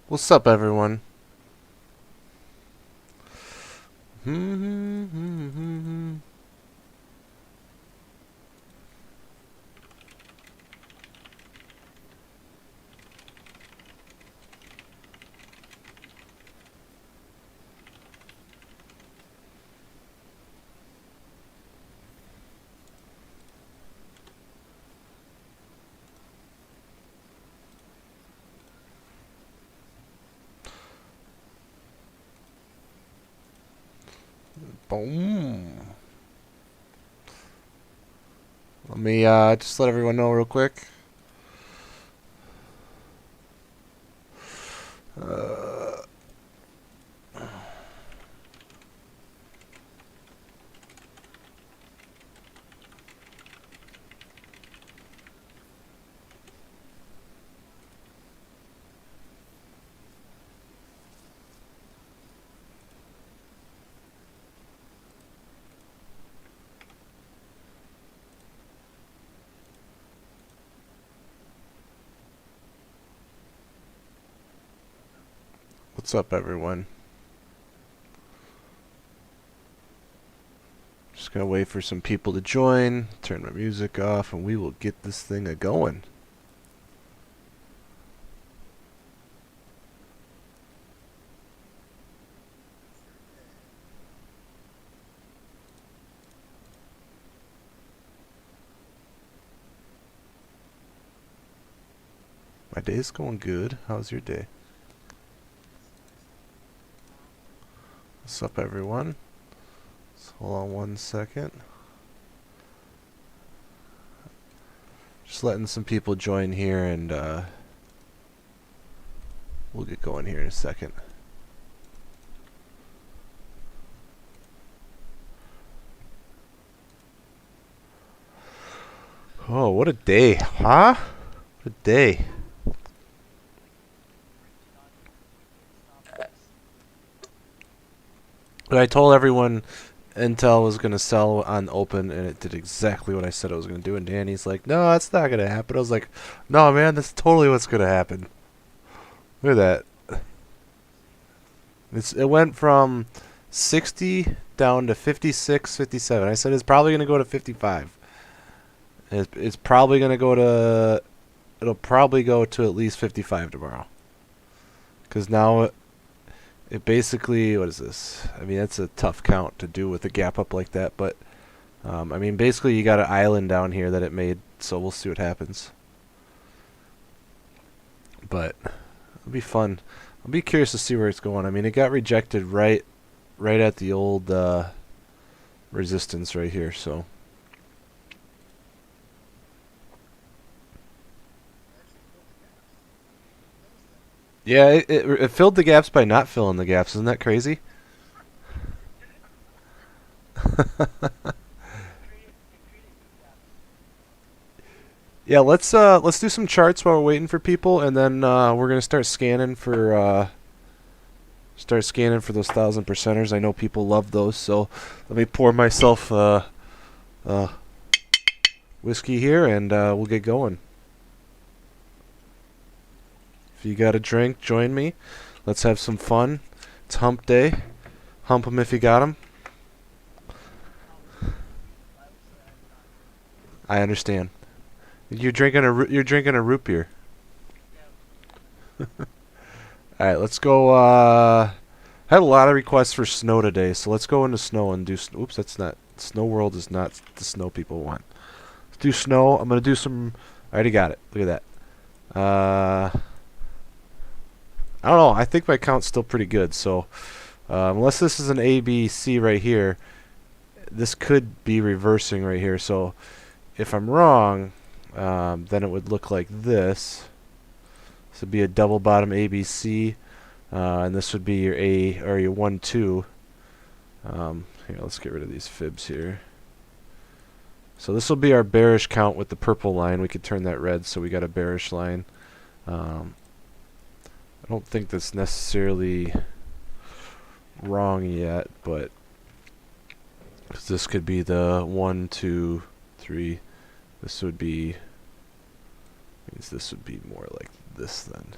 What's up, everyone? Boom. Let me just let everyone know real quick. Uh, what's up, everyone? Just gonna wait for some people to join, turn my music off, and we will get this thing a-going. My day's going good. How's your day? What's up, everyone? So hold on one second. Just letting some people join here, and we'll get going here in a second. Oh, what a day, huh? What a day. But I told everyone Intel was going to sell on open, and it did exactly what I said it was going to do. And Danny's like, no, that's not going to happen. I was like, no, man, that's totally what's going to happen. Look at that. It went from 60 down to 56, 57. I said it's probably going to go to 55. It's probably going to go to... It'll probably go to at least 55 tomorrow. Because now it basically... What is this? I mean, that's a tough count to do with a gap up like that. But, I mean, basically you got an island down here that it made. So we'll see what happens. But it'll be fun. I'll be curious to see where it's going. I mean, it got rejected right at the old resistance right here. So... Yeah, it filled the gaps by not filling the gaps. Isn't that crazy? Yeah, let's do some charts while we're waiting for people, and then we're gonna start scanning for those 1,000%ers. I know people love those, so let me pour myself uh, whiskey here, and we'll get going. If you got a drink, join me. Let's have some fun. It's hump day. Hump 'em if you got 'em. I understand. You're drinking a root beer. All right, let's go. I had a lot of requests for snow today, so let's go into snow and do. Oops, that's not. Snow World is not the snow people want. Let's do snow. I'm gonna do some. I already got it. Look at that. I don't know. I think my count's still pretty good. So, unless this is an A, B, C right here, this could be reversing right here. So, if I'm wrong, then it would look like this. This would be a double bottom ABC, and this would be your A or your 1, 2. Here, let's get rid of these fibs here. So this will be our bearish count with the purple line. We could turn that red, so we got a bearish line. I don't think that's necessarily wrong yet, but this could be the 1, 2, 3. This would be means this would be more like this then.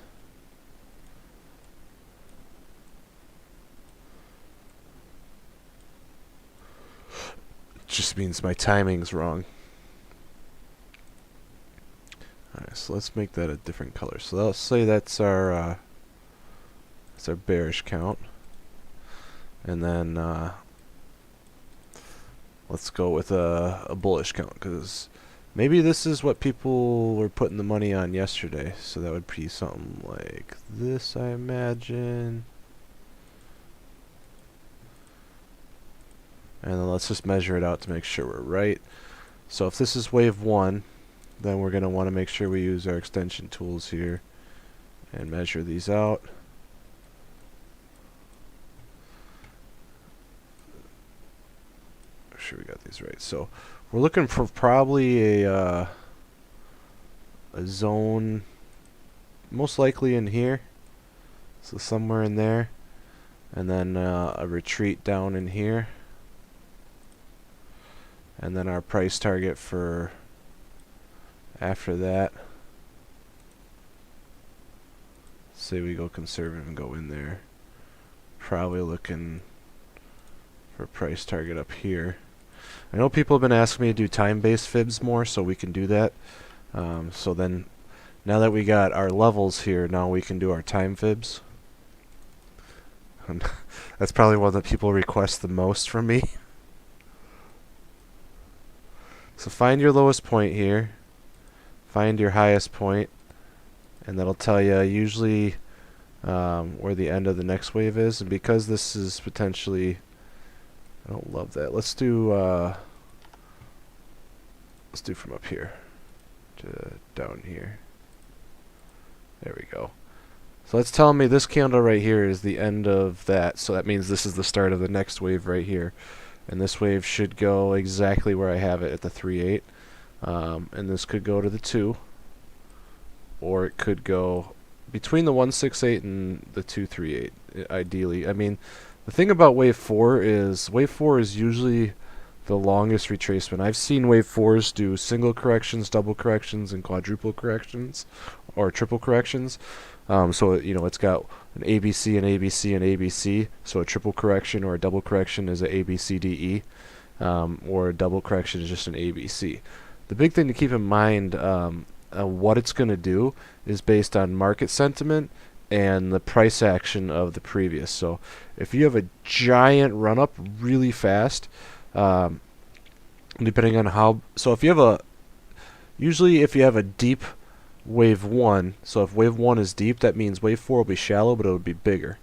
just means my timing's wrong. Alright, so let's make that a different color. So let's say that's our bearish count. And then let's go with a bullish count, because maybe this is what people were putting the money on yesterday. So that would be something like this, I imagine. And then let's just measure it out to make sure we're right. So if this is wave 1, then we're going to want to make sure we use our extension tools here and measure these out. Make sure we got these right. So we're looking for probably a zone, most likely in here. So somewhere in there. And then a retreat down in here. And then our price target for after that. Say we go conservative and go in there. Probably looking for a price target up here. I know people have been asking me to do time-based fibs more, so we can do that. So then, now that we got our levels here, now we can do our time fibs. And that's probably one that people request the most from me. So find your lowest point here, find your highest point, and that'll tell you usually where the end of the next wave is. And because this is potentially, I don't love that. Let's do from up here to down here. There we go. So that's telling me this candle right here is the end of that. So that means this is the start of the next wave right here. And this wave should go exactly where I have it at the 3.8. And this could go to the 2. Or it could go between the 168 and the 238, ideally. I mean, the thing about wave 4 is usually the longest retracement. I've seen wave 4s do single corrections, double corrections, and quadruple corrections, or triple corrections. So, you know, it's got an ABC, an ABC, and ABC. So a triple correction or a double correction is a ABCDE, or a double correction is just an ABC. The big thing to keep in mind, what it's going to do is based on market sentiment and the price action of the previous. So if you have a giant run up really fast, depending on how, so if you have usually if you have a deep wave 1, so if wave 1 is deep, that means wave 4 will be shallow, but it will be bigger.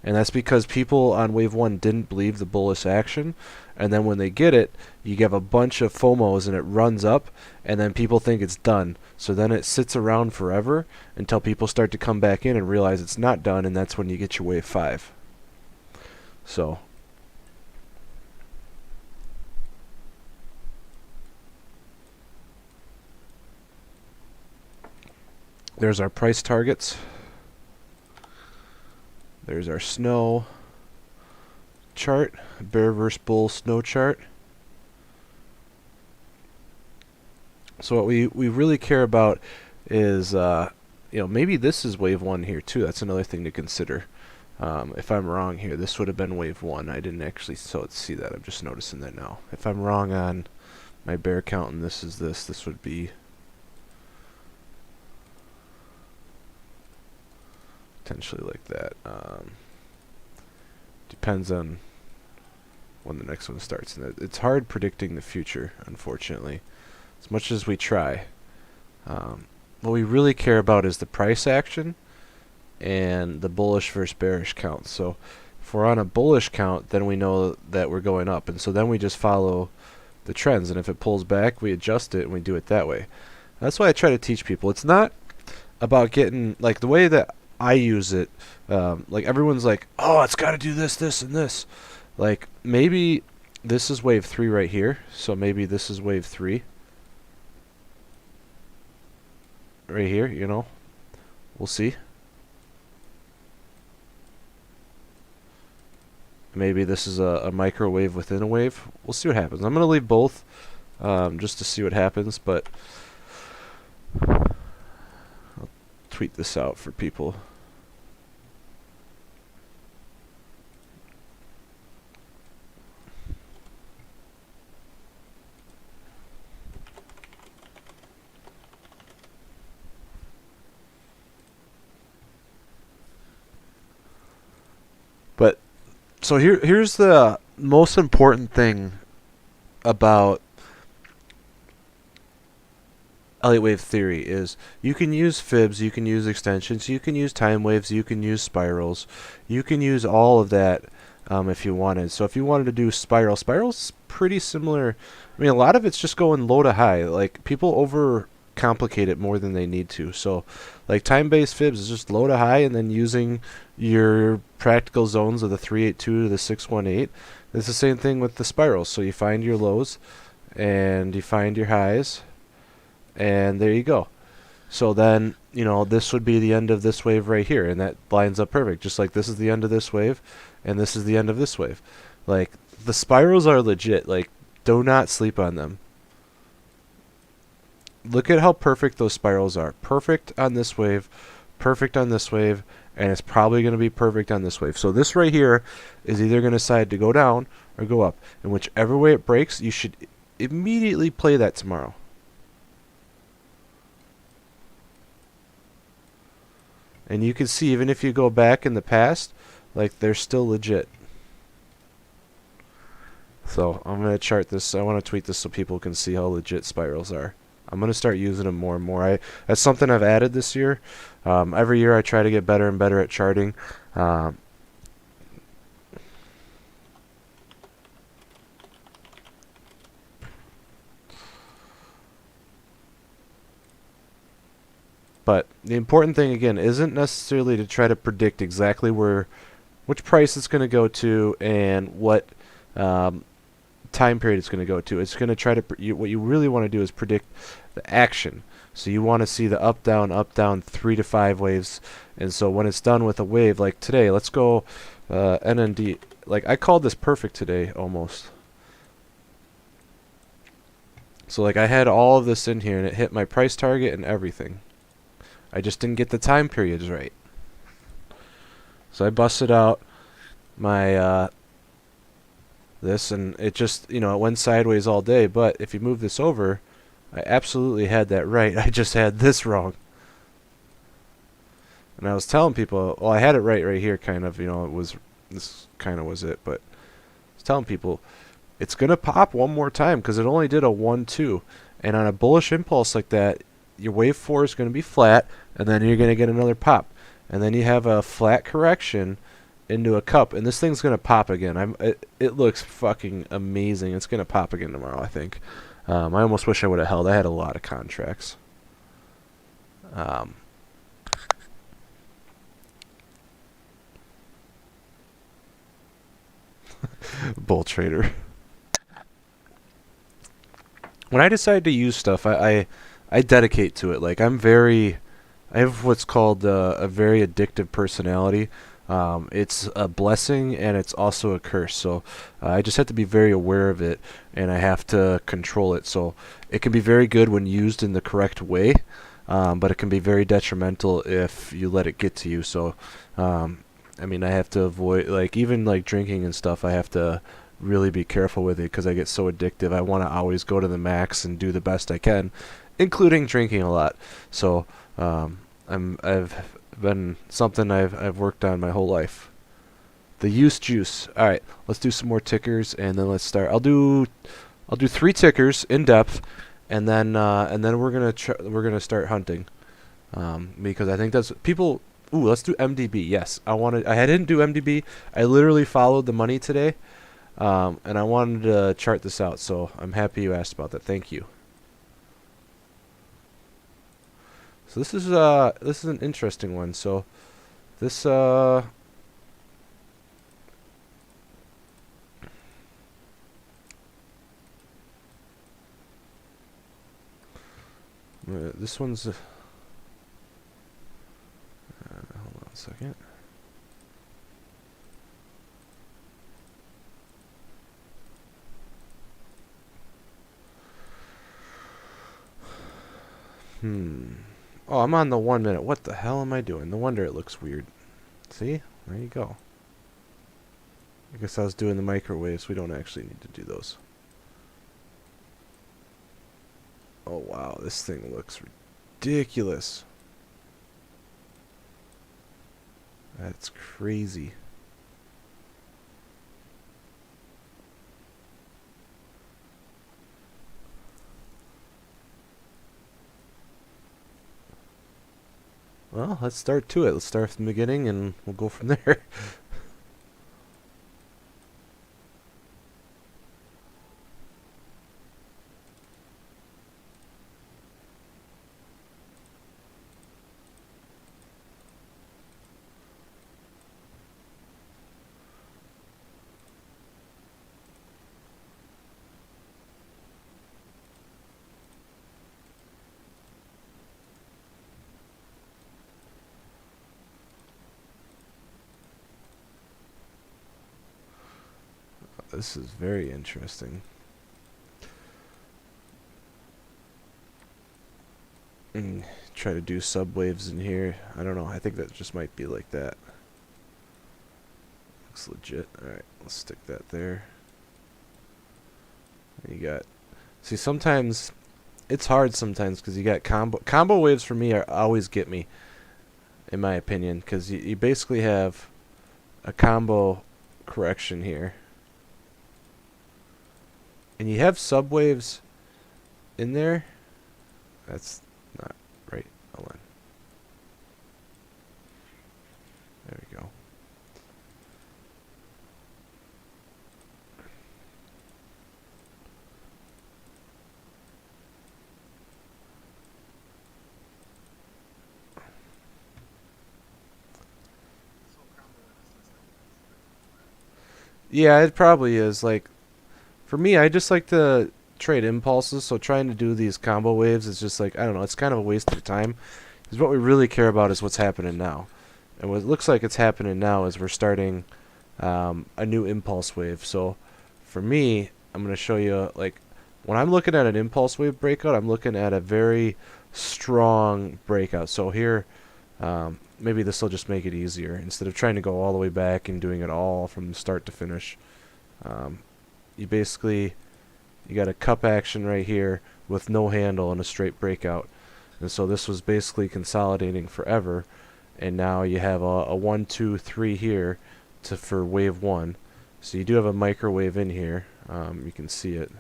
And that's because people on wave 1 didn't believe the bullish action, and then when they get it, you have a bunch of FOMOs and it runs up, and then people think it's done. So then it sits around forever until people start to come back in and realize it's not done, and that's when you get your wave 5. So there's our price targets. There's our snow chart, bear versus bull snow chart. So what we really care about is, maybe this is wave 1 here too. That's another thing to consider. If I'm wrong here, this would have been wave 1. I didn't actually see that. I'm just noticing that now. If I'm wrong on my bear count and this is this would be potentially like that. Depends on when the next one starts. And it's hard predicting the future, unfortunately, as much as we try. What we really care about is the price action and the bullish versus bearish count. So if we're on a bullish count, then we know that we're going up, and so then we just follow the trends, and if it pulls back, we adjust it and we do it that way. That's why I try to teach people. It's not about getting, like, the way that I use it, like everyone's like, oh, it's got to do this, this, and this. Like, maybe this is wave 3 right here, so maybe this is wave 3 right here, you know. We'll see. Maybe this is a microwave within a wave. We'll see what happens. I'm going to leave both just to see what happens, but I'll tweet this out for people. So here's the most important thing about Elliott wave theory is you can use fibs, you can use extensions, you can use time waves, you can use spirals, you can use all of that if you wanted. So if you wanted to do spirals pretty similar. I mean, a lot of it's just going low to high. Like people over complicate it more than they need to. So like time-based fibs is just low to high and then using your practical zones of the 382 to the 618. It's the same thing with the spirals. So you find your lows and you find your highs. And there you go. So then, you know, this would be the end of this wave right here, and that lines up perfect. Just like this is the end of this wave, and this is the end of this wave. Like, the spirals are legit. Like, do not sleep on them. Look at how perfect those spirals are. Perfect on this wave, perfect on this wave, and it's probably going to be perfect on this wave. So this right here is either going to decide to go down or go up. And whichever way it breaks, you should immediately play that tomorrow. And you can see, even if you go back in the past, like, they're still legit. So, I'm going to chart this. I want to tweet this so people can see how legit spirals are. I'm going to start using them more and more. That's something I've added this year. Every year I try to get better and better at charting. But the important thing, again, isn't necessarily to try to predict exactly which price it's going to go to and what time period it's going to go to. It's going to try to what you really want to do is predict the action. So you want to see the up down 3 to 5 waves. And so when it's done with a wave like today, let's go NND. Like, I called this perfect today almost. So like I had all of this in here and it hit my price target and everything. I just didn't get the time periods right. So I busted out my this, and it just, it went sideways all day. But if you move this over, I absolutely had that right. I just had this wrong. And I was telling people, well, I had it right here, kind of, this kind of was it. But I was telling people, it's going to pop one more time because it only did a 1-2. And on a bullish impulse like that, your wave 4 is going to be flat, and then you're going to get another pop. And then you have a flat correction into a cup, and this thing's going to pop again. It looks fucking amazing. It's going to pop again tomorrow, I think. I almost wish I would have held. I had a lot of contracts. Bull trader. When I decide to use stuff, I dedicate to it. Like, I have what's called a very addictive personality. It's a blessing and it's also a curse. So I just have to be very aware of it, and I have to control it. So it can be very good when used in the correct way, but it can be very detrimental if you let it get to you. So I mean, I have to avoid, like, even like drinking and stuff. I have to really be careful with it because I get so addictive. I want to always go to the max and do the best I can, including drinking a lot. So I've been something I've worked on my whole life. The use juice. All right, let's do some more tickers, and then let's start. I'll do 3 tickers in depth, and then we're gonna start hunting, because I think that's people. Ooh, let's do MDB. Yes, I didn't do MDB. I literally followed the money today, and I wanted to chart this out. So I'm happy you asked about that. Thank you. So this is an interesting one. So this this one's hold on a second. Oh, I'm on the 1 minute. What the hell am I doing? No wonder it looks weird. See? There you go. I guess I was doing the microwaves. We don't actually need to do those. Oh, wow. This thing looks ridiculous. That's crazy. Well, let's start to it. Let's start from the beginning and we'll go from there. This is very interesting. Try to do subwaves in here. I don't know. I think that just might be like that. Looks legit. Alright, let's stick that there. You got... See, sometimes... It's hard sometimes because you got combo waves for me always get me, in my opinion, because you basically have a combo correction here. And you have subwaves in there. That's not right. Hold on. There we go. Yeah, it probably is. Like, for me, I just like to trade impulses, so trying to do these combo waves is just like, I don't know, it's kind of a waste of time. Because what we really care about is what's happening now. And what it looks like it's happening now is we're starting a new impulse wave. So for me, I'm going to show you, like, when I'm looking at an impulse wave breakout, I'm looking at a very strong breakout. So here, maybe this will just make it easier. Instead of trying to go all the way back and doing it all from start to finish, you basically, you got a cup action right here with no handle and a straight breakout. And so this was basically consolidating forever. And now you have a 1, 2, 3 here for wave 1. So you do have a microwave in here. You can see it.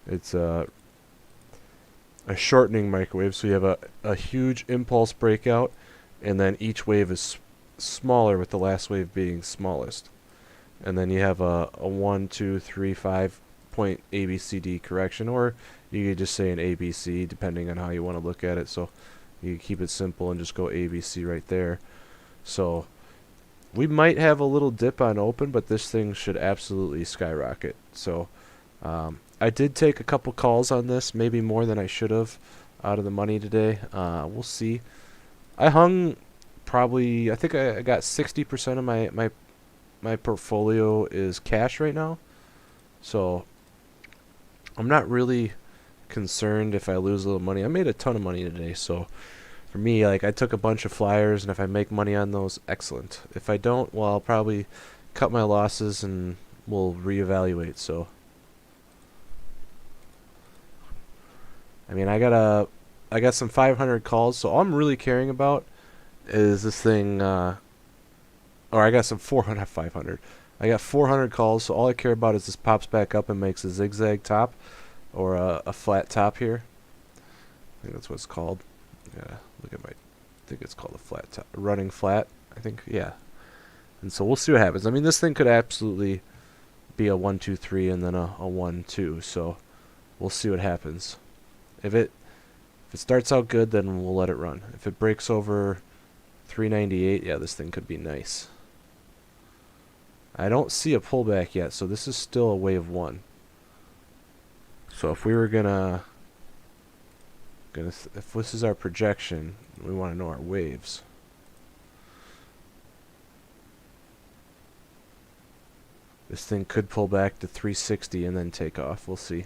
It's a shortening microwave. So you have a huge impulse breakout, and then each wave is smaller, with the last wave being smallest. And then you have a 1, 2, 3, 5 point ABCD correction, or you could just say an ABC depending on how you want to look at it. So you keep it simple and just go ABC right there. So we might have a little dip on open, but this thing should absolutely skyrocket. So I did take a couple calls on this, maybe more than I should have, out of the money today. We'll see. I hung probably, I think I got 60% of my portfolio is cash right now. So I'm not really concerned if I lose a little money. I made a ton of money today, so for me, like, I took a bunch of flyers, and if I make money on those, excellent. If I don't, well, I'll probably cut my losses and we'll reevaluate. So I mean, I got some 500 calls, so all I'm really caring about is this thing, or I got some 400, 500. I got 400 calls, so all I care about is this pops back up and makes a zigzag top, or a flat top here. I think that's what it's called. Yeah, look at my, I think it's called a flat top, running flat, I think, yeah. And so we'll see what happens. I mean, this thing could absolutely be a 1, 2, 3 and then a 1, 2, so we'll see what happens. If it starts out good, then we'll let it run. If it breaks over 398, yeah, this thing could be nice. I don't see a pullback yet, so this is still a wave 1. So if we were gonna if this is our projection, we want to know our waves. This thing could pull back to 360 and then take off. We'll see.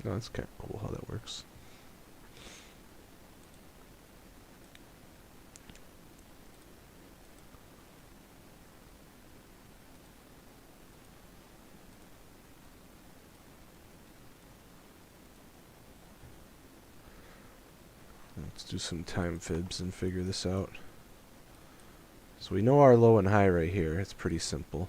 No, that's kind of cool how that works. Let's do some time fibs and figure this out. So we know our low and high right here. It's pretty simple.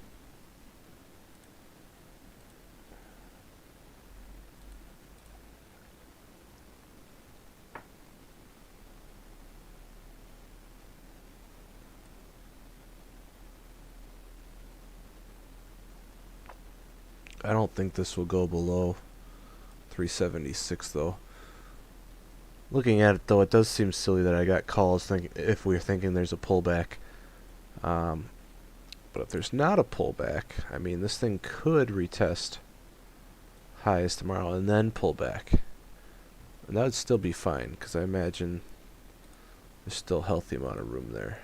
I don't think this will go below 376 though. Looking at it though, it does seem silly that I got calls if we're thinking there's a pullback. But if there's not a pullback, I mean, this thing could retest highs tomorrow and then pull back. And that would still be fine, because I imagine there's still a healthy amount of room there.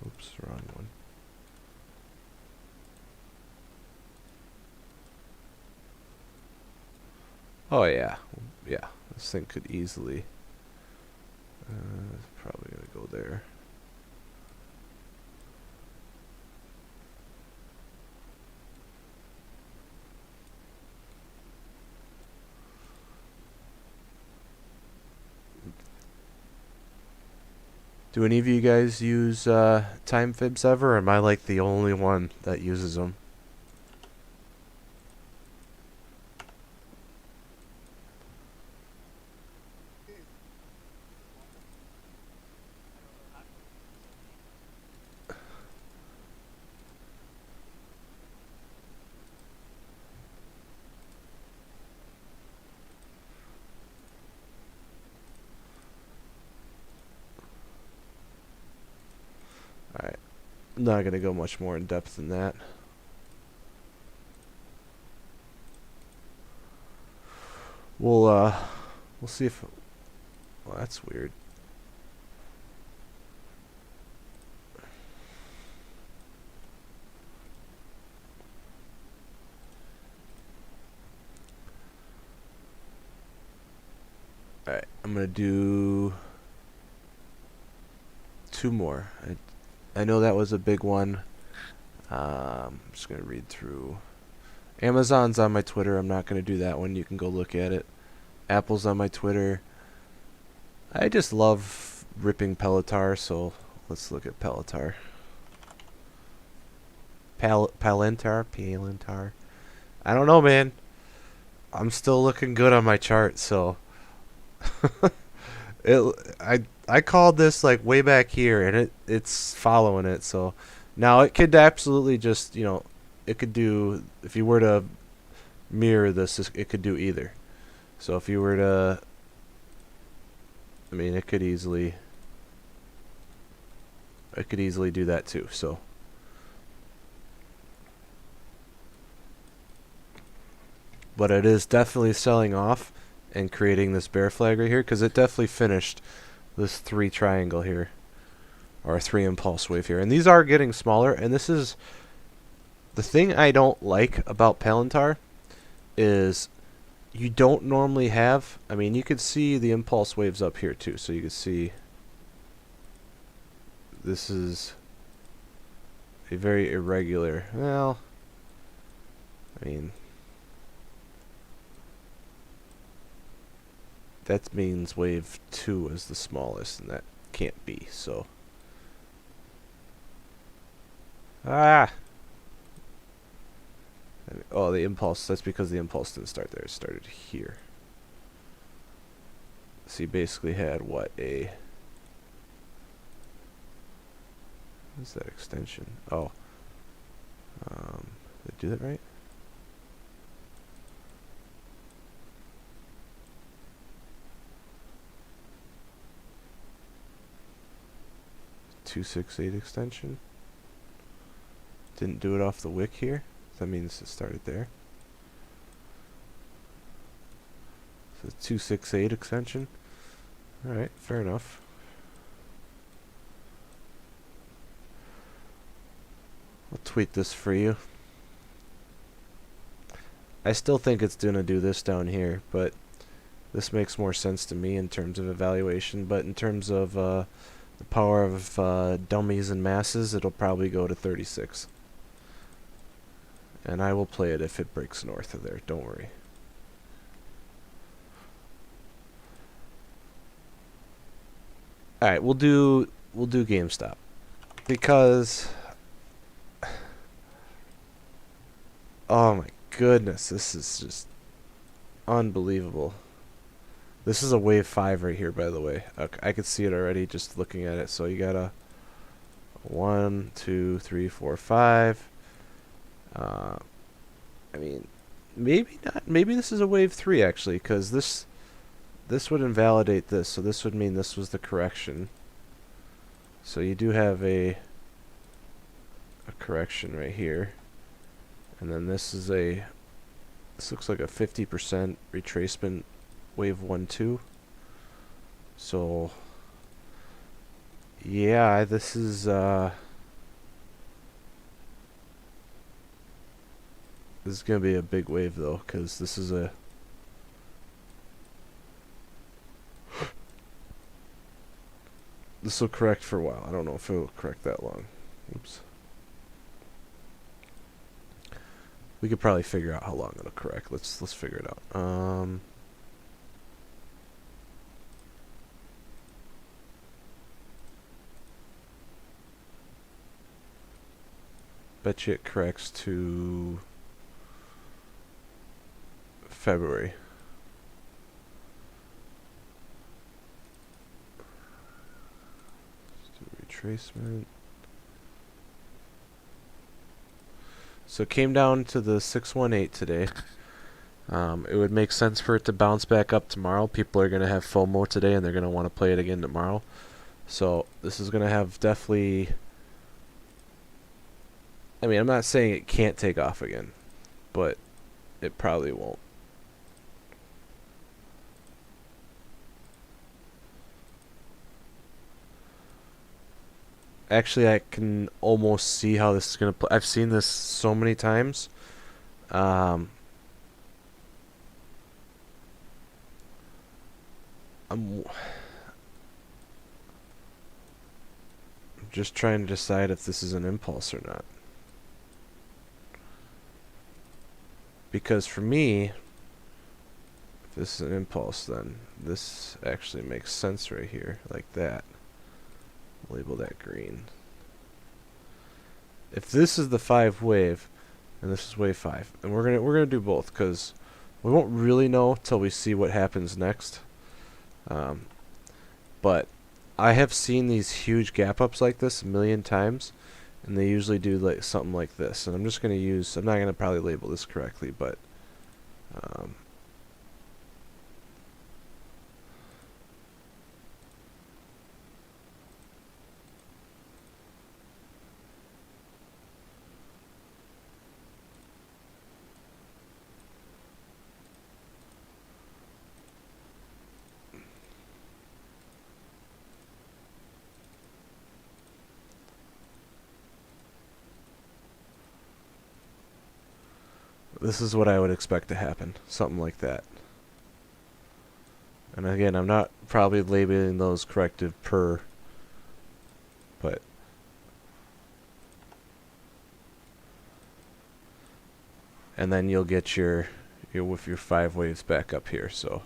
Oops, wrong one. Oh yeah, yeah, this thing could easily, probably gonna go there. Do any of you guys use time fibs ever, or am I like the only one that uses them? Alright, I'm not going to go much more in depth than that. We'll see if... Well, that's weird. Alright, I'm going to do 2 more. I know that was a big one. I'm just going to read through. Amazon's on my Twitter. I'm not going to do that one. You can go look at it. Apple's on my Twitter. I just love ripping Pelotar, so let's look at Pelotar. Palantar. I don't know, man. I'm still looking good on my chart, so I called this like way back here, and it's following it. So now it could absolutely just, you know, it could do, if you were to mirror this, it could do either. So if you were to, I mean, it could easily do that too. So but it is definitely selling off and creating this bear flag right here, because it definitely finished this 3 triangle here, or 3 impulse wave here, and these are getting smaller. And this is the thing I don't like about Palantar, is you don't normally have, I mean, you could see the impulse waves up here too, so you could see this is a very irregular, well, I mean, that means wave 2 is the smallest, and that can't be, so. Oh, the impulse, that's because the impulse didn't start there, it started here. So you basically had what, what's that extension? Oh. Did I do that right? .268 extension. Didn't do it off the wick here. That means it started there. So 268 extension. Alright, fair enough. I'll tweet this for you. I still think it's gonna do this down here, but this makes more sense to me in terms of evaluation. But in terms of the power of dummies and masses, it'll probably go to 36. And I will play it if it breaks north of there, don't worry. Alright, we'll do Gamestop. Because oh my goodness, this is just unbelievable. This is a wave 5 right here, by the way. Okay, I could see it already just looking at it. So you got a 1, 2, 3, 4, 5. I mean, maybe not. Maybe this is a wave 3 actually, because this would invalidate this, so this would mean this was the correction. So you do have a correction right here, and then this looks like a 50% retracement wave 1-2. So yeah, this is gonna be a big wave though, because this is this will correct for a while. I don't know if it will correct that long. Oops. We could probably figure out how long it'll correct. Let's figure it out. Bet you it corrects to February. Let's do retracement. So it came down to the 618 today. It would make sense for it to bounce back up tomorrow. People are going to have FOMO today, and they're going to want to play it again tomorrow. So this is going to have definitely... I mean, I'm not saying it can't take off again, but it probably won't. Actually, I can almost see how this is going to play. I've seen this so many times. I'm just trying to decide if this is an impulse or not. Because for me, if this is an impulse, then this actually makes sense right here, like that. Label that green. If this is the 5 wave, and this is wave 5, and we're gonna do both, because we won't really know till we see what happens next. But I have seen these huge gap ups like this a million times, and they usually do like something like this. And I'm just gonna use. I'm not gonna probably label this correctly, but this is what I would expect to happen. Something like that. And again, I'm not probably labeling those corrective per, but and then you'll get your with your 5 waves back up here. So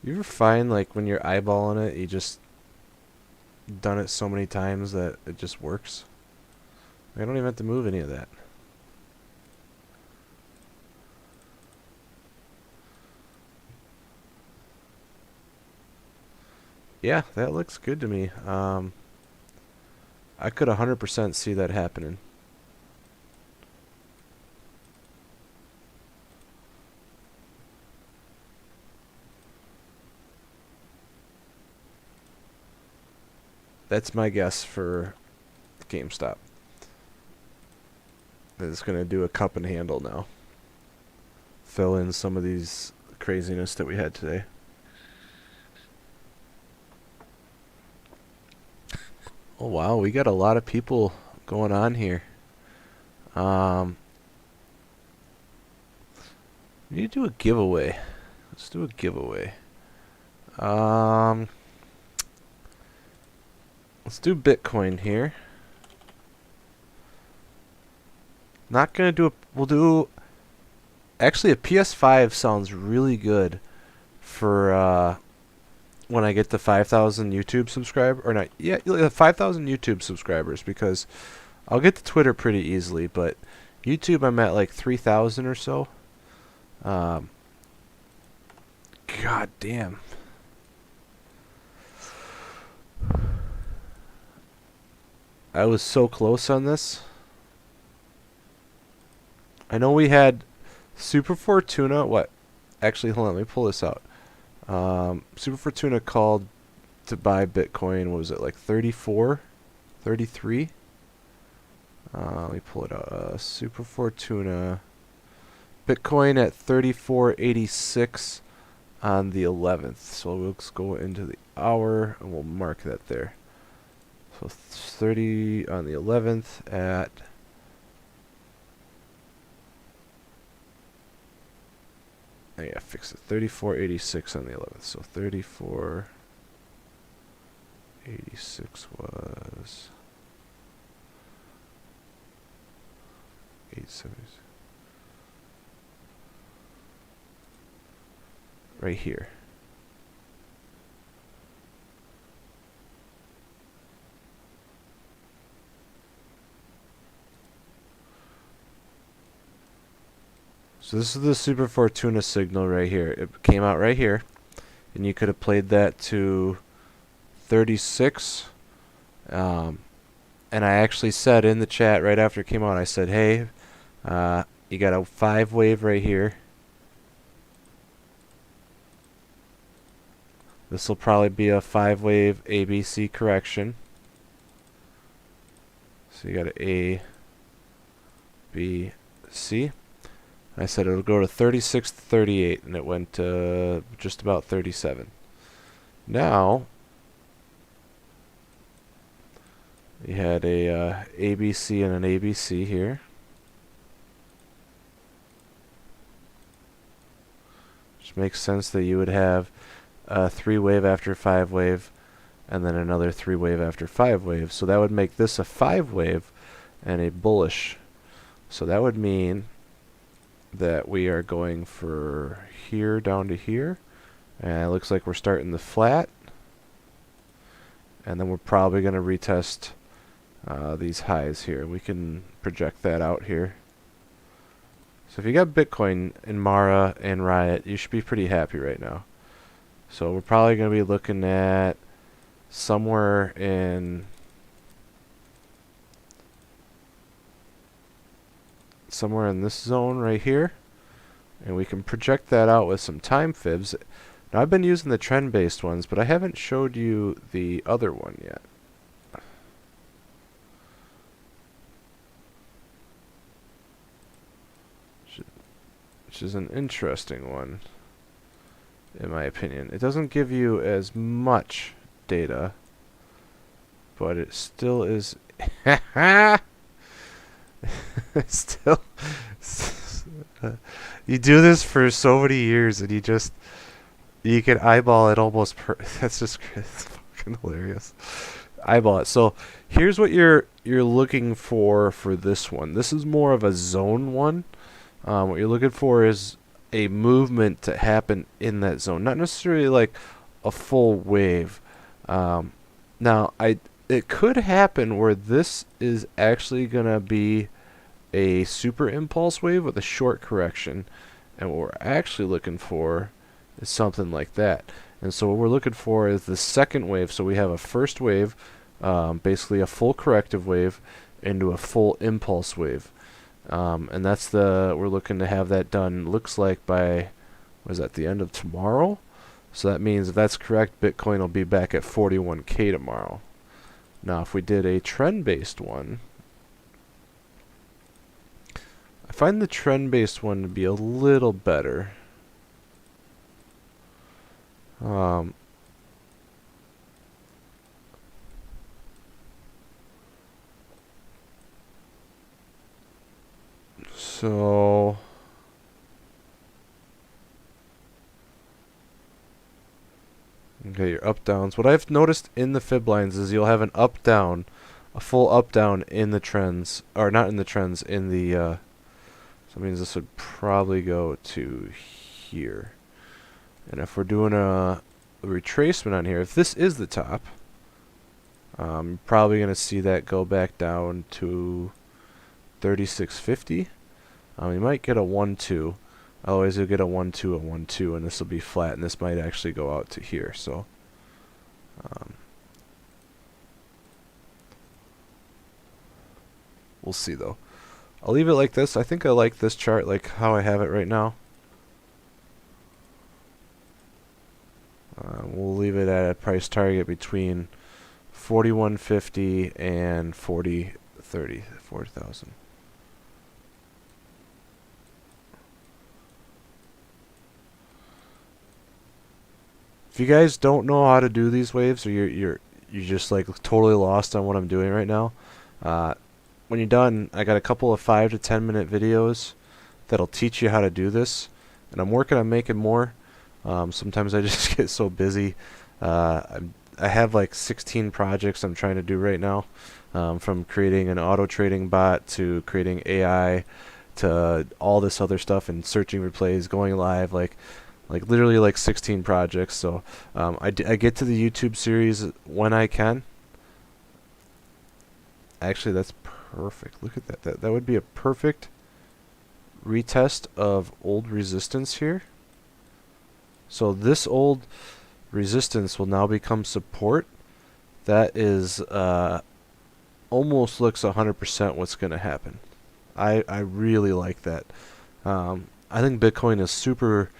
you ever find like when you're eyeballing it, you just done it so many times that it just works? I don't even have to move any of that. Yeah, that looks good to me. I could 100% see that happening. That's my guess for Gamestop. It's going to do a cup and handle now. Fill in some of these craziness that we had today. Oh wow, we got a lot of people going on here. We need to do a giveaway. Let's do a giveaway. Let's do Bitcoin here. Not gonna do a. We'll do Actually, a PS5 sounds really good for when I get to 5,000 YouTube subscribers, or not, yeah, 5,000 YouTube subscribers, because I'll get to Twitter pretty easily, but YouTube I'm at like 3,000 or so. God damn. I was so close on this. I know we had Super Fortuna. What? Actually, hold on. Let me pull this out. Super Fortuna called to buy Bitcoin. What was it, like 34? 33? Let me pull it out. Super Fortuna. Bitcoin at 34.86 on the 11th. So we'll just go into the hour and we'll mark that there. So 30 on the 11th at yeah, fix it. 34.86 on the 11th. So 34.86 was 870. Right here. So this is the Super Fortuna signal right here. It came out right here, and you could have played that to 36. And I actually said in the chat right after it came out, I said, hey, you got a 5 wave right here. This will probably be a 5 wave ABC correction. So you got an A, B, C. I said it'll go to 36 to 38, and it went to just about 37. Now, you had a ABC and an ABC here. Which makes sense that you would have a 3 wave after 5 wave, and then another 3 wave after 5 wave. So that would make this a 5 wave and a bullish. So that would mean that we are going for here down to here, and it looks like we're starting the flat, and then we're probably going to retest these highs here. We can project that out here. So if you got Bitcoin in Mara and Riot, you should be pretty happy right now. So we're probably going to be looking at somewhere in this zone right here, and we can project that out with some time fibs. Now I've been using the trend based ones, but I haven't showed you the other one yet. Which is an interesting one in my opinion. It doesn't give you as much data, but it still is still, you do this for so many years, and you can eyeball it almost that's just it's fucking hilarious. Eyeball it. So here's what you're looking for this one. This is more of a zone one. What you're looking for is a movement to happen in that zone, not necessarily like a full wave. Now it could happen where this is actually gonna be a super impulse wave with a short correction, and what we're actually looking for is something like that. And so what we're looking for is the second wave. So we have a first wave, basically a full corrective wave into a full impulse wave, and that's we're looking to have that done, looks like by, what is that, the end of tomorrow? So that means if that's correct, Bitcoin will be back at 41K tomorrow. Now if we did a trend based one, I find the trend based one to be a little better. So okay, your up downs. What I've noticed in the fib lines is you'll have an up down, a full up down in the trends, or not in the trends, in the So that means this would probably go to here. And if we're doing a retracement on here, if this is the top, I'm probably going to see that go back down to 3650. You might get a 1-2. Otherwise, you'll get a 1-2, a 1-2, and this will be flat, and this might actually go out to here. So, we'll see, though. I'll leave it like this. I think I like this chart, like how I have it right now. We'll leave it at a price target between 4150 and 40,000. If you guys don't know how to do these waves, or you're just like totally lost on what I'm doing right now, when you're done, I got a couple of 5 to 10 minute videos that'll teach you how to do this, and I'm working on making more. Sometimes I just get so busy. I have like 16 projects I'm trying to do right now, from creating an auto trading bot to creating AI to all this other stuff and searching replays, going live, like literally like 16 projects. So I get to the YouTube series when I can. Actually, that's perfect. Look at that. That would be a perfect retest of old resistance here. So this old resistance will now become support. That is almost looks 100% what's going to happen. I really like that. I think Bitcoin is super...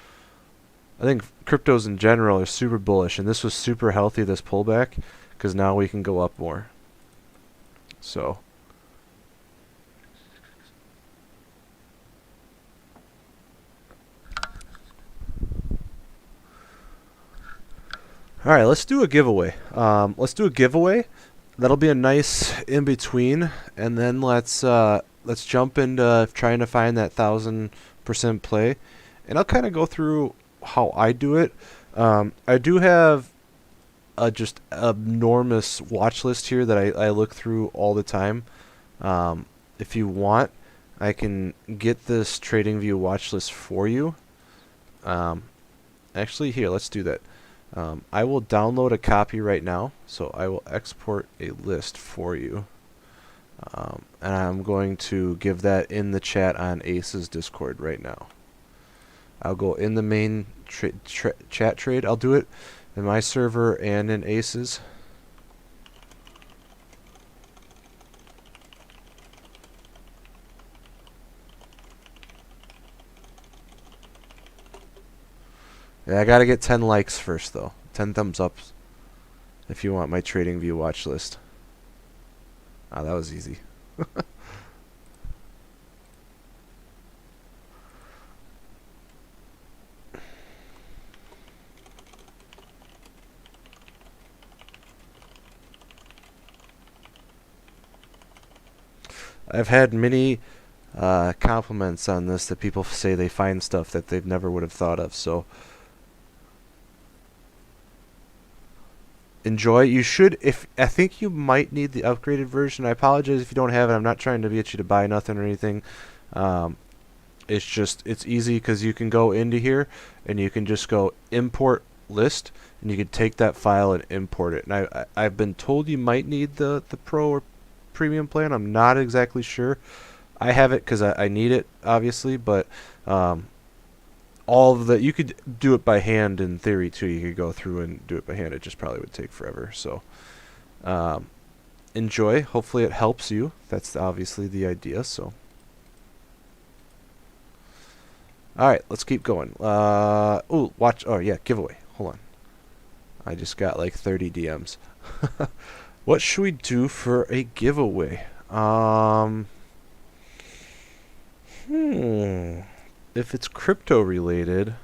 I think cryptos in general are super bullish, and this was super healthy, this pullback, because now we can go up more. So... Alright, let's do a giveaway. That'll be a nice in-between, and then let's jump into trying to find that 1000% play. And I'll kind of go through how I do it. I do have a just enormous watch list here that I look through all the time. If you want, I can get this TradingView watch list for you. Actually, here, let's do that. I will download a copy right now, so I will export a list for you. And I'm going to give that in the chat on Ace's Discord right now. I'll go in the main chat trade. I'll do it in my server and in Ace's. Yeah, I gotta get 10 likes first, though. 10 thumbs up if you want my TradingView watch list. Ah, that was easy. I've had many compliments on this that people say they find stuff that they never would have thought of. So enjoy. You should, if I think you might need the upgraded version. I apologize if you don't have it. I'm not trying to get you to buy nothing or anything. It's just, it's easy because you can go into here and you can just go import list, and you can take that file and import it. And I've been told you might need the pro or premium plan. I'm not exactly sure. I have it because I need it, obviously, but all of the, you could do it by hand in theory too. You could go through and do it by hand. It just probably would take forever. So enjoy. Hopefully it helps you. That's obviously the idea. So all right, let's keep going. Oh, watch. Oh yeah, giveaway. Hold on. I just got like 30 DMs. What should we do for a giveaway? If it's crypto related,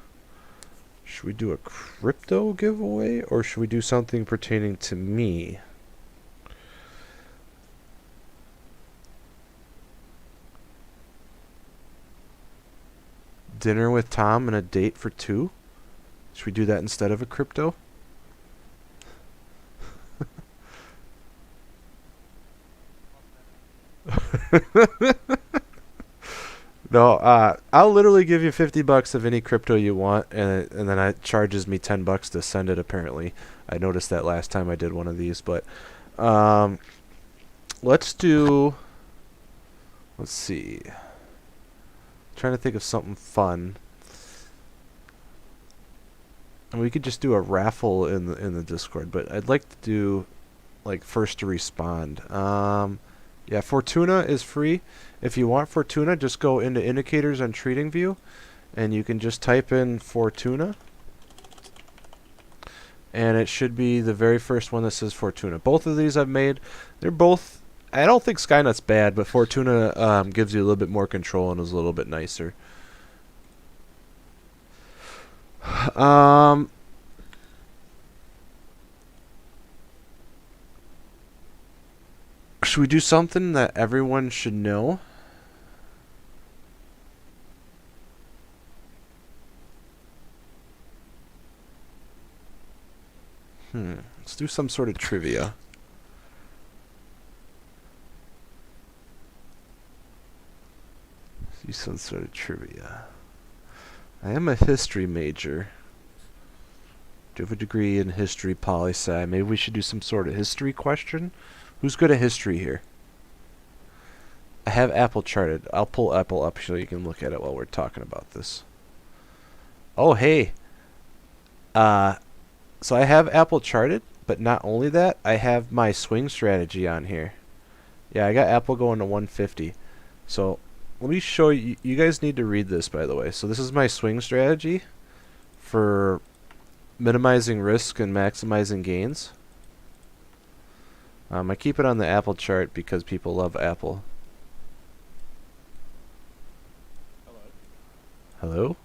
should we do a crypto giveaway, or should we do something pertaining to me? Dinner with Tom and a date for 2? Should we do that instead of a crypto? No, I'll literally give you $50 of any crypto you want, and then it charges me $10 to send it. Apparently, I noticed that last time I did one of these. But um, let's do. Let's see. Trying to think of something fun. And we could just do a raffle in the Discord, but I'd like to do like first to respond. Yeah, Fortuna is free. If you want Fortuna, just go into indicators on Trading View, and you can just type in Fortuna, and it should be the very first one that says Fortuna. Both of these I've made. They're both. I don't think Skynet's bad, but Fortuna gives you a little bit more control and is a little bit nicer. Um, should we do something that everyone should know? Let's do some sort of trivia. Let's do some sort of trivia. I am a history major. Do you have a degree in history, poli-sci? Maybe we should do some sort of history question? Who's good at history here? I have Apple charted. I'll pull Apple up so you can look at it while we're talking about this. Oh, hey. So I have Apple charted, but not only that, I have my swing strategy on here. Yeah, I got Apple going to 150. So let me show you. You guys need to read this, by the way. So this is my swing strategy for minimizing risk and maximizing gains. I keep it on the Apple chart because people love Apple. Hello?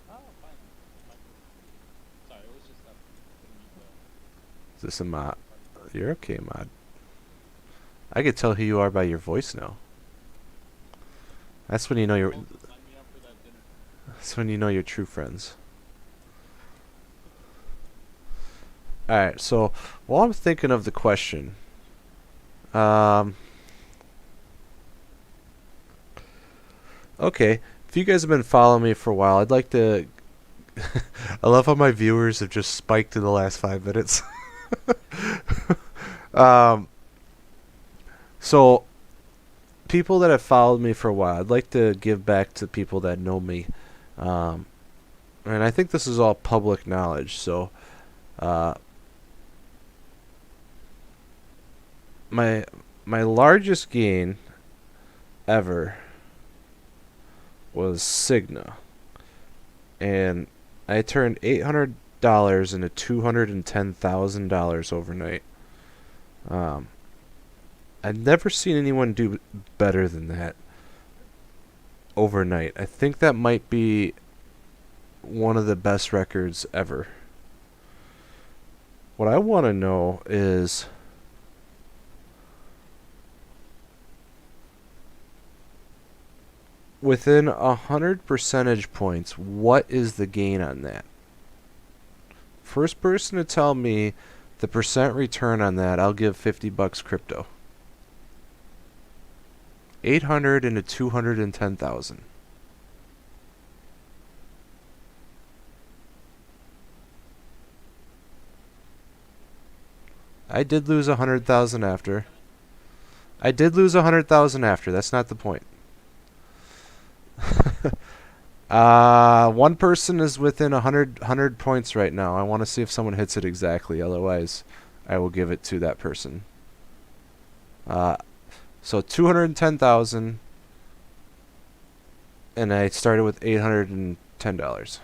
Oh, fine. Sorry, it was just Is this a mod? You're okay, mod. I could tell who you are by your voice now. That's when you know you're. sign me up for that dinner. That's when you know you're true friends. Alright, so while I'm thinking of the question, okay, if you guys have been following me for a while, I'd like to. I love how my viewers have just spiked in the last 5 minutes. um, so, people that have followed me for a while, I'd like to give back to people that know me. And I think this is all public knowledge, so. My largest gain ever was Cigna, and I turned $800 into $210,000 overnight. I've never seen anyone do better than that overnight. I think that might be one of the best records ever. What I want to know is within 100 percentage points, what is the gain on that? First person to tell me the percent return on that, I'll give $50 crypto. 800 into 210,000. I did lose 100,000 after. I did lose 100,000 after. That's not the point. One person is within 100 points right now. I want to see if someone hits it exactly. Otherwise, I will give it to that person. So 210,000, and I started with $810.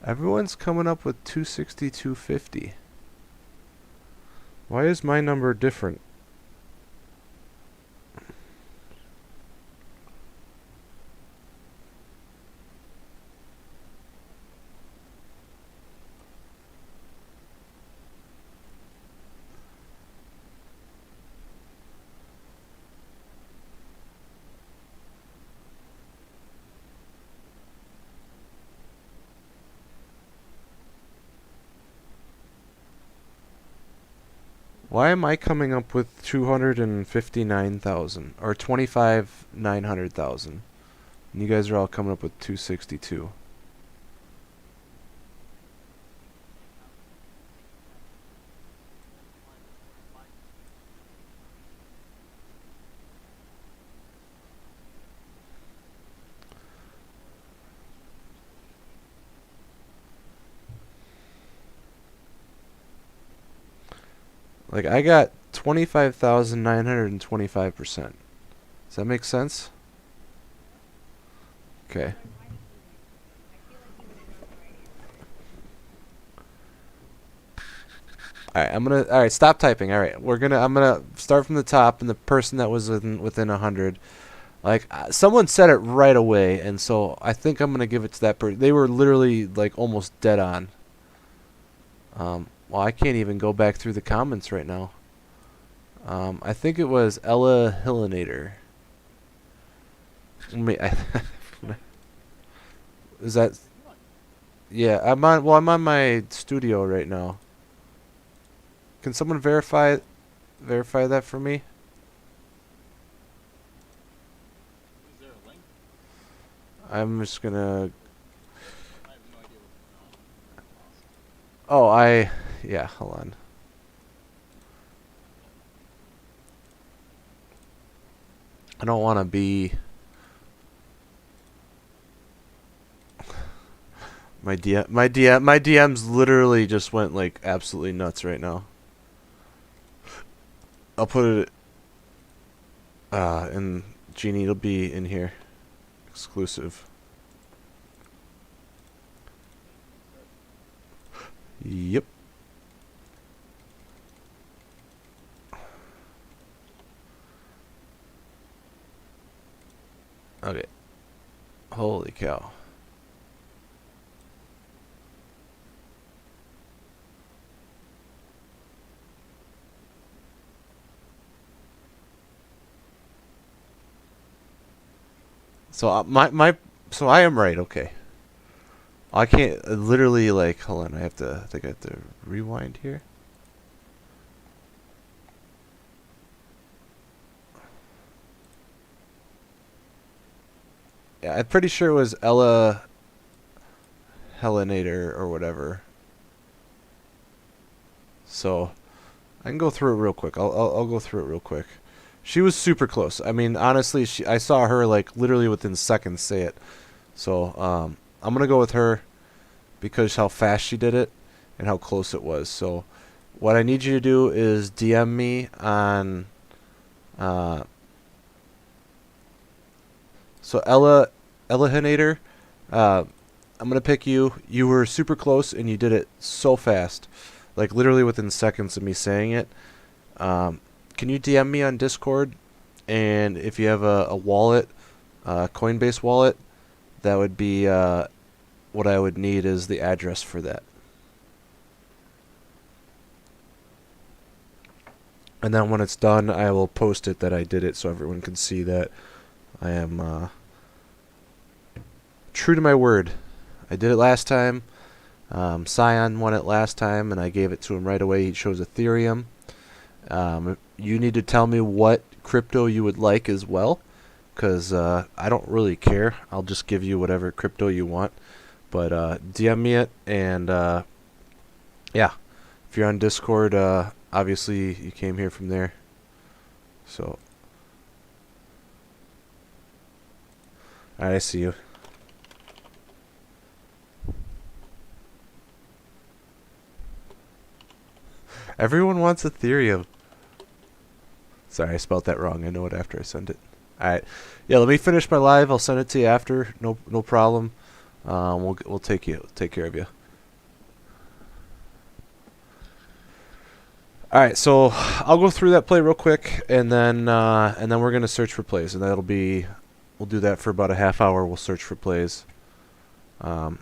Everyone's coming up with 260, 250. Why is my number different? Why am I coming up with 259,000 or 25,900,000? And you guys are all coming up with 262. Like I got 25,925%. Does that make sense? Okay. All right, stop typing. All right. I'm gonna start from the top and the person that was within 100. Like someone said it right away, and so I think I'm gonna give it to that person. They were literally like almost dead on. Well, I can't even go back through the comments right now. I think it was Ella Hillinator. Is that? Yeah, I'm on. Well, I'm on my studio right now. Can someone verify that for me? Is there a link? I'm just gonna. I have no idea what's going on. Awesome. Oh, yeah. Hold on. I don't want to be. My DMs literally just went like absolutely nuts right now. I'll put it. And Jeannie, it'll be in here, exclusive. Yep. Okay. Holy cow. So so I am right. Okay. I can't literally like. Hold on. I think I have to rewind here. Yeah, I'm pretty sure it was Ella Helinator or whatever. So I can go through it real quick. I'll go through it real quick. She was super close. I mean, honestly, I saw her like literally within seconds say it. So I'm gonna go with her because how fast she did it and how close it was. So what I need you to do is DM me on. Uh, so Ella Hinator, I'm gonna pick you. You were super close and you did it so fast, like literally within seconds of me saying it. Can you DM me on Discord? And if you have a wallet, Coinbase wallet, that would be what I would need is the address for that. And then when it's done, I will post it that I did it so everyone can see that I am true to my word. I did it last time. Scion won it last time, and I gave it to him right away. He chose Ethereum. You need to tell me what crypto you would like as well, because I don't really care. I'll just give you whatever crypto you want. But DM me it, and yeah, if you're on Discord, obviously you came here from there. So, alright, I see you. Everyone wants Ethereum. Sorry, I spelled that wrong. I know it after I send it. Alright. Yeah, let me finish my live. I'll send it to you after. No problem. We'll take care of you. Alright, so I'll go through that play real quick, and then we're gonna search for plays, and we'll do that for about a half hour. We'll search for plays. What am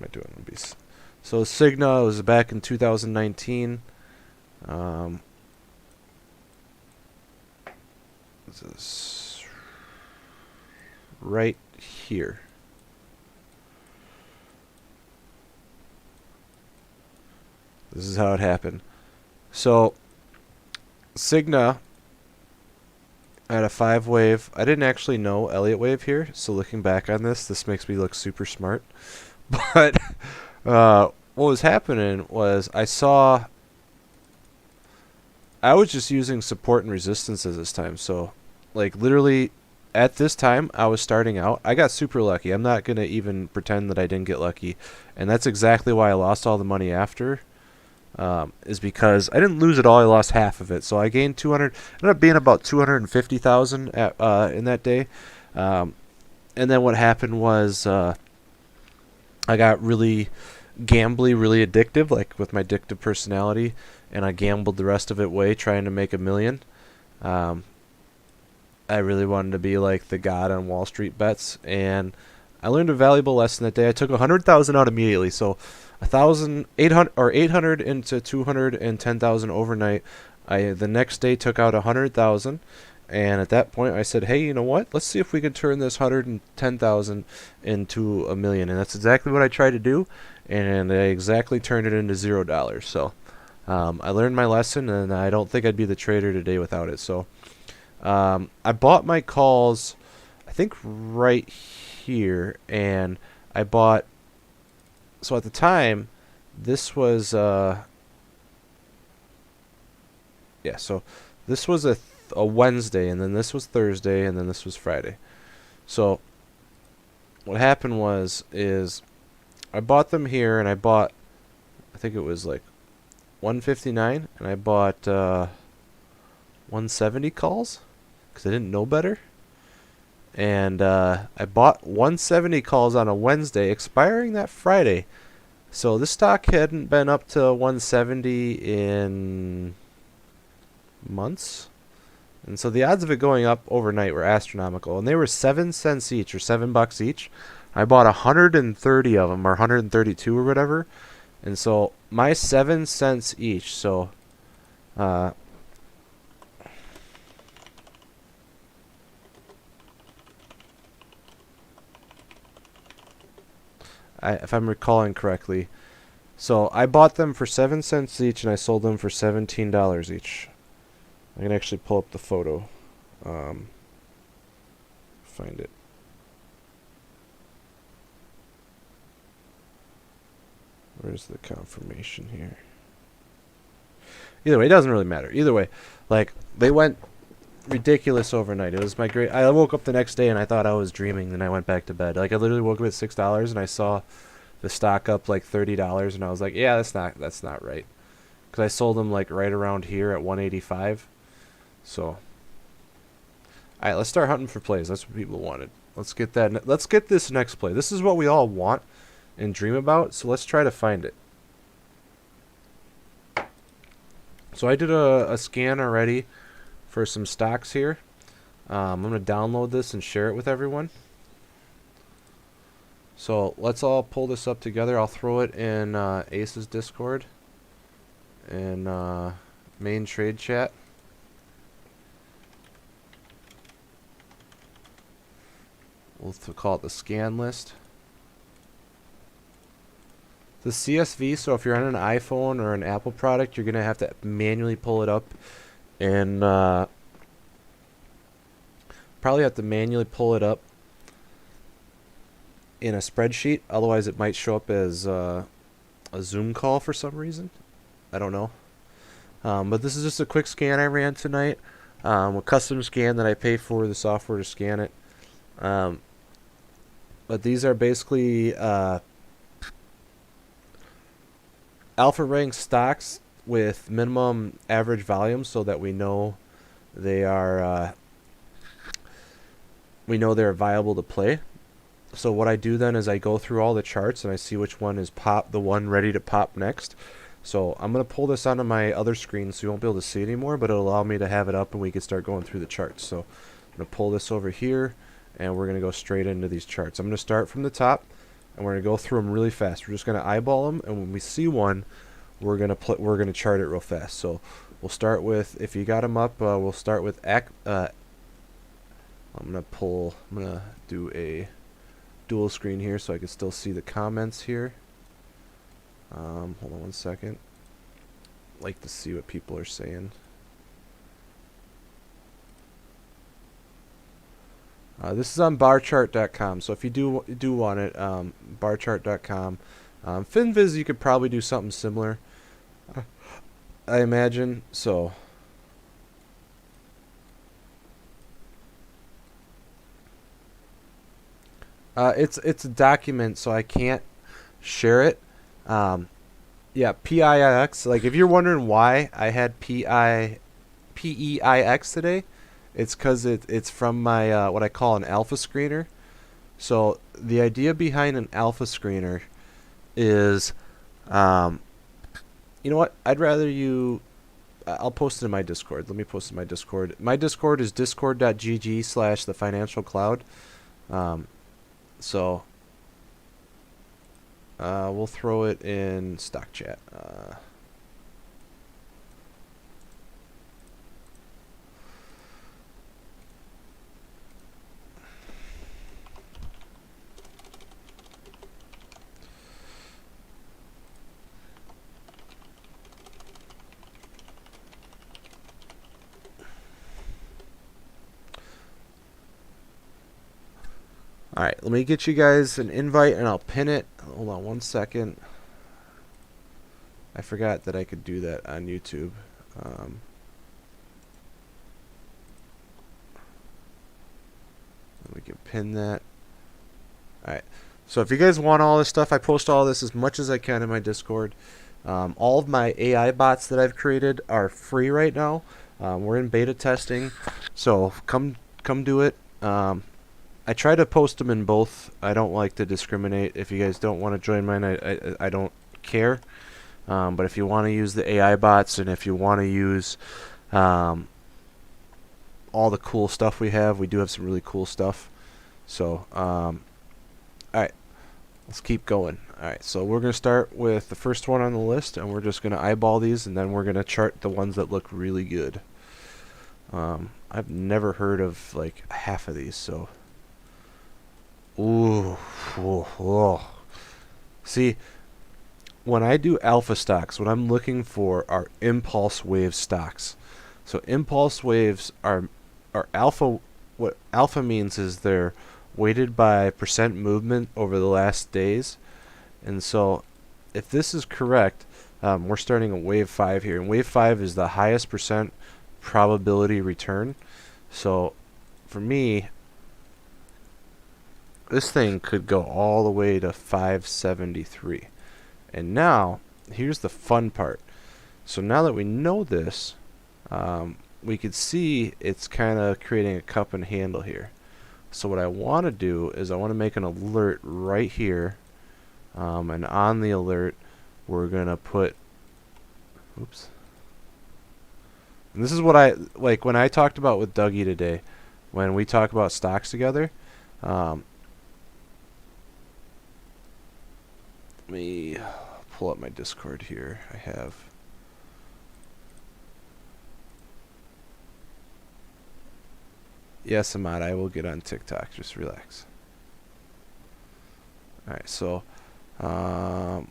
I doing? So Cigna was back in 2019. This is right here. This is how it happened. So Cigna at a 5 wave. I didn't actually know Elliott wave here, so looking back on this makes me look super smart. But what was happening was I was just using support and resistances this time. So, like, literally at this time I was starting out. I got super lucky. I'm not going to even pretend that I didn't get lucky. And that's exactly why I lost all the money after. Is because I didn't lose it all. I lost half of it. So I gained 200. Ended up being about 250,000 in that day. And then what happened was I got really gambly, really addictive, like with my addictive personality, and I gambled the rest of it away trying to make a million. Um, I really wanted to be like the god on Wall Street bets, and I learned a valuable lesson that day. I took 100,000 out immediately, so 800 into 210,000 overnight. I the next day took out 100,000, and at that point I said, "Hey, you know what? Let's see if we can turn this 110,000 into a million." And that's exactly what I tried to do, and I exactly turned it into $0. So I learned my lesson, and I don't think I'd be the trader today without it. So I bought my calls, I think right here, and I bought. So at the time, this was yeah. So this was a Wednesday, and then this was Thursday, and then this was Friday. So what happened is I bought them here, and I think it was like 159, and I bought 170 calls because I didn't know better. And I bought 170 calls on a Wednesday, expiring that Friday. So this stock hadn't been up to 170 in months. And so the odds of it going up overnight were astronomical. And they were 7 cents each, or $7 each. I bought 130 of them, or 132 or whatever. And so my 7 cents each. So if I'm recalling correctly, so I bought them for 7 cents each, and I sold them for $17 each. I can actually pull up the photo. Find it. Where's the confirmation here? Either way, it doesn't really matter. Either way, like, they went ridiculous overnight. It was my great. I woke up the next day and I thought I was dreaming. Then I went back to bed. Like, I literally woke up at $6 and I saw the stock up like $30, and I was like, yeah, that's not right, because I sold them like right around here at 185. So, all right, let's start hunting for plays. That's what people wanted. Let's get that. Let's get this next play. This is what we all want and dream about. So let's try to find it. So I did a scan already for some stocks here. I'm going to download this and share it with everyone. So let's all pull this up together. I'll throw it in Ace's Discord and main trade chat. We'll call it the scan list. The CSV, so if you're on an iPhone or an Apple product, you're going to have to manually pull it up, and probably have to manually pull it up in a spreadsheet. Otherwise, it might show up as a Zoom call for some reason. I don't know. But this is just a quick scan I ran tonight. A custom scan that I pay for the software to scan it. But these are basically alpha rank stocks with minimum average volume, so that we know they are they're viable to play. So what I do then is I go through all the charts and I see which one is the one ready to pop next. So I'm going to pull this onto my other screen so you won't be able to see it anymore, but it'll allow me to have it up and we can start going through the charts. So I'm going to pull this over here, and we're going to go straight into these charts. I'm going to start from the top, and we're going to go through them really fast. We're just going to eyeball them, and when we see one, we're going to chart it real fast. So we'll start with, if you got them up, we'll start with I'm going to do a dual screen here so I can still see the comments here. Hold on one second. I'd like to see what people are saying. This is on barchart.com, so if you do want it, barchart.com. FinViz, you could probably do something similar, I imagine. So it's a document, so I can't share it. Yeah, PIIX. Like if you're wondering why I had PEIX today, it's because it's from my what I call an alpha screener. So the idea behind an alpha screener is, um, you know what? I'd rather you. I'll post it in my Discord. Let me post it in my Discord. My Discord is discord.gg/the financial cloud. Um, so we'll throw it in stock chat. Alright, let me get you guys an invite and I'll pin it. Hold on one second. I forgot that I could do that on YouTube. We can pin that. Alright, so if you guys want all this stuff, I post all this as much as I can in my Discord. All of my AI bots that I've created are free right now. We're in beta testing, so come do it. I try to post them in both. I don't like to discriminate. If you guys don't want to join mine, I don't care. But if you want to use the AI bots and if you want to use all the cool stuff we do have some really cool stuff. So, alright, let's keep going. Alright, so we're going to start with the first one on the list, and we're just going to eyeball these, and then we're going to chart the ones that look really good. I've never heard of like half of these, so... Ooh, ooh, ooh. See, when I do alpha stocks, what I'm looking for are impulse wave stocks. So impulse waves are alpha. What alpha means is they're weighted by percent movement over the last days. And so if this is correct, we're starting a wave 5 here. And wave 5 is the highest percent probability return. So for me, this thing could go all the way to 573. And now, here's the fun part. So now that we know this, we could see it's kind of creating a cup and handle here. So what I want to do is I want to make an alert right here. And on the alert, we're going to put... Oops. And this is what I... Like, when I talked about with Dougie today, when we talk about stocks together... Let me pull up my Discord here. I have... Yes, Ahmad, I will get on TikTok. Just relax. Alright, so... now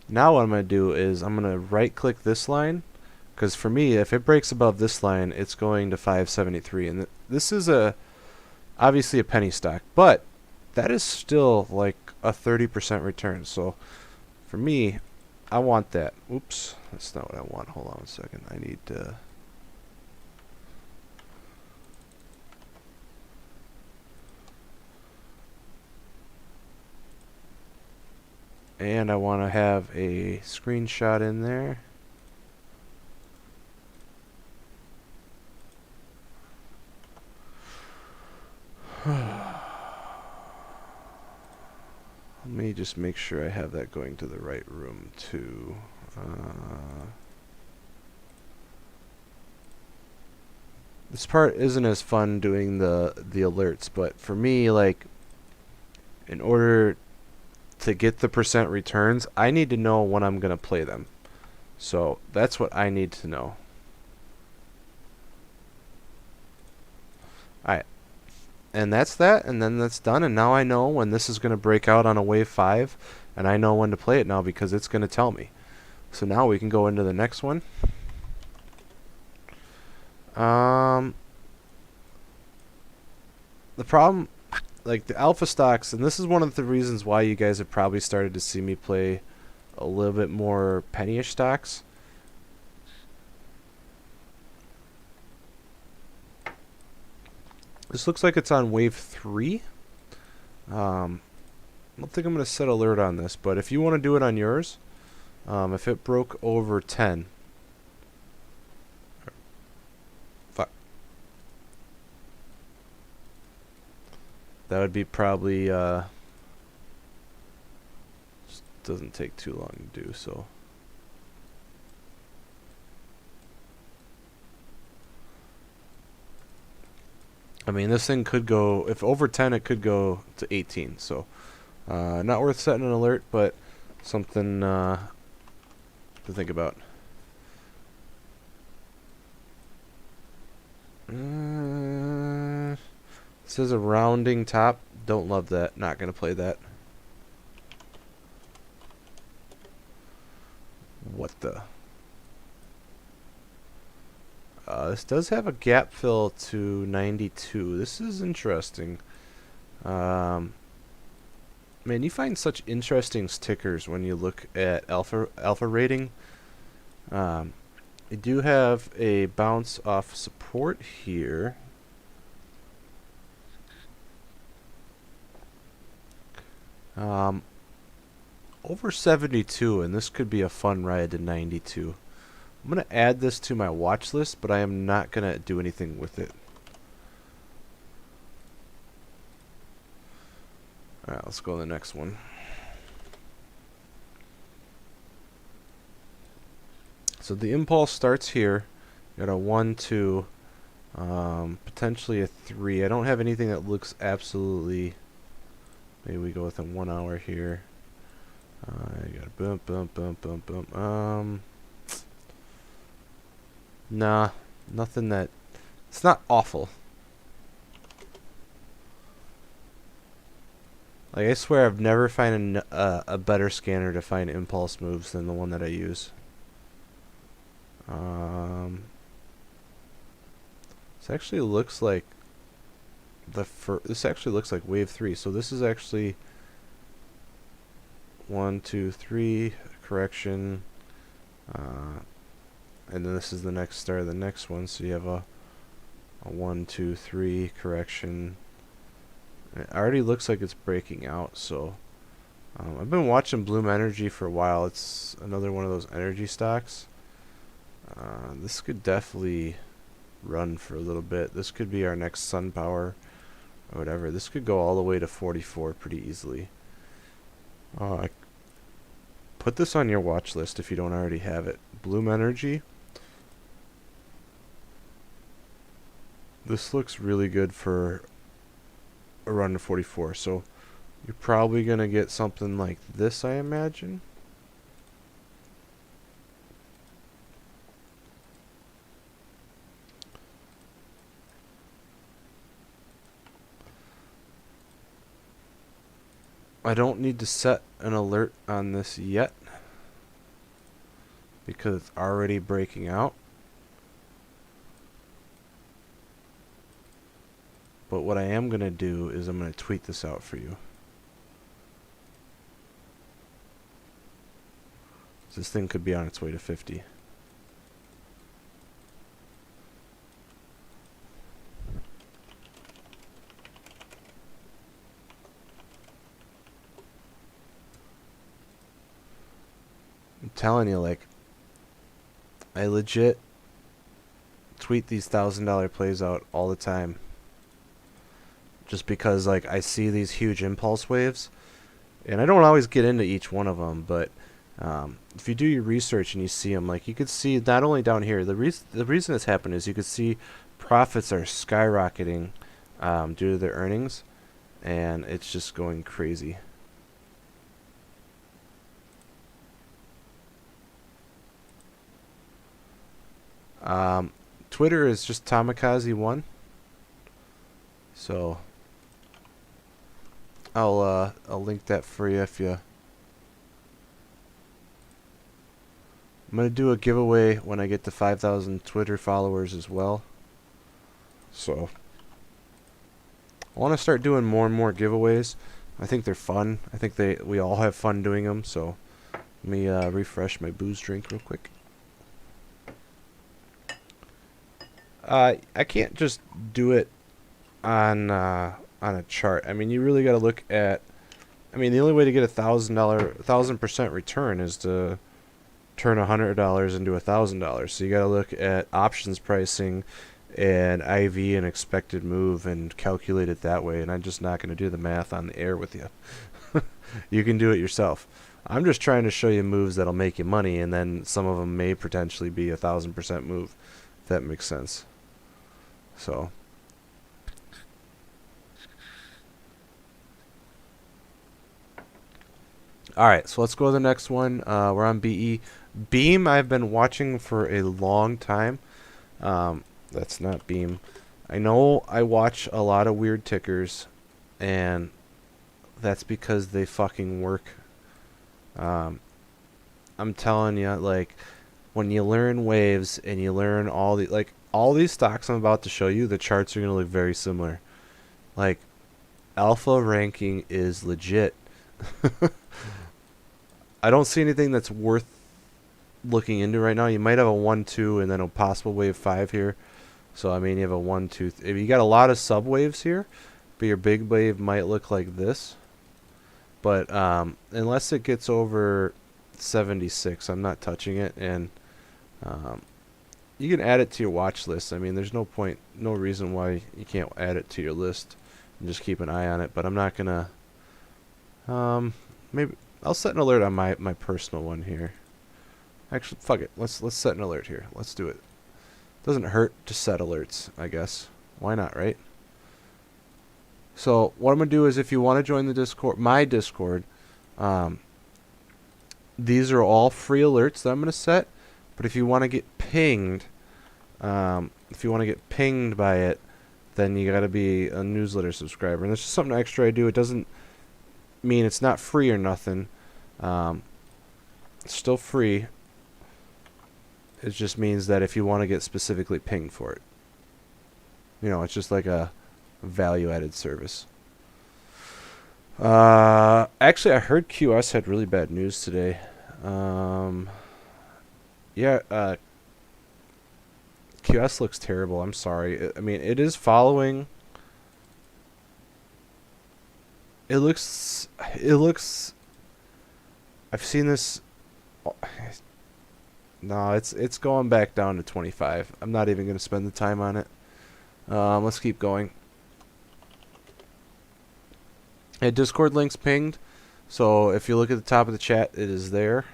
what I'm going to do is I'm going to right-click this line. Because for me, if it breaks above this line, it's going to 573. And this is obviously a penny stock. But... that is still like a 30% return. So for me, I want that. Oops, that's not what I want. Hold on a second. I need to... and I want to have a screenshot in there. Let me just make sure I have that going to the right room too. This part isn't as fun doing the alerts, but for me, like, in order to get the percent returns, I need to know when I'm going to play them. So that's what I need to know. Alright. And that's that, and then that's done, and now I know when this is going to break out on a wave 5, and I know when to play it now because it's going to tell me. So now we can go into the next one. Um, the problem, like the alpha stocks, and this is one of the reasons why you guys have probably started to see me play a little bit more pennyish stocks. This looks like it's on wave 3. I don't think I'm going to set alert on this, but if you want to do it on yours, if it broke over 10, fuck, that would be probably, just doesn't take too long to do, so. I mean, this thing could go, if over 10, it could go to 18, so. Not worth setting an alert, but something to think about. It says a rounding top. Don't love that. Not going to play that. What the? This does have a gap fill to 92. This is interesting. Man, you find such interesting stickers when you look at alpha rating. You do have a bounce off support here. Over 72, and this could be a fun ride to 92. I'm going to add this to my watch list, but I am not going to do anything with it. Alright, let's go to the next one. So the impulse starts here. Got a 1, 2, potentially a 3. I don't have anything that looks absolutely... Maybe we go with a 1 hour here. You got a bump, bump, bump, bump, bump. Nah, nothing that... It's not awful. Like, I swear I've never found a better scanner to find impulse moves than the one that I use. This actually looks like this actually looks like wave 3. So this is actually 1, 2, 3 correction, and then this is the next start of the next one. So you have a 1, 2, 3 correction. It already looks like it's breaking out. So I've been watching Bloom Energy for a while. It's another one of those energy stocks. This could definitely run for a little bit. This could be our next Sun Power or whatever. This could go all the way to 44 pretty easily. Put this on your watch list if you don't already have it. Bloom Energy. This looks really good for a run to 44. So you're probably going to get something like this, I imagine. I don't need to set an alert on this yet because it's already breaking out. But what I am going to do is I'm going to tweet this out for you. This thing could be on its way to 50. I'm telling you, like, I legit tweet these $1,000 plays out all the time. Just because, like, I see these huge impulse waves, and I don't always get into each one of them, but if you do your research and you see them, like, you could see not only down here, the reason this happened is you could see profits are skyrocketing due to their earnings, and it's just going crazy. Twitter is just Tamikaze1. So I'll link that for you if you. I'm gonna do a giveaway when I get to 5,000 Twitter followers as well. So I want to start doing more and more giveaways. I think they're fun. I think we all have fun doing them. So let me refresh my booze drink real quick. I can't just do it on a chart. I mean, you really got to look at. I mean, the only way to get $1,000% return is to turn $100 into $1,000. So you got to look at options pricing and IV and expected move and calculate it that way. And I'm just not going to do the math on the air with you. You can do it yourself. I'm just trying to show you moves that'll make you money, and then some of them may potentially be 1,000% move. If that makes sense. So. Alright, so let's go to the next one. We're on BE. Beam I've been watching for a long time. That's not Beam. I know I watch a lot of weird tickers, and that's because they fucking work. I'm telling you, like, when you learn waves and you learn all these stocks I'm about to show you, the charts are going to look very similar. Like, alpha ranking is legit. I don't see anything that's worth looking into right now. You might have a 1-2 and then a possible wave 5 here. So I mean, you have a 1-2. If you got a lot of sub waves here, but your big wave might look like this. But unless it gets over 76, I'm not touching it. And you can add it to your watch list. I mean, there's no point, no reason why you can't add it to your list and just keep an eye on it. But I'm not gonna. Maybe I'll set an alert on my personal one here. Actually, fuck it. Let's set an alert here. Let's do it. Doesn't hurt to set alerts, I guess. Why not, right? So what I'm gonna do is, if you want to join the Discord, my Discord, these are all free alerts that I'm gonna set. But if you want to get pinged, by it, then you gotta be a newsletter subscriber, and that's just something extra I do. It doesn't mean it's not free or nothing. It's still free. It just means that if you want to get specifically pinged for it, it's just like a value-added service. Actually, I heard QS had really bad news today. Yeah, QS looks terrible. I'm sorry. I mean, it is following. It looks. I've seen this. No, it's going back down to 25. I'm not even going to spend the time on it. Let's keep going. Hey, Discord link's pinged. So if you look at the top of the chat, it is there.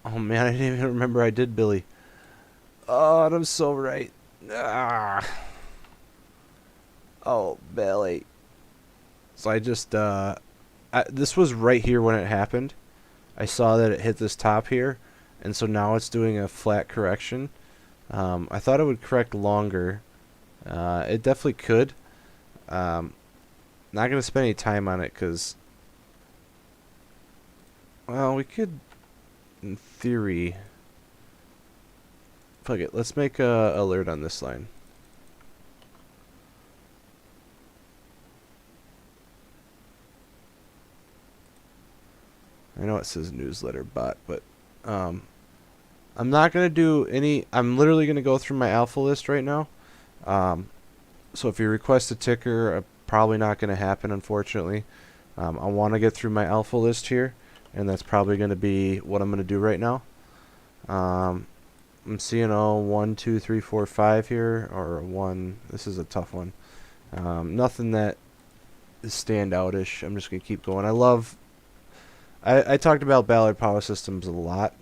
Oh man, I didn't even remember I did Billy. Oh, I'm so right. Ah. Oh, Billy. So I just, this was right here when it happened. I saw that it hit this top here, and so now it's doing a flat correction. I thought it would correct longer. It definitely could. Not going to spend any time on it because, well, we could, in theory, fuck it. Let's make a alert on this line. I know it says newsletter bot, but I'm not going to do any. I'm literally going to go through my alpha list right now. So if you request a ticker, probably not going to happen, unfortunately. I want to get through my alpha list here, and that's probably going to be what I'm going to do right now. I'm seeing 1, 2, 3, 4, 5 here, or 1. This is a tough one. Nothing that is standoutish. I'm just going to keep going. I talked about Ballard Power Systems a lot.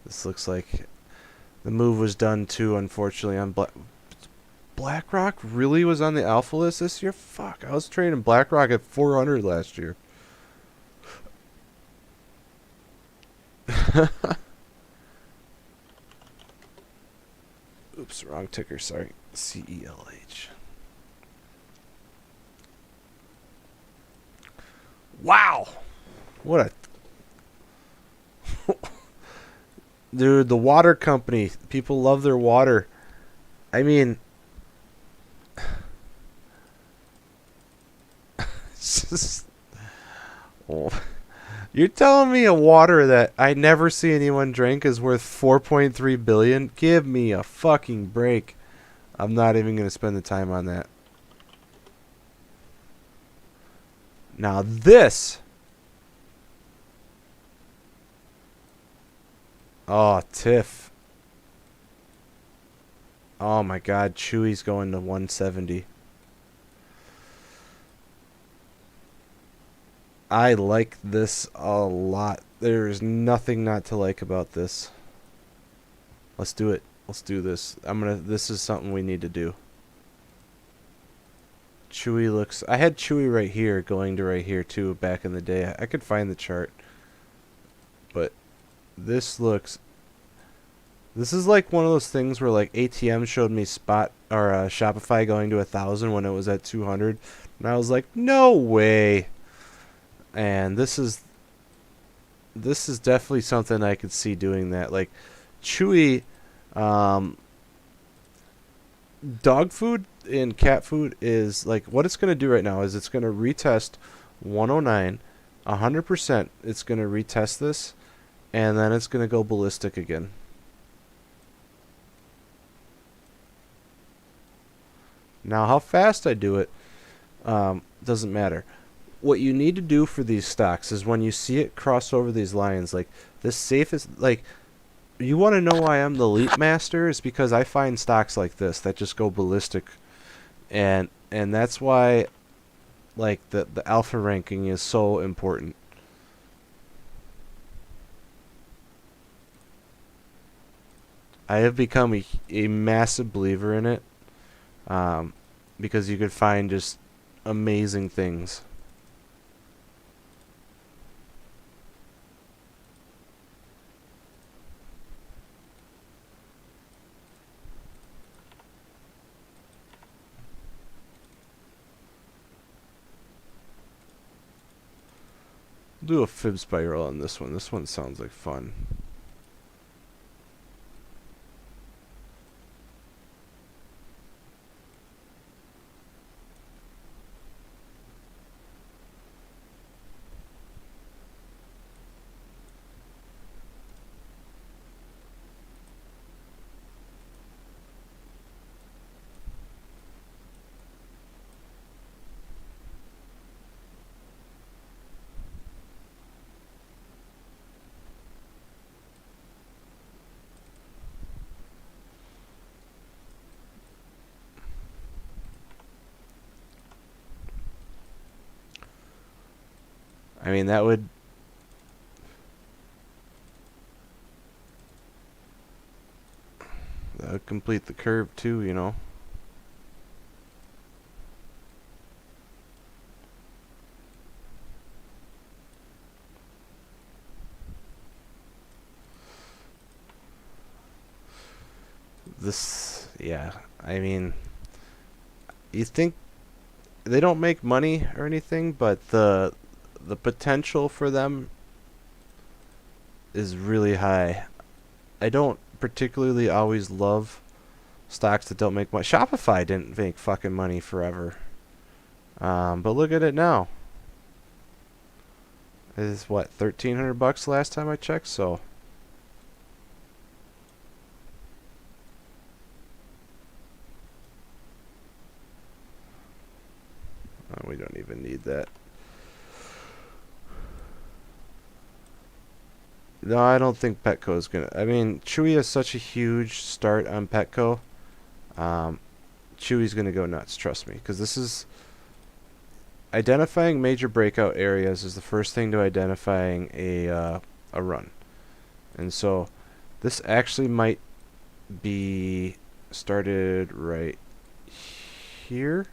This looks like the move was done too, unfortunately, on BlackRock really was on the alpha list this year? Fuck, I was trading BlackRock at 400 last year. Oops, wrong ticker, sorry. CELH. Wow! What a dude, the water company. People love their water. I mean, it's just, oh. You're telling me a water that I never see anyone drink is worth 4.3 billion? Give me a fucking break. I'm not even going to spend the time on that. Now this. Oh, Tiff. Oh my god, Chewy's going to 170. I like this a lot. There's nothing not to like about this. Let's do it. Let's do this. This is something we need to do. Chewy looks, I had Chewy right here going to right here too back in the day. I could find the chart. But this looks, this is like one of those things where like ATM showed me Shopify going to 1,000 when it was at 200, and I was like, no way. And this is definitely something I could see doing that. Like Chewy, dog food and cat food is like what it's gonna do right now is it's gonna retest 109, 100%. It's gonna retest this, and then it's gonna go ballistic again. Now, how fast I do it doesn't matter. What you need to do for these stocks is when you see it cross over these lines, like this safe is like, you want to know why I'm the leap master is because I find stocks like this that just go ballistic, and that's why like the alpha ranking is so important. I have become a massive believer in it, because you could find just amazing things. Do a fib spiral on this one. This one sounds like fun. I mean, that would complete the curve too, you know. This, yeah, I mean, you think they don't make money or anything, but the potential for them is really high. I don't particularly always love stocks that don't make money. Shopify didn't make fucking money forever. But look at it now. It's what, $1,300 last time I checked, so we don't even need that. No, I don't think Petco is gonna. I mean, Chewy has such a huge start on Petco. Chewy's gonna go nuts. Trust me, because this is identifying major breakout areas is the first thing to identifying a run, and so this actually might be started right here.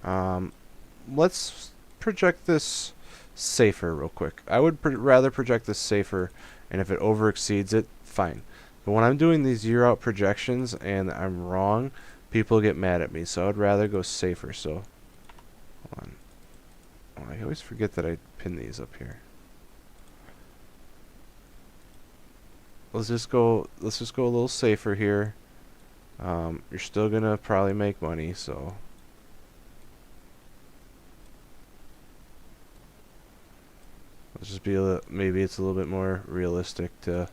Let's project this safer real quick. I would rather project this safer, and if it over exceeds it, fine. But when I'm doing these year out projections and I'm wrong, people get mad at me, so I'd rather go safer. So hold on. Oh, I always forget that I pin these up here. let's just go a little safer here. You're still gonna probably make money, so let's just be maybe it's a little bit more realistic to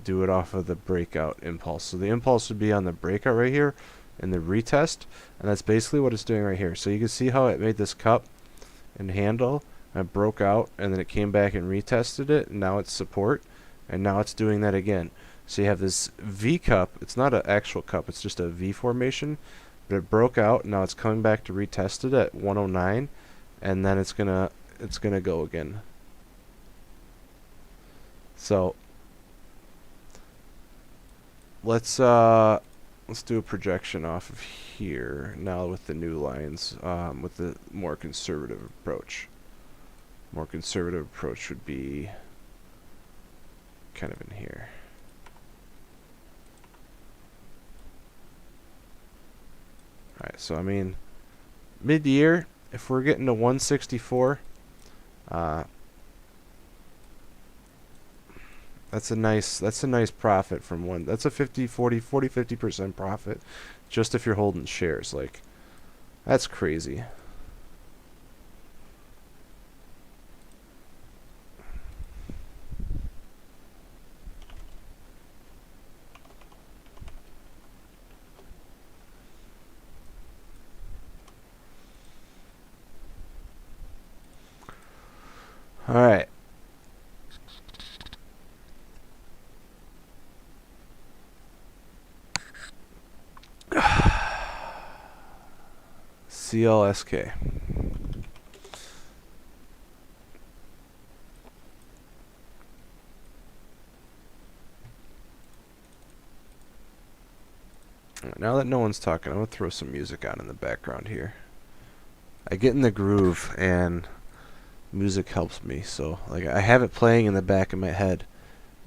do it off of the breakout impulse. So the impulse would be on the breakout right here in the retest, and that's basically what it's doing right here. So you can see how it made this cup and handle, and it broke out, and then it came back and retested it, and now it's support, and now it's doing that again. So you have this V cup. It's not an actual cup, it's just a V formation, but it broke out, and now it's coming back to retest it at 109, and then it's gonna go again. So let's do a projection off of here now with the new lines, with the more conservative approach. More conservative approach would be kind of in here. Alright, so I mean, mid-year, if we're getting to 164, that's a nice profit from one. That's a 50% profit just if you're holding shares. Like, that's crazy. All right. CLSK. Now that no one's talking, I'm going to throw some music on in the background here. I get in the groove and music helps me. So like I have it playing in the back of my head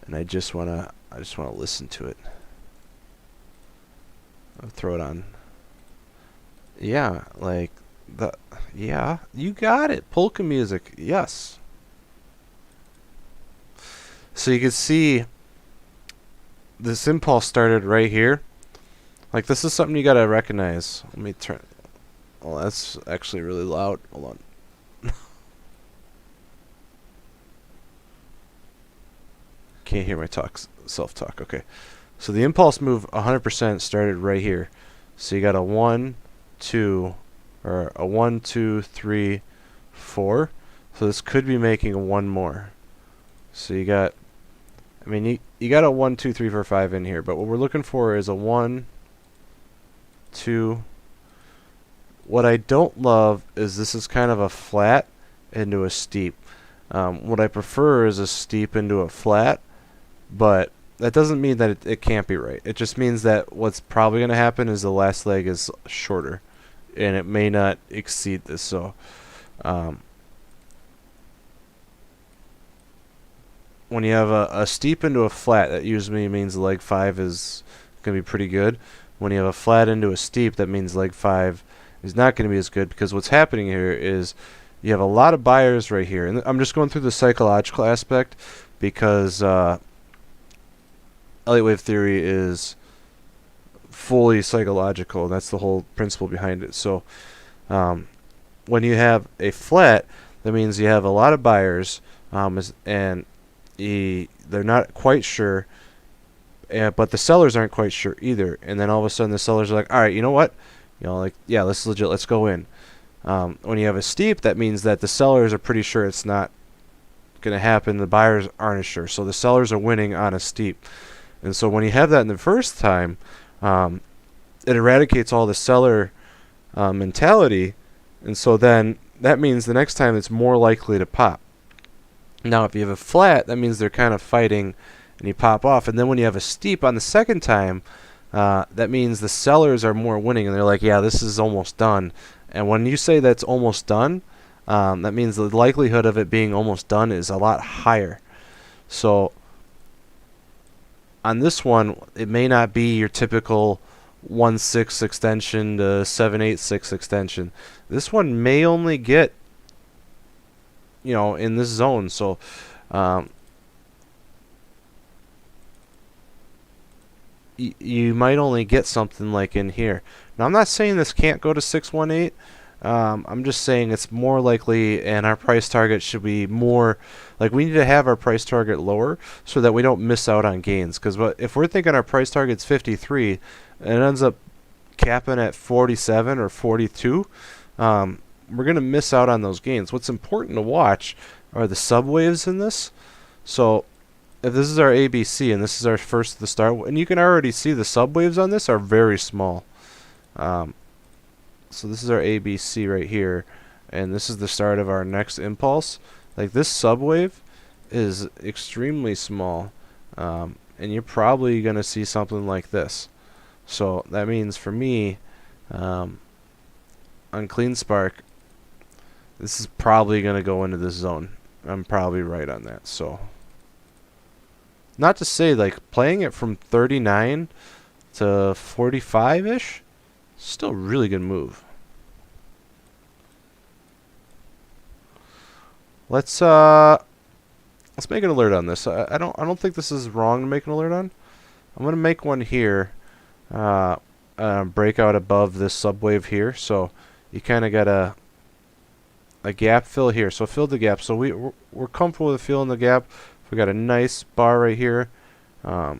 and I just want to listen to it. I'll throw it on. Yeah, like yeah, you got it. Polka music. Yes. So you can see this impulse started right here. Like, this is something you gotta recognize. Let me turn. Oh, that's actually really loud. Hold on. Can't hear my self-talk. Okay. So the impulse move 100% started right here. So you got a 1, 2, or a 1, 2, 3, 4. So this could be making one more. So you got, I mean, you got a 1, 2, 3, 4, 5 in here, but what we're looking for is a 1, 2. What I don't love is this is kind of a flat into a steep. What I prefer is a steep into a flat, but that doesn't mean that it can't be right. It just means that what's probably going to happen is the last leg is shorter, and it may not exceed this. So when you have a steep into a flat, that usually means leg 5 is going to be pretty good. When you have a flat into a steep, that means leg 5 is not going to be as good, because what's happening here is you have a lot of buyers right here. And I'm just going through the psychological aspect because Elliott wave theory is fully psychological, and that's the whole principle behind it. So when you have a flat, that means you have a lot of buyers, and they're not quite sure, but the sellers aren't quite sure either. And then all of a sudden the sellers are like, all right, you know what? Like, yeah, this is legit. Let's go in. When you have a steep, that means that the sellers are pretty sure it's not going to happen. The buyers aren't as sure. So the sellers are winning on a steep. And so when you have that in the first time, it eradicates all the seller mentality. And so then that means the next time it's more likely to pop. Now, if you have a flat, that means they're kind of fighting and you pop off. And then when you have a steep on the second time, that means the sellers are more winning, and they're like, yeah, this is almost done. And when you say that's almost done, that means the likelihood of it being almost done is a lot higher. So on this one, it may not be your typical 1/6 extension to 7/8 extension. This one may only get, in this zone. So you might only get something like in here. Now, I'm not saying this can't go to 618. I'm just saying it's more likely, and our price target should be more like we need to have our price target lower so that we don't miss out on gains. Because if we're thinking our price target's 53 and it ends up capping at 47 or 42, we're going to miss out on those gains. What's important to watch are the subwaves in this. So if this is our ABC and this is our first to the start, and you can already see the subwaves on this are very small. So this is our ABC right here, and this is the start of our next impulse. Like this subwave is extremely small, and you're probably going to see something like this. So that means for me, on Clean Spark, this is probably going to go into this zone. I'm probably right on that. So not to say like playing it from 39 to 45-ish, still a really good move. Let's make an alert on this. I don't think this is wrong to make an alert on. I'm gonna make one here. Break out above this subwave here. So you kind of got a gap fill here. So fill the gap. So we're comfortable with filling the gap. We got a nice bar right here. I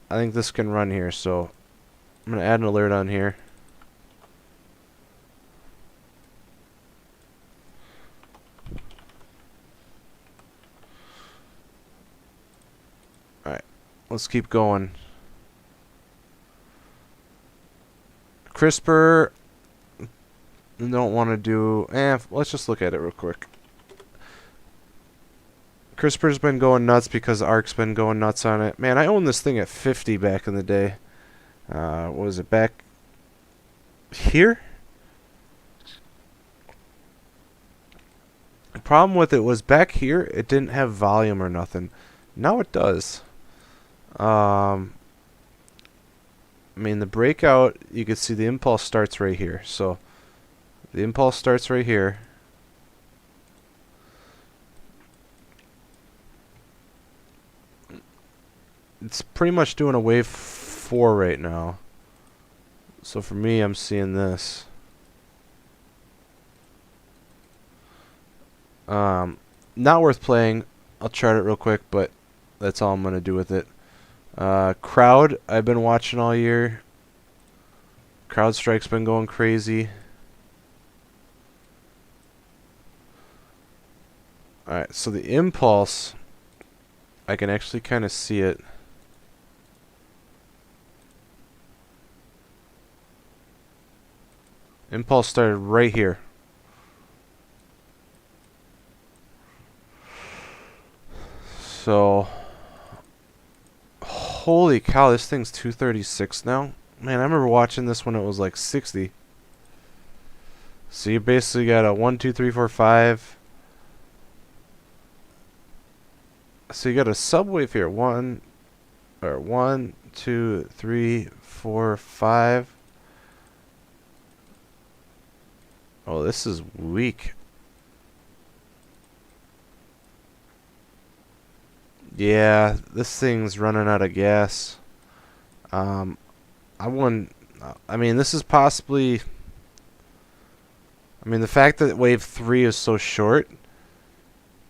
think this can run here. So I'm gonna add an alert on here. Alright, let's keep going. CRISPR, don't want to do... let's just look at it real quick. CRISPR's been going nuts because ARC's been going nuts on it. Man, I owned this thing at 50 back in the day. What was it, back here? The problem with it was back here, it didn't have volume or nothing. Now it does. I mean, the breakout, you can see the impulse starts right here. So the impulse starts right here. It's pretty much doing a wave 4 right now. So for me, I'm seeing this. Not worth playing. I'll chart it real quick, but that's all I'm going to do with it. Crowd, I've been watching all year. CrowdStrike's been going crazy. Alright, so the impulse, I can actually kind of see it. Impulse started right here. So, holy cow, this thing's 236 now. Man, I remember watching this when it was like 60. So you basically got a 1, 2, 3, 4, 5. So you got a subwave here. 1, 2, 3, 4, 5. Oh, this is weak. Yeah, this thing's running out of gas. I mean, this is possibly... I mean, the fact that wave 3 is so short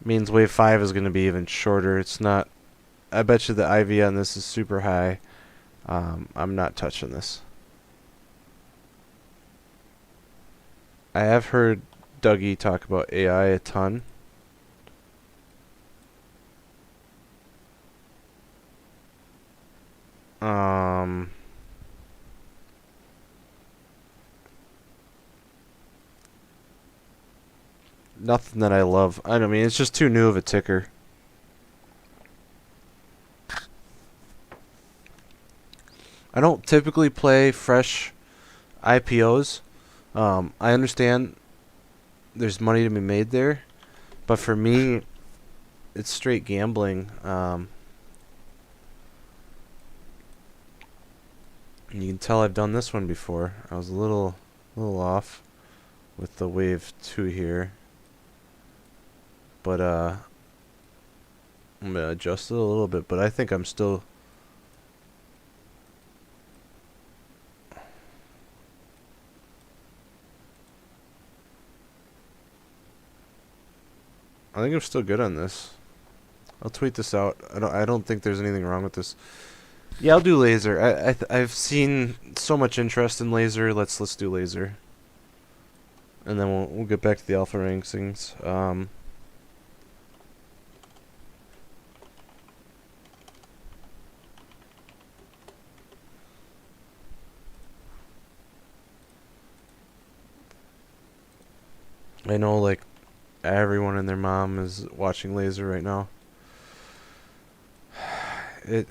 means wave 5 is going to be even shorter. It's not... I bet you the IV on this is super high. I'm not touching this. I have heard Dougie talk about AI a ton. Nothing that I love. I mean, it's just too new of a ticker. I don't typically play fresh IPOs. I understand there's money to be made there, but for me, it's straight gambling. You can tell I've done this one before. I was a little off with the wave 2 here. But I'm gonna adjust it a little bit, but I think I'm still I think I'm still good on this. I'll tweet this out. I don't think there's anything wrong with this. Yeah, I'll do laser. I've seen so much interest in laser. Let's do laser. And then we'll get back to the alpha rankings. I know, like, everyone and their mom is watching laser right now. It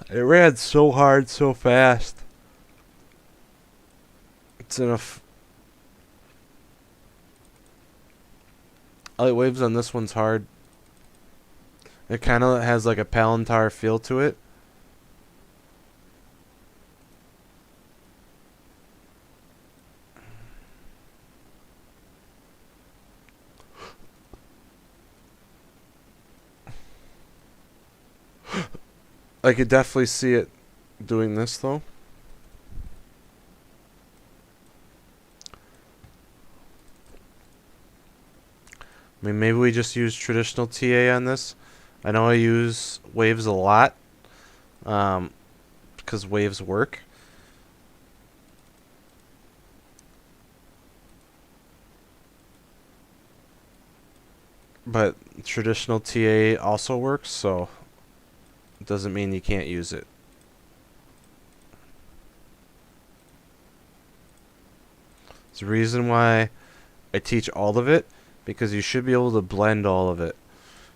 ran so hard so fast. It's enough. Elliott waves on this one's hard. It kind of has like a Palantir feel to it. I could definitely see it doing this though. I mean, maybe we just use traditional TA on this. I know I use waves a lot because waves work. But traditional TA also works, so it doesn't mean you can't use it. It's the reason why I teach all of it, because you should be able to blend all of it.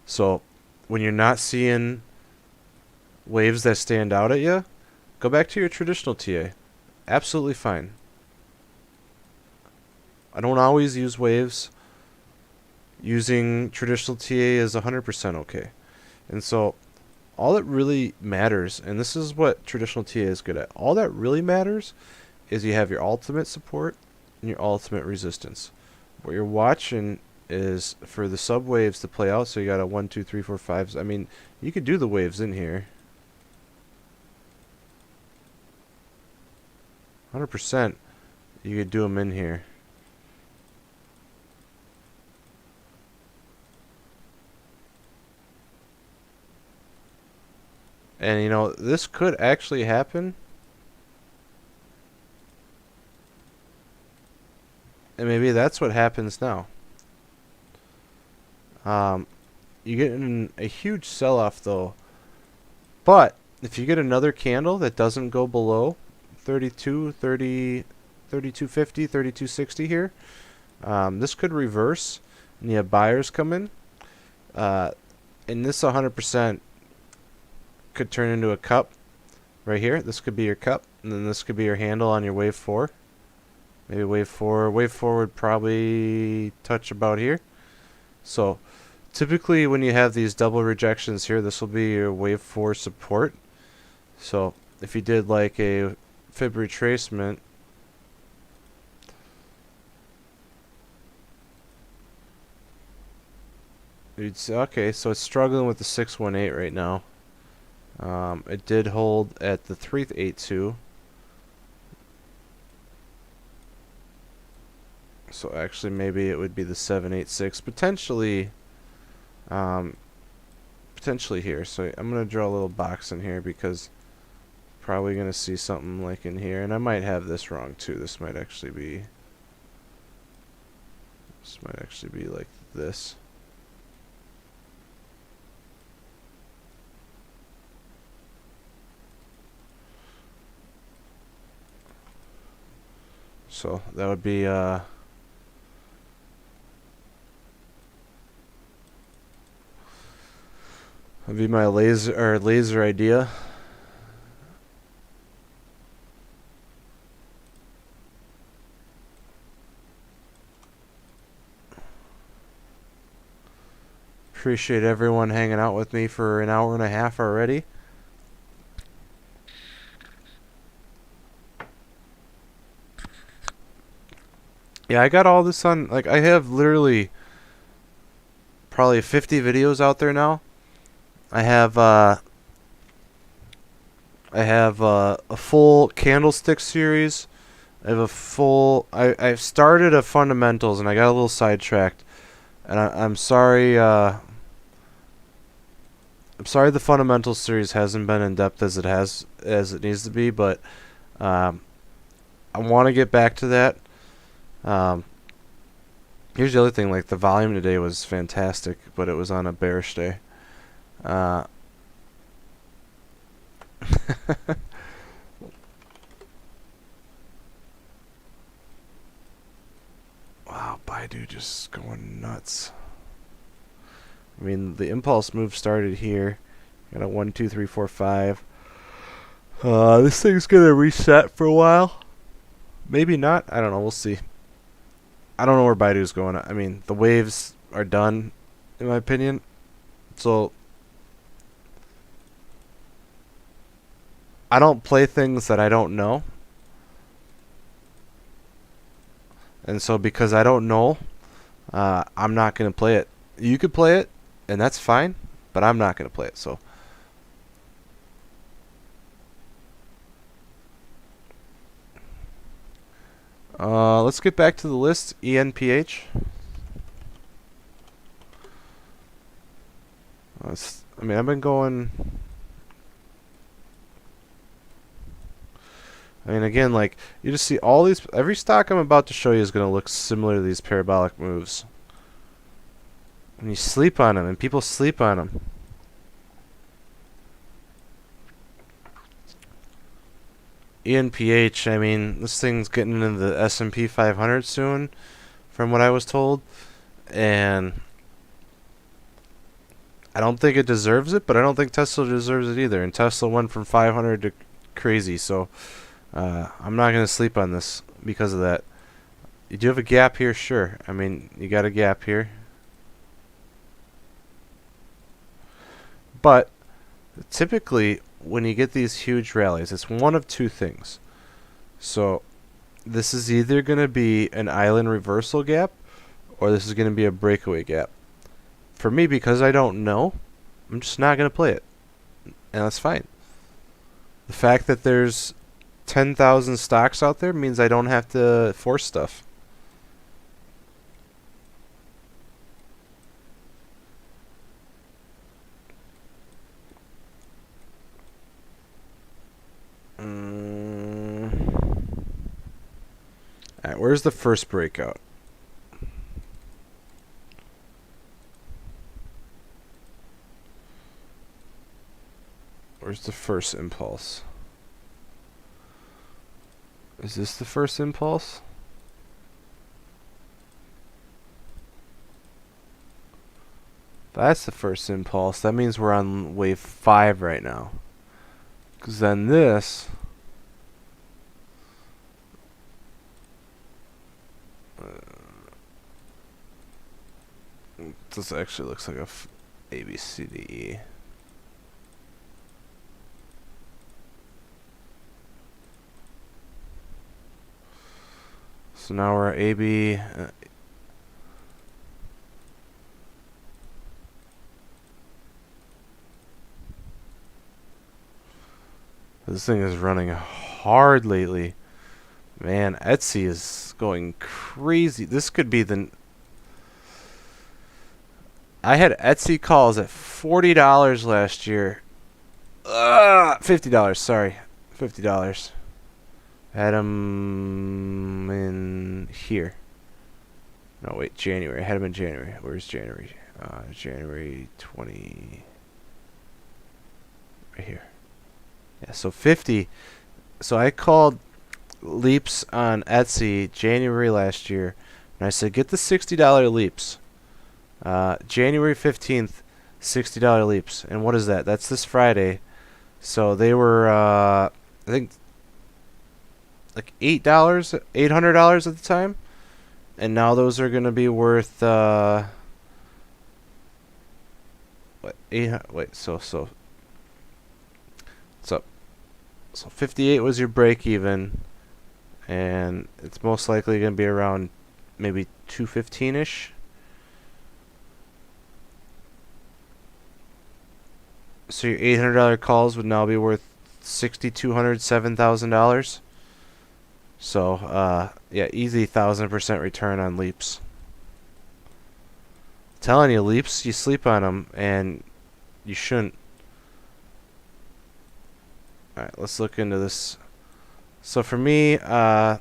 So when you're not seeing waves that stand out at you, go back to your traditional TA. Absolutely fine. I don't always use waves. Using traditional TA is 100% okay. And so all that really matters, and this is what traditional TA is good at, all that really matters is you have your ultimate support and your ultimate resistance. What you're watching is for the sub waves to play out, so you got a 1, 2, 3, 4, 5. I mean, you could do the waves in here. 100% you could do them in here. And you know, this could actually happen. And maybe that's what happens now. You get in a huge sell-off though. But if you get another candle that doesn't go below 32, 30, 32.50, 32.60 here, this could reverse and you have buyers come in. And this 100% could turn into a cup right here. This could be your cup, and then this could be your handle on your wave 4. Maybe wave 4. Wave 4 would probably touch about here. So typically when you have these double rejections here, this will be your wave 4 support. So if you did like a fib retracement, you'd say, okay, so it's struggling with the 618 right now. It did hold at the 382. So actually maybe it would be the 786 potentially potentially here. So I'm going to draw a little box in here because probably going to see something like in here, and I might have this wrong too. This might actually be like this. So that would be my laser idea. Appreciate everyone hanging out with me for an hour and a half already. Yeah, I got all this on, like, I have literally probably 50 videos out there now I have a full candlestick series. I have a full. I've started a fundamentals and I got a little sidetracked, and I'm sorry. I'm sorry the fundamentals series hasn't been in depth as it needs to be, but um, I want to get back to that. Um, Here's the other thing: like the volume today was fantastic, but it was on a bearish day. Uh, wow, Baidu just going nuts. I mean, the impulse move started here. Got a 1, 2, 3, 4, 5. This thing's gonna reset for a while. Maybe not. I don't know. We'll see. I don't know where Baidu's going. I mean, the waves are done, in my opinion. So I don't play things that I don't know. And so because I don't know, I'm not gonna play it. You could play it, and that's fine, but I'm not gonna play it. So. Let's get back to the list. ENPH. I mean, I've been going. I mean, again, like you just see all these. Every stock I'm about to show you is going to look similar to these parabolic moves. And you sleep on them, and people sleep on them. ENPH. I mean, this thing's getting into the S&P 500 soon, from what I was told, and I don't think it deserves it, but I don't think Tesla deserves it either. And Tesla went from 500 to crazy, so I'm not going to sleep on this because of that. You do have a gap here, sure. I mean, you got a gap here. But typically, when you get these huge rallies, it's one of two things. So this is either going to be an island reversal gap, or this is going to be a breakaway gap. For me, because I don't know, I'm just not going to play it. And that's fine. The fact that there's 10,000 stocks out there means I don't have to force stuff. Alright, where's the first breakout? Where's the first impulse? Is this the first impulse? That's the first impulse. That means we're on wave 5 right now. Because then this... this actually looks like a A, B, C, D, E. So now we're A, B... this thing is running hard lately. Man, Etsy is going crazy. This could be the... I had Etsy calls at $40 last year. $50, sorry. $50. Had them in here. No, wait, January. I had them in January. Where's January? January 20... right here. Yeah, so 50. So I called Leaps on Etsy January last year, and I said, get the $60 Leaps. January 15th, $60 Leaps. And what is that? That's this Friday. So they were, I think, like $8, $800 at the time. And now those are going to be worth, what, 800, wait, so 58 was your break even. And it's most likely going to be around maybe 215-ish. So your $800 calls would now be worth $6,200, $7,000. So yeah, easy 1,000% return on leaps. Telling you, leaps, you sleep on them, and you shouldn't. All right, let's look into this. So for me, yeah,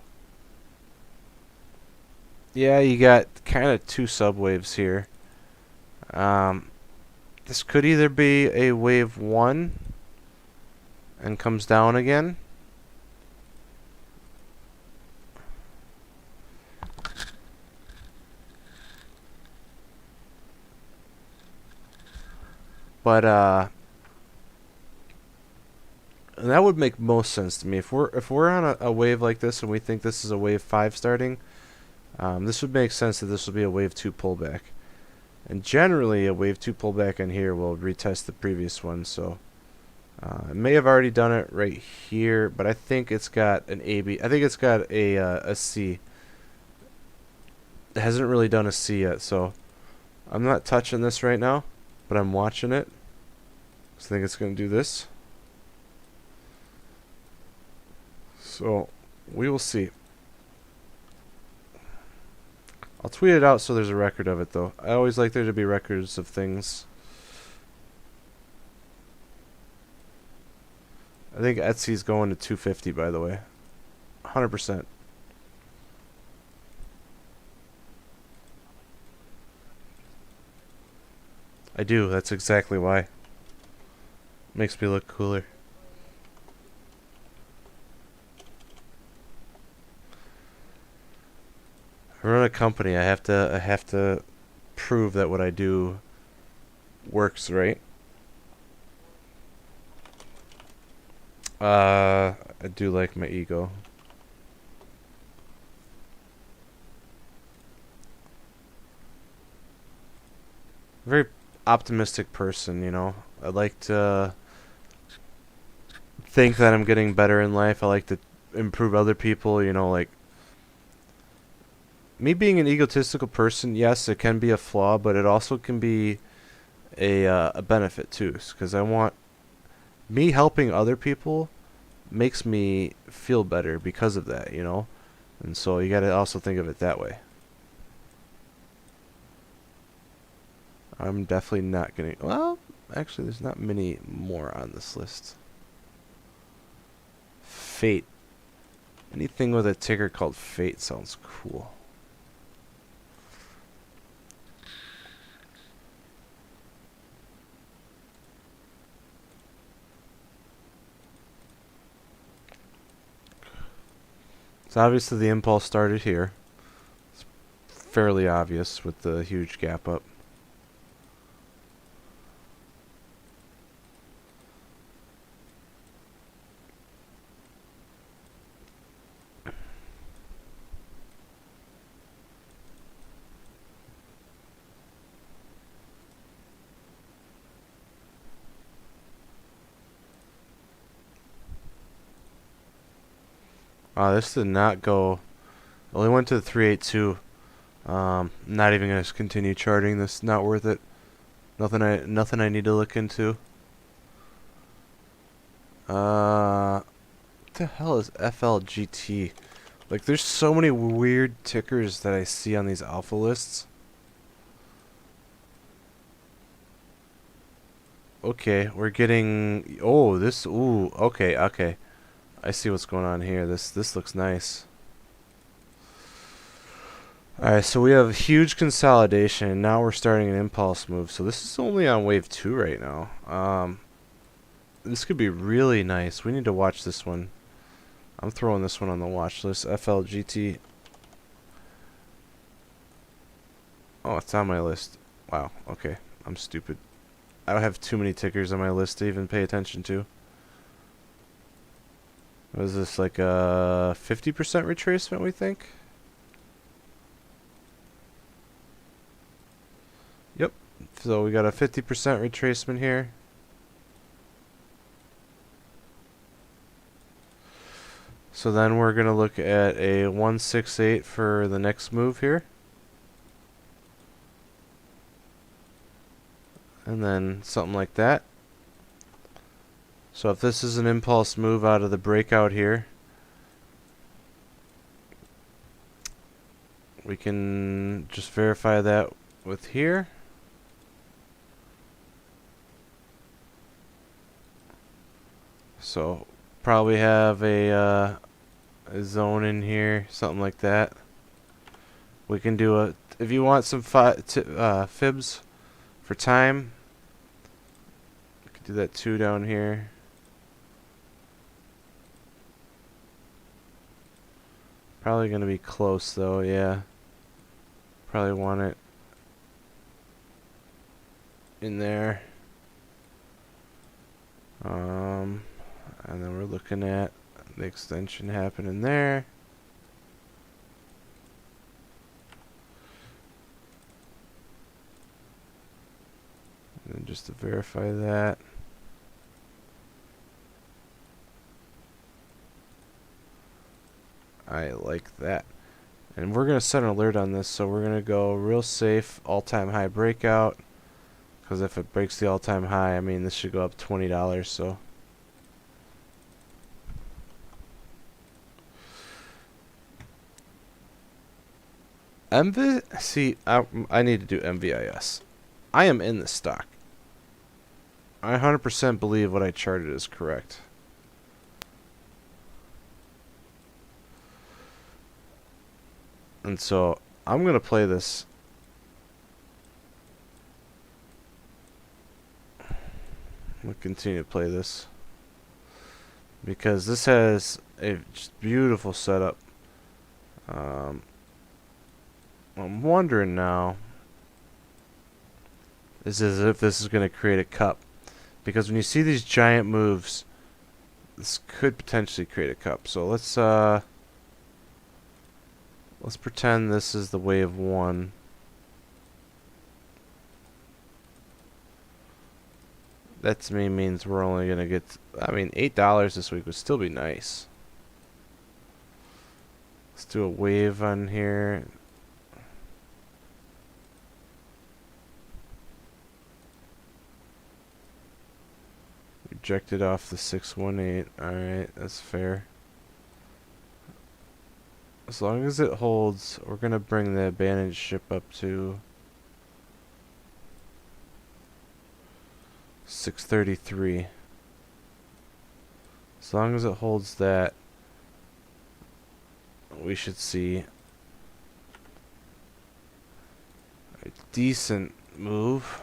you got kind of two subwaves here. This could either be a wave 1 and comes down again. But and that would make most sense to me. If we're on a wave like this and we think this is a wave 5 starting, this would make sense that this will be a wave 2 pullback. And generally, a wave 2 pullback in here will retest the previous one. So it may have already done it right here, but I think it's got an AB. I think it's got a C. It hasn't really done a C yet, so I'm not touching this right now, but I'm watching it. So I think it's going to do this. So we will see. I'll tweet it out so there's a record of it, though. I always like there to be records of things. I think Etsy's going to 250, by the way. 100%. I do. That's exactly why. Makes me look cooler. I run a company. I have to prove that what I do works, right? I do like my ego. Very optimistic person, you know. I like to think that I'm getting better in life. I like to improve other people, you know, like me being an egotistical person, yes, it can be a flaw, but it also can be a benefit too, because I want me helping other people makes me feel better because of that, you know? And so you got to also think of it that way. I'm definitely not going to... Well, actually, there's not many more on this list. Fate. Anything with a ticker called Fate sounds cool. So obviously the impulse started here. It's fairly obvious with the huge gap up. This did not go. Only went to the 382. Not even gonna continue charting this. Not worth it. Nothing I need to look into. What the hell is FLGT? Like, there's so many weird tickers that I see on these alpha lists. Okay, we're getting. Oh, this. Ooh, okay. I see what's going on here. This looks nice. Alright, so we have huge consolidation, and now we're starting an impulse move. So this is only on wave 2 right now. This could be really nice. We need to watch this one. I'm throwing this one on the watch list. FLGT. Oh, it's on my list. Wow, okay. I'm stupid. I don't have too many tickers on my list to even pay attention to. What is this, like a 50% retracement, we think? Yep. So we got a 50% retracement here. So then we're going to look at a 168 for the next move here. And then something like that. So if this is an impulse move out of the breakout here, we can just verify that with here. So probably have a zone in here, something like that. We can do a, if you want some fibs for time, we can do that too down here. Probably going to be close though, yeah. Probably want it in there. And then we're looking at the extension happening there. And then just to verify that. I like that. And we're going to set an alert on this, so we're going to go real safe, all-time high breakout. Because if it breaks the all-time high, I mean, this should go up $20, so. See, I need to do MVIS. I am in this stock. I 100% believe what I charted is correct. And so, I'm going to play this. I'm going to continue to play this. Because this has a just beautiful setup. I'm wondering now is if this is going to create a cup. Because when you see these giant moves, this could potentially create a cup. So let's pretend this is the wave one. That to me means we're only going to get, I mean, $8 this week would still be nice. Let's do a wave on here. Rejected off the 618. Alright, that's fair. As long as it holds, we're going to bring the advantage ship up to 633. As long as it holds that, we should see a decent move.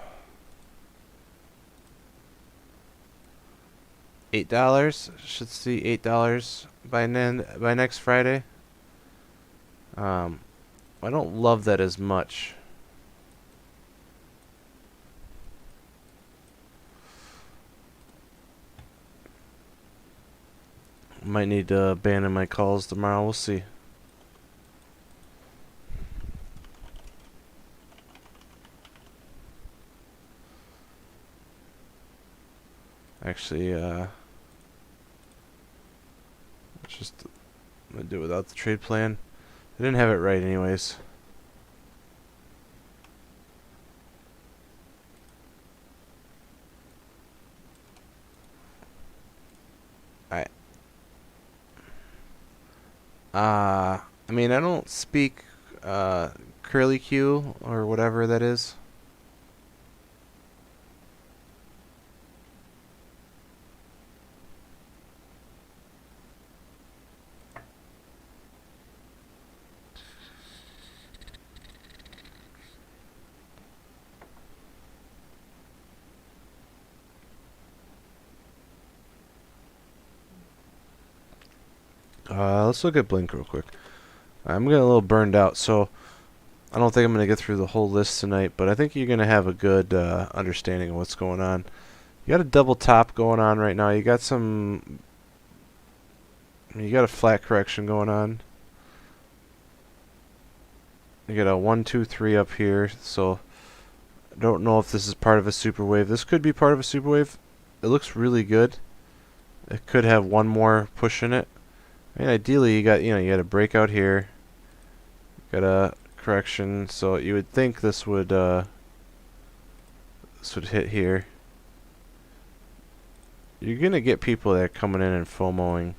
$8. Should see $8 by next Friday. I don't love that as much. Might need to abandon my calls tomorrow. We'll see. Actually, just I'm gonna do it without the trade plan. I didn't have it right anyways. Alright. I mean, I don't speak curly Q or whatever that is. Let's look at Blink real quick. I'm getting a little burned out, so I don't think I'm going to get through the whole list tonight, but I think you're going to have a good understanding of what's going on. You got a double top going on right now. You got a flat correction going on. You got a 1, 2, 3 up here, so I don't know if this is part of a super wave. This could be part of a super wave. It looks really good. It could have one more push in it. I mean, ideally, you got a breakout here, got a correction, so you would think this would hit here. you're gonna get people that are coming in and FOMOing.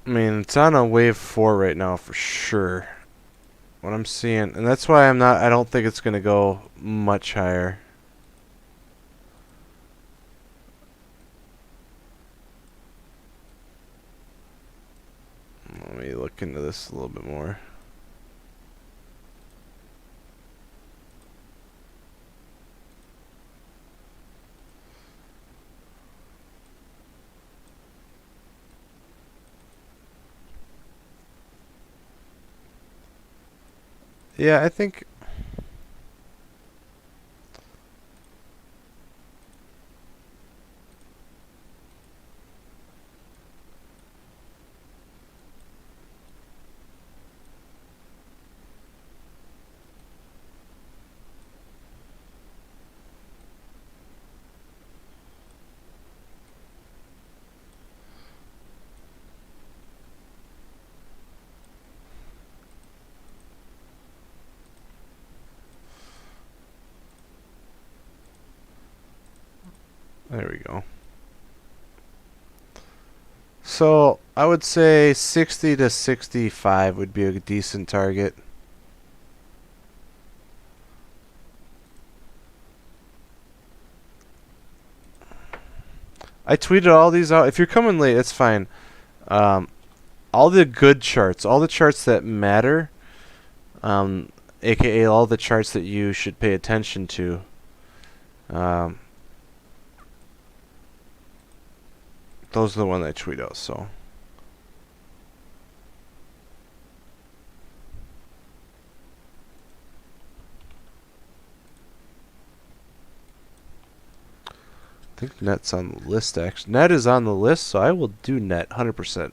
I mean, it's on a wave 4 right now for sure. What I'm seeing, and that's why I don't think it's gonna go much higher. Let me look into this a little bit more. Yeah, I think there we go. So I would say 60 to 65 would be a decent target. I tweeted all these out. If you're coming late, it's fine. All the good charts, all the charts that matter, aka all the charts that you should pay attention to. Those are the ones I tweet out, so. I think net's on the list, actually. Net is on the list, so I will do net 100%.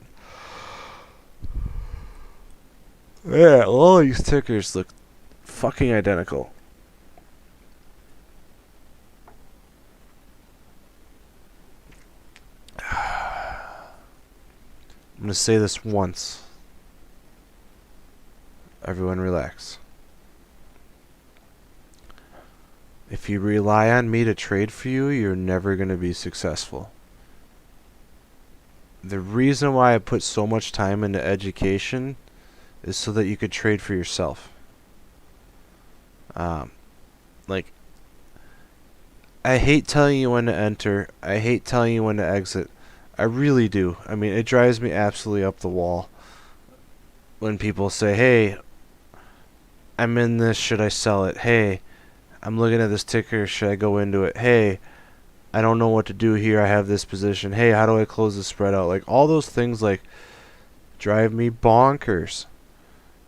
Yeah, all these tickers look fucking identical. I'm going to say this once. Everyone relax. If you rely on me to trade for you, you're never going to be successful. The reason why I put so much time into education is so that you could trade for yourself. Like, I hate telling you when to enter. I hate telling you when to exit. I really do. I mean, it drives me absolutely up the wall when people say, hey, I'm in this, should I sell it? Hey, I'm looking at this ticker, should I go into it? Hey, I don't know what to do here, I have this position. Hey, how do I close the spread out? Like, all those things, like, drive me bonkers.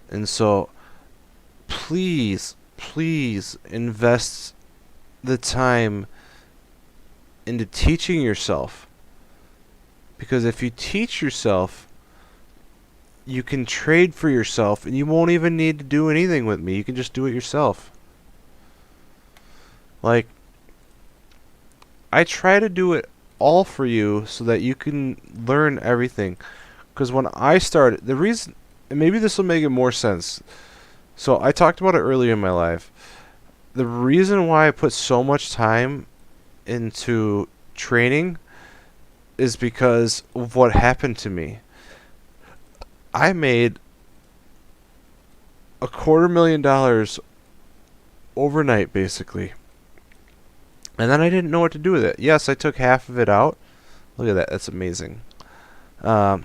And so, please, please invest the time into teaching yourself. Because if you teach yourself, you can trade for yourself and you won't even need to do anything with me. You can just do it yourself. Like, I try to do it all for you so that you can learn everything. Because when I started, the reason, and maybe this will make it more sense. So I talked about it earlier in my life. The reason why I put so much time into training is because of what happened to me. I made $250,000 overnight, basically. And then I didn't know what to do with it. Yes, I took half of it out. Look at that. That's amazing. I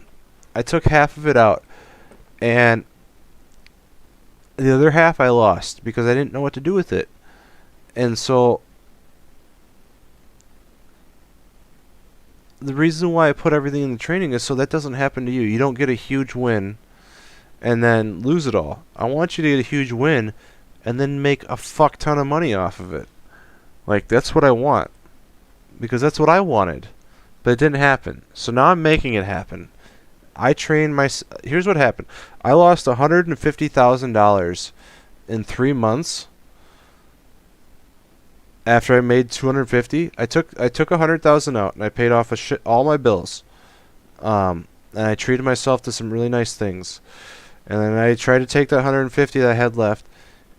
took half of it out. And the other half I lost because I didn't know what to do with it. And so the reason why I put everything in the training is so that doesn't happen to you. You don't get a huge win and then lose it all. I want you to get a huge win and then make a fuck ton of money off of it. Like, that's what I want. Because that's what I wanted. But it didn't happen. So now I'm making it happen. I trained my. Here's what happened. I lost $150,000 in 3 months. After I made 250, I took 100,000 out and I paid off all my bills. And I treated myself to some really nice things. And then I tried to take that 150 that I had left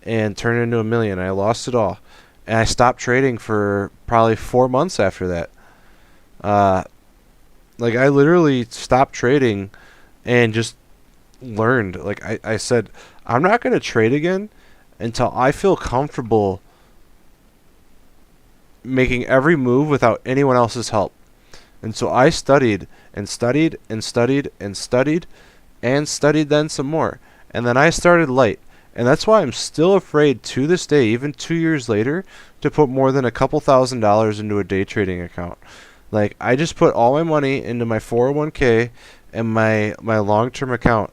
and turn it into $1 million. I lost it all, and I stopped trading for probably 4 months after that. Uh, like I literally stopped trading and just learned. Like I said, I'm not gonna trade again until I feel comfortable making every move without anyone else's help. And so I studied and studied and studied and studied and studied then some more. And then I started light. And that's why I'm still afraid to this day, even 2 years later, to put more than a couple $1,000s into a day trading account. Like I just put all my money into my 401k and my long-term account.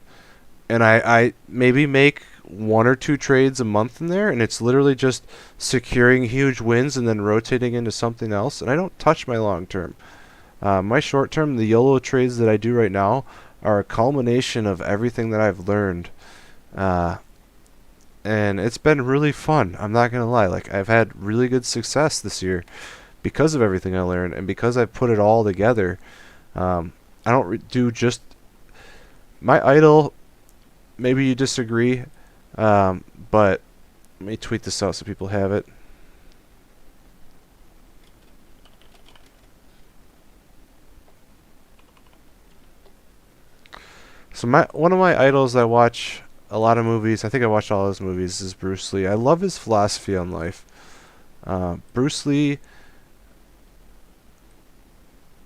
And I maybe make 1 or 2 trades a month in there, and it's literally just securing huge wins and then rotating into something else. And I don't touch my long-term. My short-term, the YOLO trades that I do right now, are a culmination of everything that I've learned. And it's been really fun. I'm not going to lie. Like, I've had really good success this year because of everything I learned and because I put it all together. I don't do just my idol. Maybe you disagree, but let me tweet this out so people have it. So one of my idols, I watch a lot of movies. I think I watched all his movies. Is Bruce Lee. I love his philosophy on life. Bruce Lee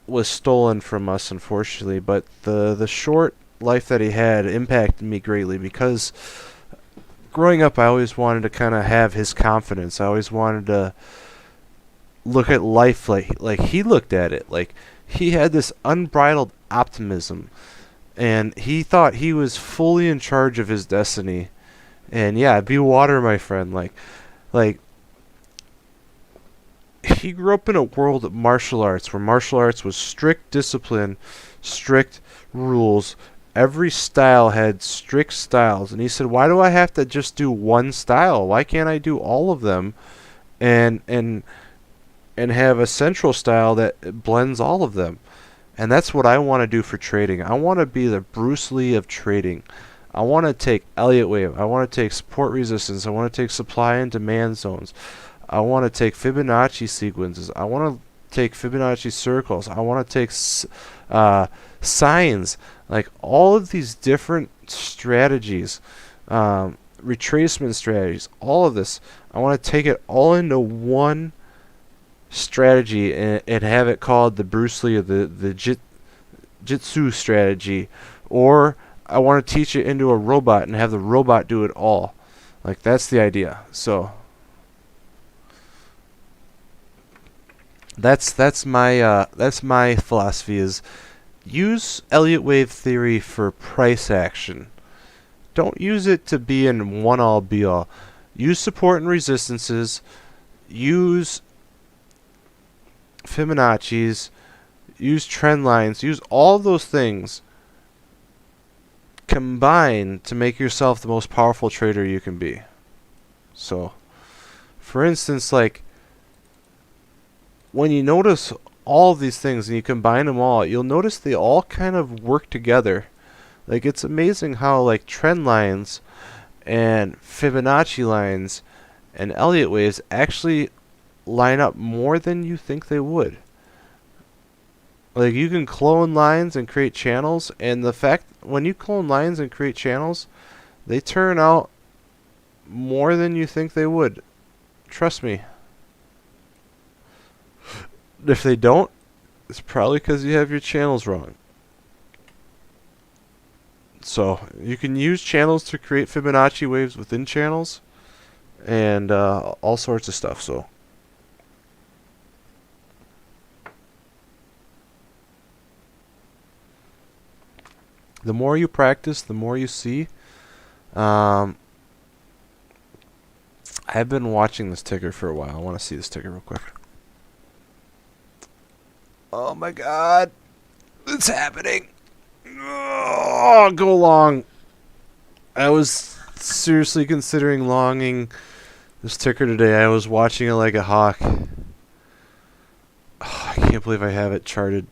was stolen from us, unfortunately, but the short life that he had impacted me greatly because growing up, I always wanted to kind of have his confidence. I always wanted to look at life like he looked at it. Like he had this unbridled optimism. And he thought he was fully in charge of his destiny. And yeah, be water, my friend. Like he grew up in a world of martial arts where martial arts was strict discipline, strict rules. Every style had strict styles. And he said, why do I have to just do one style? Why can't I do all of them and have a central style that blends all of them? And that's what I want to do for trading. I want to be the Bruce Lee of trading. I want to take Elliott wave. I want to take support resistance. I want to take supply and demand zones. I want to take Fibonacci sequences. I want to take Fibonacci circles. I want to take signs. Like all of these different strategies, retracement strategies, all of this. I want to take it all into one strategy and have it called the Bruce Lee or the Jitsu strategy, or I want to teach it into a robot and have the robot do it all. Like that's the idea. So that's my philosophy is use Elliott wave theory for price action. Don't use it to be in one all be all. Use support and resistances. Use Fibonacci's, use trend lines, use all of those things combine to make yourself the most powerful trader you can be. So, for instance, like when you notice all of these things and you combine them all, you'll notice they all kind of work together. Like it's amazing how like trend lines and Fibonacci lines and Elliott waves actually line up more than you think they would. Like you can clone lines and create channels, and the fact when you clone lines and create channels, they turn out more than you think they would. Trust me. If they don't, it's probably because you have your channels wrong. So you can use channels to create Fibonacci waves within channels and all sorts of stuff. So the more you practice, the more you see. I've been watching this ticker for a while. I want to see this ticker real quick. Oh my god. It's happening. Oh, go long. I was seriously considering longing this ticker today. I was watching it like a hawk. Oh, I can't believe I have it charted.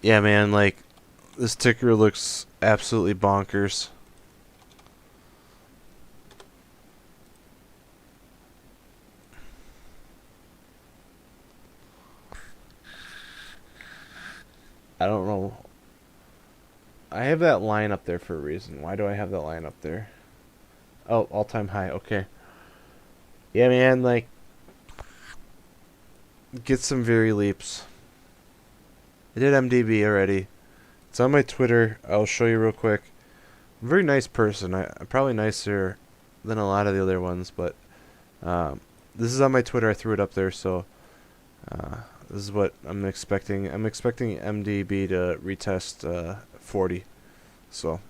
Yeah, man, like, this ticker looks absolutely bonkers. I don't know. I have that line up there for a reason. Why do I have that line up there? Oh, all-time high. Okay. Yeah, man, like, get some very leaps. I did MDB already. It's on my Twitter. I'll show you real quick. I'm a very nice person. I'm probably nicer than a lot of the other ones, but this is on my Twitter. I threw it up there, so this is what I'm expecting. I'm expecting MDB to retest 40. So,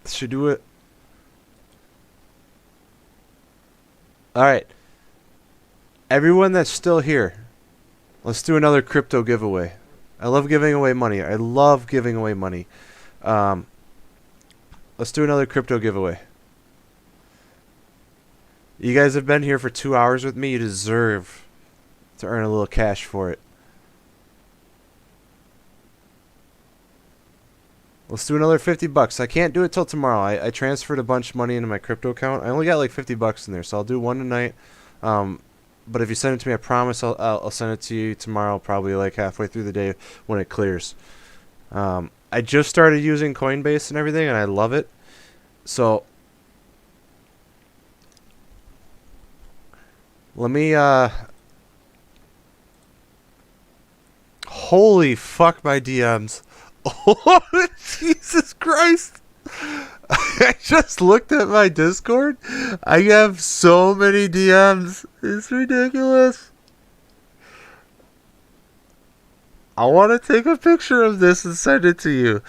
should do it. All right, everyone that's still here, let's do another crypto giveaway. I love giving away money. I love giving away money. Um, let's do another crypto giveaway. You guys have been here for 2 hours with me. You deserve to earn a little cash for it. Let's do another 50 bucks. I can't do it till tomorrow. I transferred a bunch of money into my crypto account. I only got like 50 bucks in there, so I'll do one tonight. But if you send it to me, I promise I'll send it to you tomorrow, probably like halfway through the day when it clears. I just started using Coinbase and everything, and I love it. So let me holy fuck my DMs. Oh, Jesus Christ. I just looked at my Discord. I have so many DMs. It's ridiculous. I want to take a picture of this and send it to you.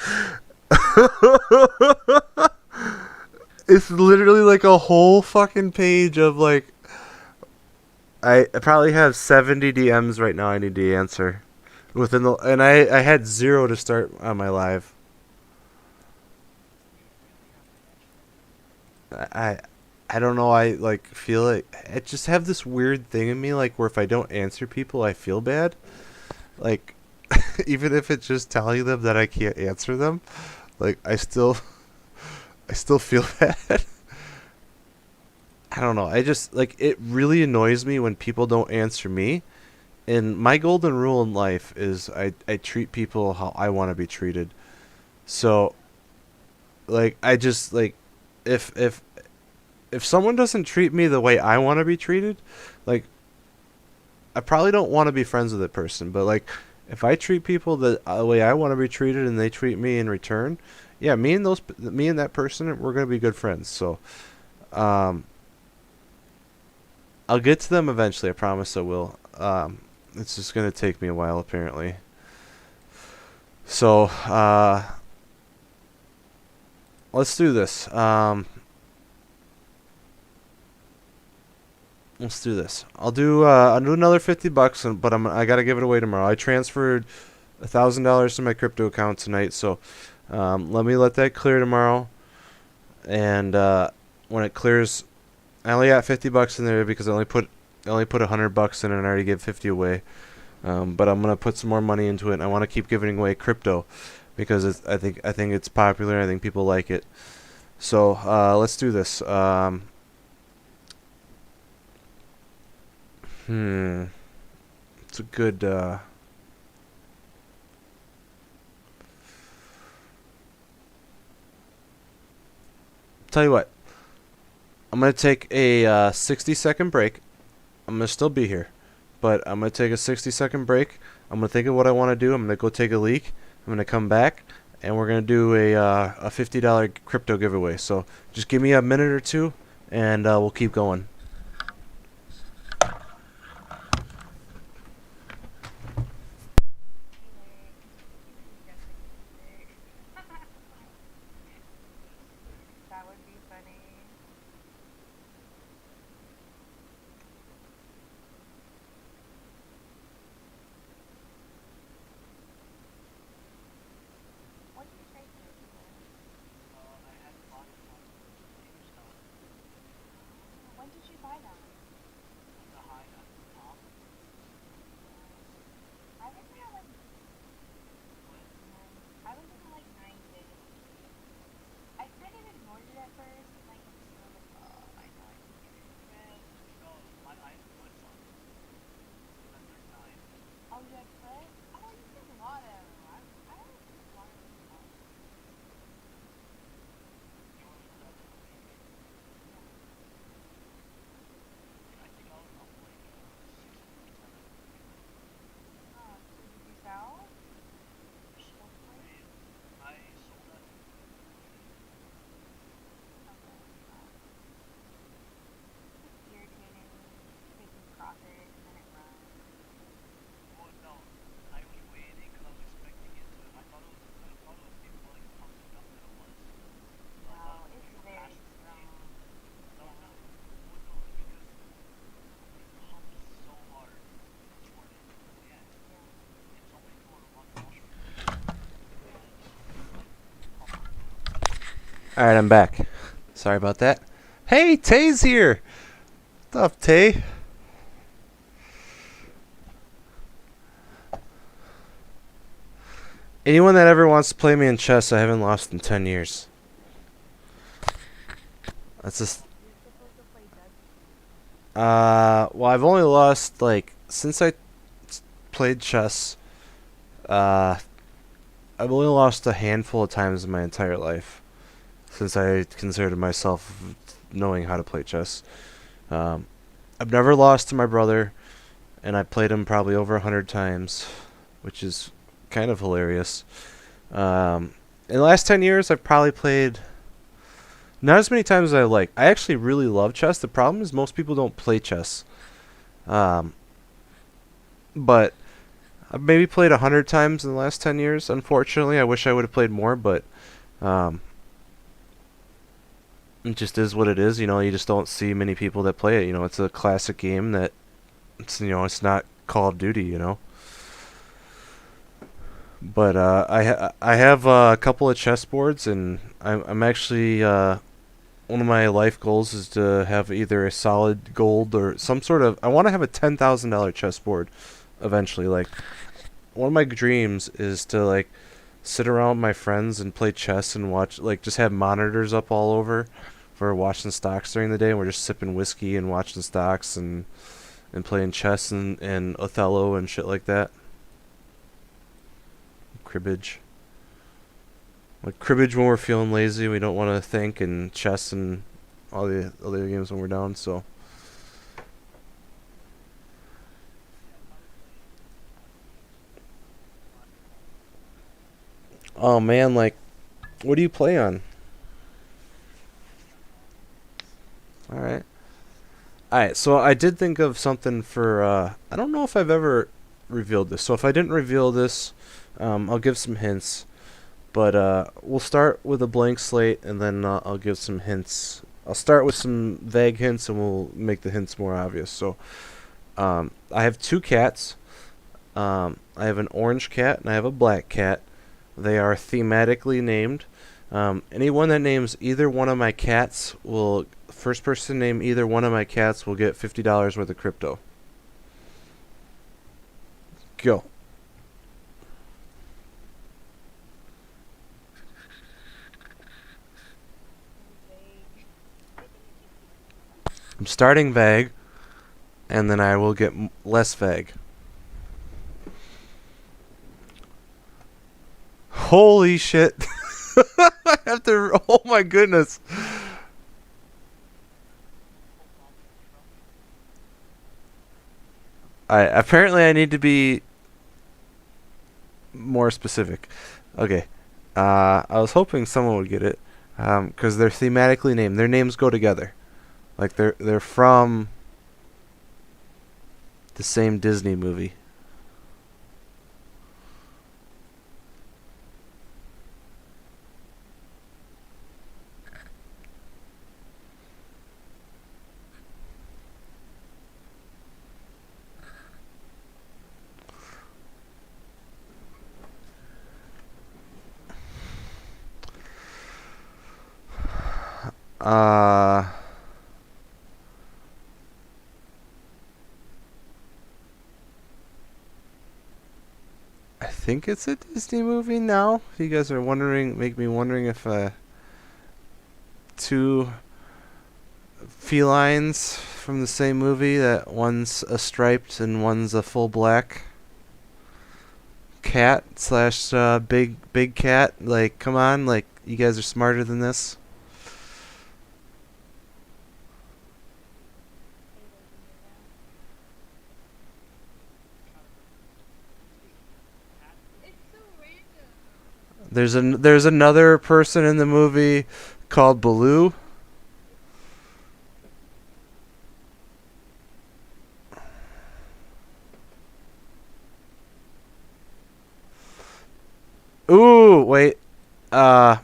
It's literally like a whole fucking page of like... I probably have 70 DMs right now I need to answer. And I had 0 to start on my live. I I don't know, I like feel like I just have this weird thing in me like where if I don't answer people I feel bad. Like even if it's just telling them that I can't answer them, like I still feel bad. I don't know. I just like it really annoys me when people don't answer me. And my golden rule in life is I treat people how I want to be treated. So like I just like if someone doesn't treat me the way I want to be treated, like I probably don't want to be friends with that person. But like if I treat people the way I want to be treated and they treat me in return, yeah, me and that person we're gonna be good friends. So um, I'll get to them eventually. I promise I will. It's just gonna take me a while apparently. So let's do this. Let's do this. I'll do another 50 bucks, but I gotta give it away tomorrow. I transferred $1,000 to my crypto account tonight, so let that clear tomorrow. And when it clears, I only got 50 bucks in there because I only put 100 bucks in and I already gave 50 away. But I'm gonna put some more money into it, and I want to keep giving away crypto because I think it's popular. I think people like it. So let's do this. It's a good. Tell you what. I'm gonna take a 60-second break. I'm gonna still be here, but I'm gonna take a 60-second break. I'm gonna think of what I want to do. I'm gonna go take a leak. I'm gonna come back, and we're gonna do a $50 crypto giveaway. So just give me a minute or two. and we'll keep going. That would be funny. What did you trade for? I had bought it on Gamestop When did you buy that? at the high at the top. I think I had like What? I was thinking like 9 days. I kind of ignored it at first, and like I was like, oh, I know I can get it. Man, no, I had puts on it. Under 9. Oh, you had put? Oh, you did a lot of. I don't think a lot of them. Yours was at the week. Yeah. I think I was up like 60% of the week. Oh, so did you sell? Hopefully. I sold at 50. Okay. It's irritating taking profit and then it runs. Well, no, I was waiting because I was expecting it to. I thought it would be more like pumping up than it was. So I thought No, it was it's gonna go very past 50. strong. No, Yeah. no, well, no, it's because it pumped so hard toward it at the end. Yeah. It told me if you want to run Wall Street, and like pump. All right, I'm back. Sorry about that. Hey, Tay's here. What's up, Tay? Anyone that ever wants to play me in chess, I haven't lost in 10 years. That's just. You're supposed to play Dutch. Well, I've only lost, like, since I played chess, uh, I've only lost a handful of times in my entire life since I considered myself knowing how to play chess. Um, I've never lost to my brother, and I played him probably over 100 times, which is kind of hilarious. In the last 10 years, I've probably played not as many times as I like. I actually really love chess. The problem is most people don't play chess. Um, but I've maybe played 100 times in the last 10 years, unfortunately. I wish I would have played more, but um, it just is what it is. You know, you just don't see many people that play it. You know, it's a classic game that, it's not Call of Duty, you know. But I have a couple of chess boards, and I'm actually one of my life goals is to have either a solid gold or some sort of. I want to have a $10,000 chessboard eventually. Like, one of my dreams is to like sit around with my friends and play chess and watch, like, just have monitors up all over for watching stocks during the day, and we're just sipping whiskey and watching stocks and playing chess and Othello and shit like that. Cribbage. Like cribbage when we're feeling lazy, we don't want to think, and chess and all the other games when we're down. So Yeah, I probably played a lot of games on your phone. oh man, like, what do you play on? All right, all right. So I did think of something for. I don't know if I've ever revealed this. So if I didn't reveal this, I'll give some hints. But we'll start with a blank slate, and then I'll give some hints. I'll start with some vague hints, and we'll make the hints more obvious. So I have two cats. I have an orange cat, and I have a black cat. They are thematically named. Anyone that names either one of my cats will. First person to name either one of my cats will get $50 worth of crypto. Go. I'm starting vague, and then I will get less vague. Holy shit. I have to. Oh my goodness. Apparently, I need to be more specific. Okay. I was hoping someone would get it. Because they're thematically named. Their names go together. Like they're from the same Disney movie. Uh, I think it's a Disney movie now. You guys are wondering, make me wondering if two felines from the same movie, that one's a striped and one's a full black cat slash big cat. Like, come on, like you guys are smarter than this. It's so random. There's another person in the movie called Baloo. Ooh, wait. Uh,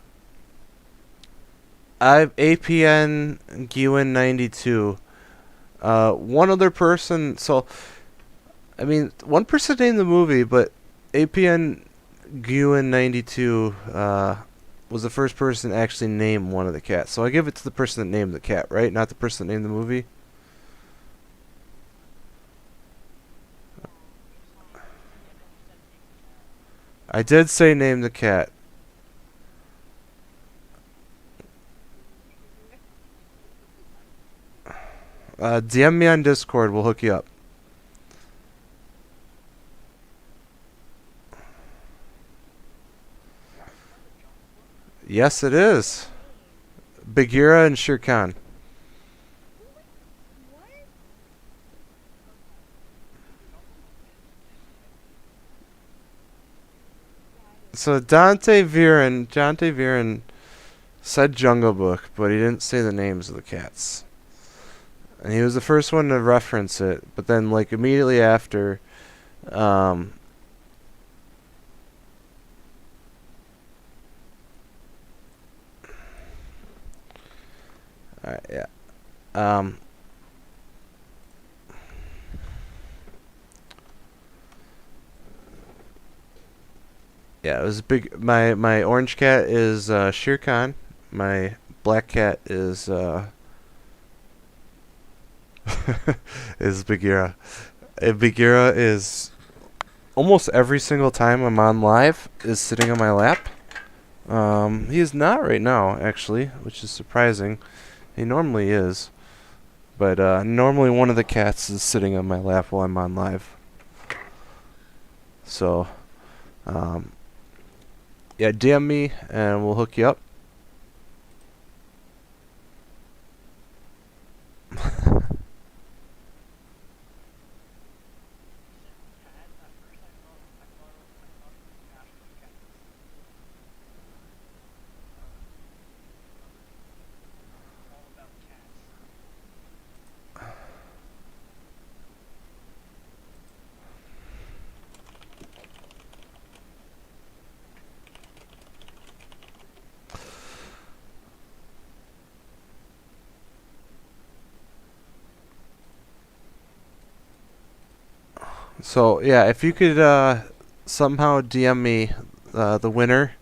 I've APN Gwyn 92. One other person. So, I mean, one person named the movie, but APN Gwyn 92 was the first person to actually name one of the cats. So I give it to the person that named the cat, right? Not the person that named the movie. I did say name the cat. DM me on Discord. We'll hook you up. Yes, it is. Bagheera and Shere Khan. What? So Dante Viren said Jungle Book, but he didn't say the names of the cats. And he was the first one to reference it, but then like immediately after, um, yeah, um, yeah, it was big. My orange cat is Shere Khan. My black cat is is Bagheera. Bagheera is almost every single time I'm on live is sitting on my lap. He is not right now, actually, which is surprising. He normally is, but normally one of the cats is sitting on my lap while I'm on live. So, um, yeah, DM me and we'll hook you up. So yeah, if you could somehow DM me the winner,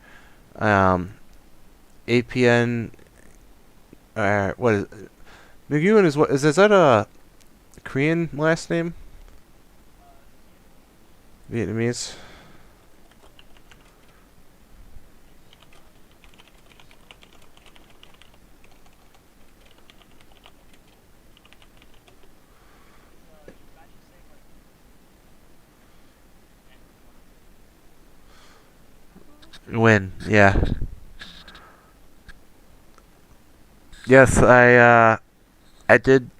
um, APN. What is Nguyen is what is that a Korean last name? Vietnamese. Win. Yeah. Yes, I did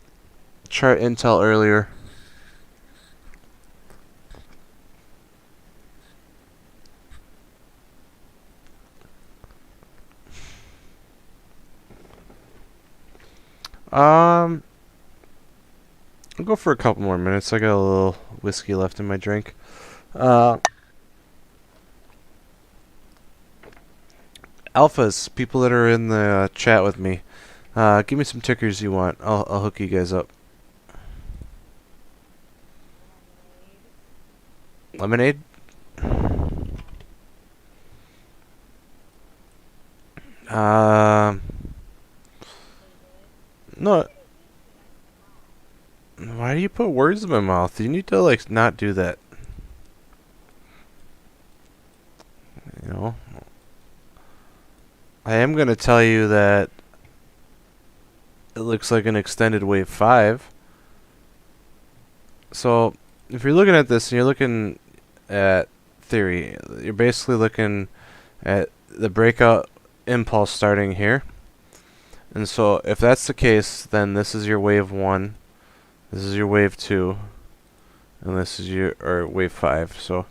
chart intel earlier. I'll go for a couple more minutes. I got a little whiskey left in my drink. Alphas, people that are in the chat with me, give me some tickers you want. I'll hook you guys up. Lemonade. Lemonade? Um, no. Why do you put words in my mouth? You need to like not do that. You know. I am gonna tell you that it looks like an extended wave 5. So if you're looking at this and you're looking at theory, you're basically looking at the breakout impulse starting here. And so if that's the case, then this is your wave 1, this is your wave 2, and this is your wave 5. So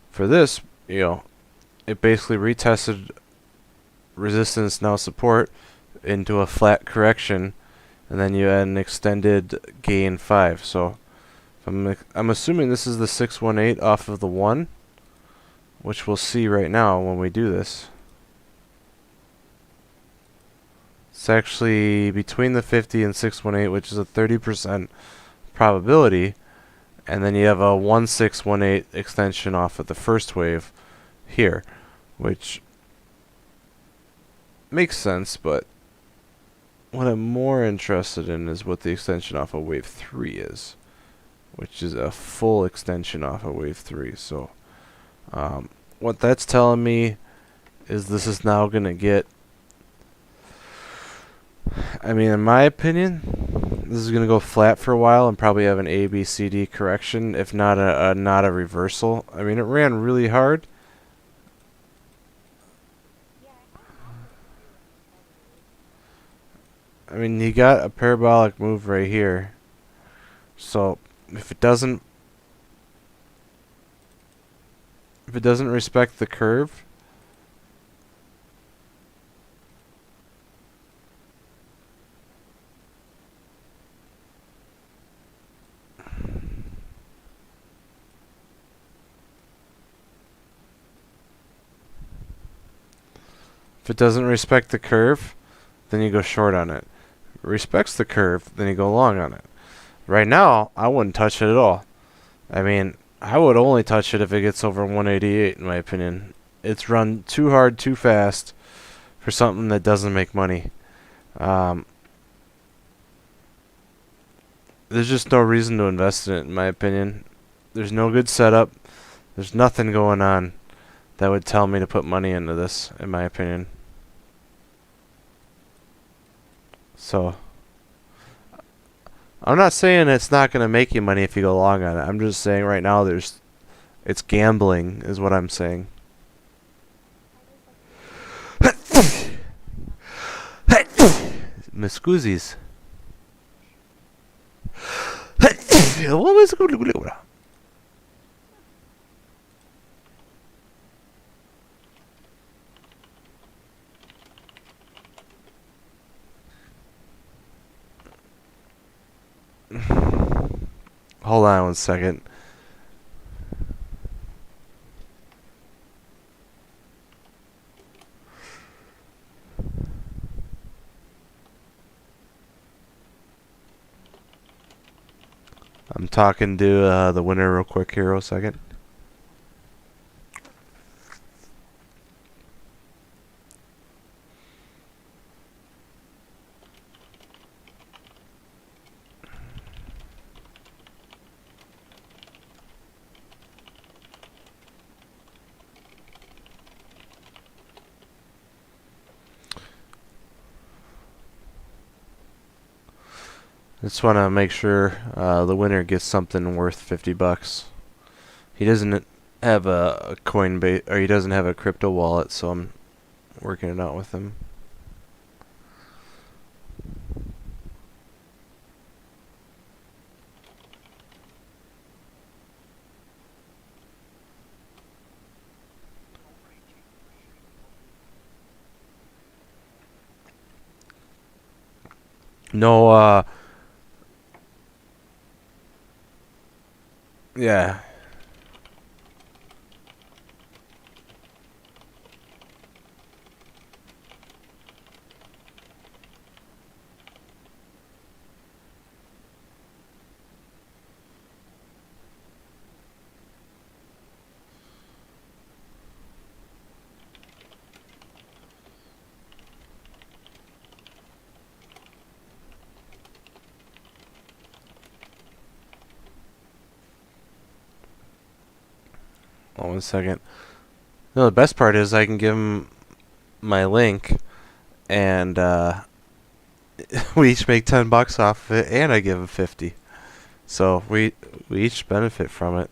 for this, it basically retested resistance, now support, into a flat correction, and then you add an extended gain 5. So I'm assuming this is the 618 off of the 1, which we'll see right now when we do this. It's actually between the 50 and 618, which is a 30% probability, and then you have a 1618 extension off of the first wave here, which makes sense, but what I'm more interested in is what the extension off of wave 3 is, which is a full extension off of wave 3. So what that's telling me is this is now going to get, I mean, in my opinion, this is going to go flat for a while and probably have an A, B, C, D correction, if not not a reversal. I mean, it ran really hard. I mean, he got a parabolic move right here. So if it doesn't respect the curve, then you go short on it. If it respects the curve, then you go long on it. Right now, I wouldn't touch it at all. I mean, I would only touch it if it gets over 188, in my opinion. It's run too hard, too fast for something that doesn't make money. There's just no reason to invest in it, in my opinion. There's no good setup. There's nothing going on that would tell me to put money into this, in my opinion. So I'm not saying it's not going to make you money if you go long on it. I'm just saying right now it's gambling is what I'm saying. Miscusis. Hold on 1 second. I'm talking to the winner real quick here, 1 second. Just want to make sure the winner gets something worth $50. He doesn't have a Coinbase, or he doesn't have a crypto wallet, so I'm working it out with him. No, yeah. Oh, 1 second. No, the best part is I can give him my link, and we each make $10 off of it, and I give him 50. So we each benefit from it.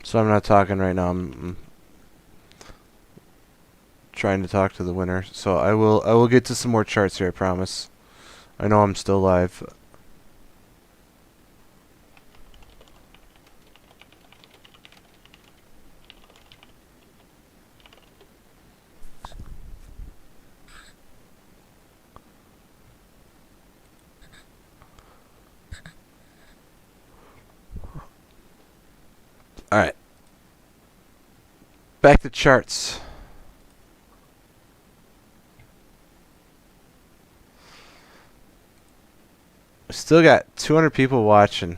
So I'm not talking right now. I'm trying to talk to the winner. So I will get to some more charts here, I promise. I know I'm still live. All right. Back to charts. Still got 200 people watching.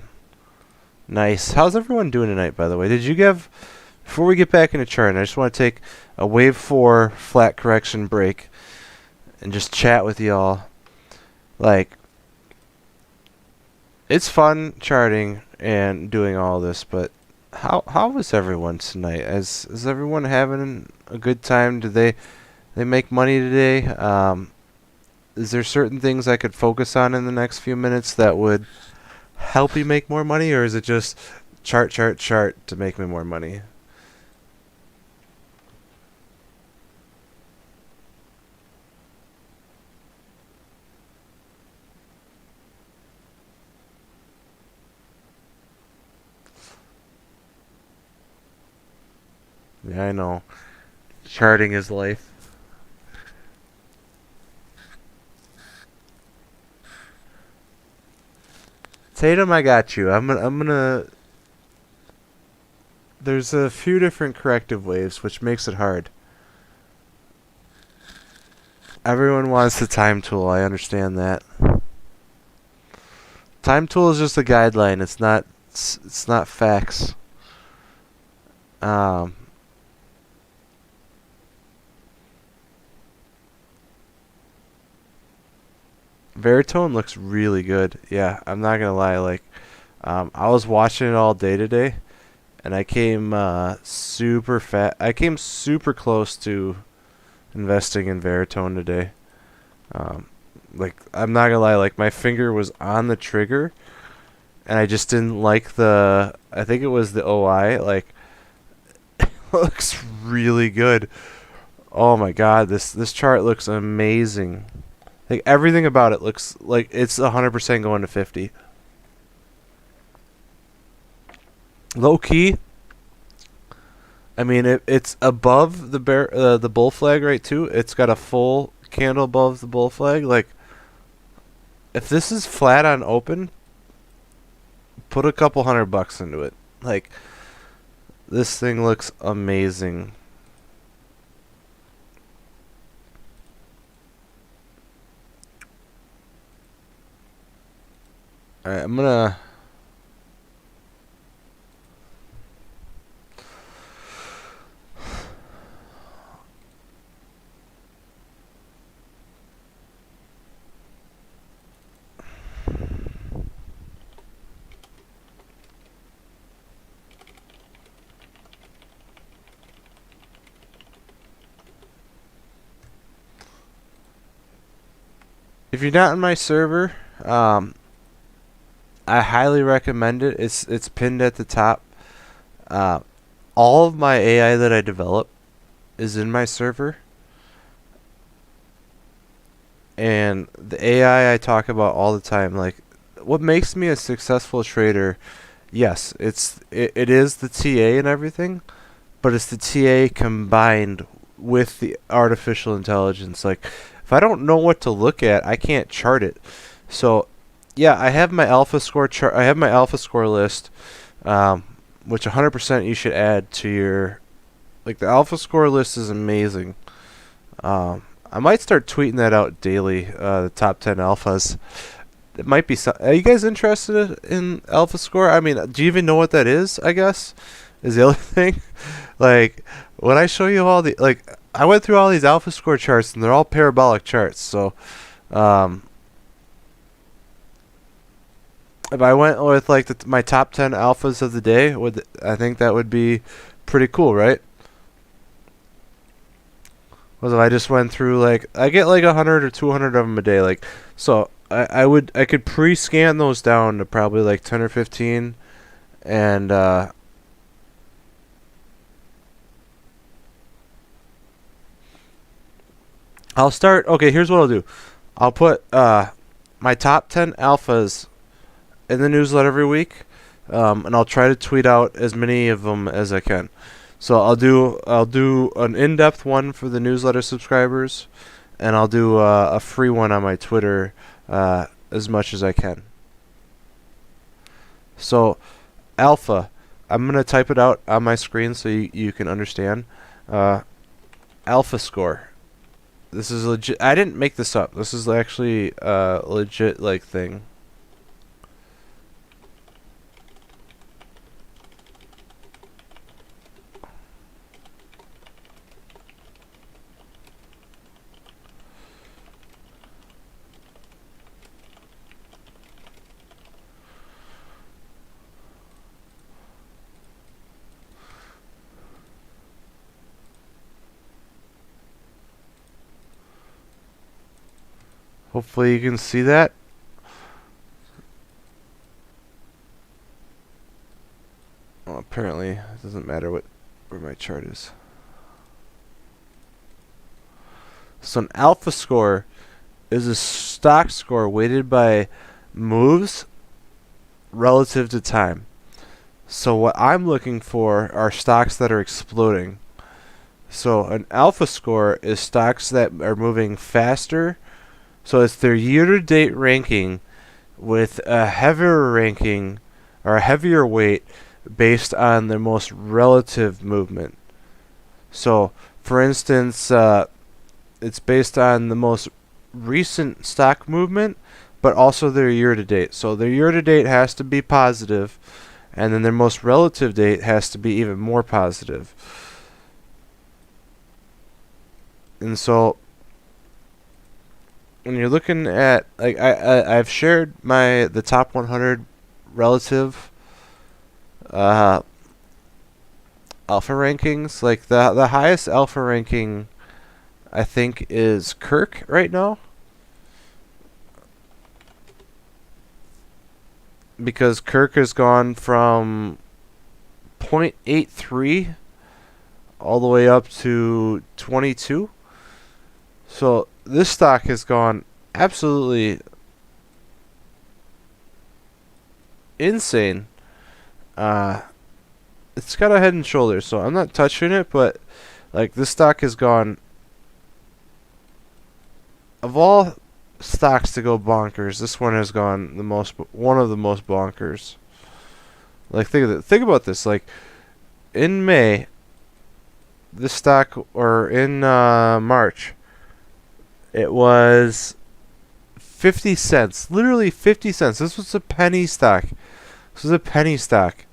Nice. How's everyone doing tonight, by the way? Did you give... Before we get back into chart, I just want to take a wave 4 flat correction break and just chat with y'all. Like, it's fun charting and doing all this, but how was everyone tonight? Is everyone having a good time? Did they make money today? Is there certain things I could focus on in the next few minutes that would help you make more money, or is it just chart to make me more money? Yeah, I know. Charting is life. Tatum, I got you. I'm gonna. There's a few different corrective waves, which makes it hard. Everyone wants the time tool. I understand that. Time tool is just a guideline. It's not facts. Um, Veritone looks really good. Yeah, I'm not gonna lie. Like, I was watching it all day today, and I came super fat. I came super close to investing in Veritone today. Um, like, I'm not gonna lie. Like, my finger was on the trigger, and I just didn't like the. I think it was the OI. Like, it looks really good. Oh my god, this chart looks amazing. Like, everything about it looks like it's 100% going to 50. Low key, I mean, it's above the bull flag, right? Too. It's got a full candle above the bull flag. Like, if this is flat on open, put a couple $100 into it. Like, this thing looks amazing. All right, I'm gonna. if you're not in my server, I highly recommend it. It's pinned at the top. Uh, all of my AI that I develop is in my server, and the AI I talk about all the time. Like, what makes me a successful trader? Yes, it is the TA and everything, but it's the TA combined with the artificial intelligence. Like, if I don't know what to look at, I can't chart it. So, yeah, I have my alpha score chart. I have my alpha score list, um, which 100% you should add to your. Like, the alpha score list is amazing. I might start tweeting that out daily. The top 10 alphas. It might be. Are you guys interested in alpha score? I mean, do you even know what that is? I guess is the other thing. Like, when I show you all the, like, I went through all these alpha score charts and they're all parabolic charts. So, um, if I went with like my top 10 alphas of the day, I think that would be pretty cool, right? Was if I just went through, like, I get like 100 or 200 of them a day, like, so I could pre-scan those down to probably like 10 or 15, and I'll start. Okay, here's what I'll do. I'll put my top 10 alphas in the newsletter every week, and I'll try to tweet out as many of them as I can. So I'll do an in-depth one for the newsletter subscribers, and I'll do a free one on my Twitter as much as I can. So alpha, I'm gonna type it out on my screen so you can understand. Alpha score. This is legit. I didn't make this up. This is actually a legit like thing. Hopefully you can see that. Well, apparently it doesn't matter where my chart is. So an alpha score is a stock score weighted by moves relative to time. So what I'm looking for are stocks that are exploding. So an alpha score is stocks that are moving faster. So it's their year-to-date ranking with a heavier ranking or a heavier weight based on their most relative movement. So, for instance, it's based on the most recent stock movement, but also their year-to-date. So their year-to-date has to be positive, and then their most relative date has to be even more positive. And so when you're looking at, like, I've shared the top 100 relative alpha rankings. Like the highest alpha ranking I think is Kirk right now, because Kirk has gone from 0.83 all the way up to 22. So this stock has gone absolutely insane. It's got a head and shoulders, so I'm not touching it, but like this stock has gone, of all stocks to go bonkers, this one has gone one of the most bonkers. Like, think about this. Like, in May, this stock, or in March, it was 50 cents. Literally 50 cents. This was a penny stock. This was a penny stock.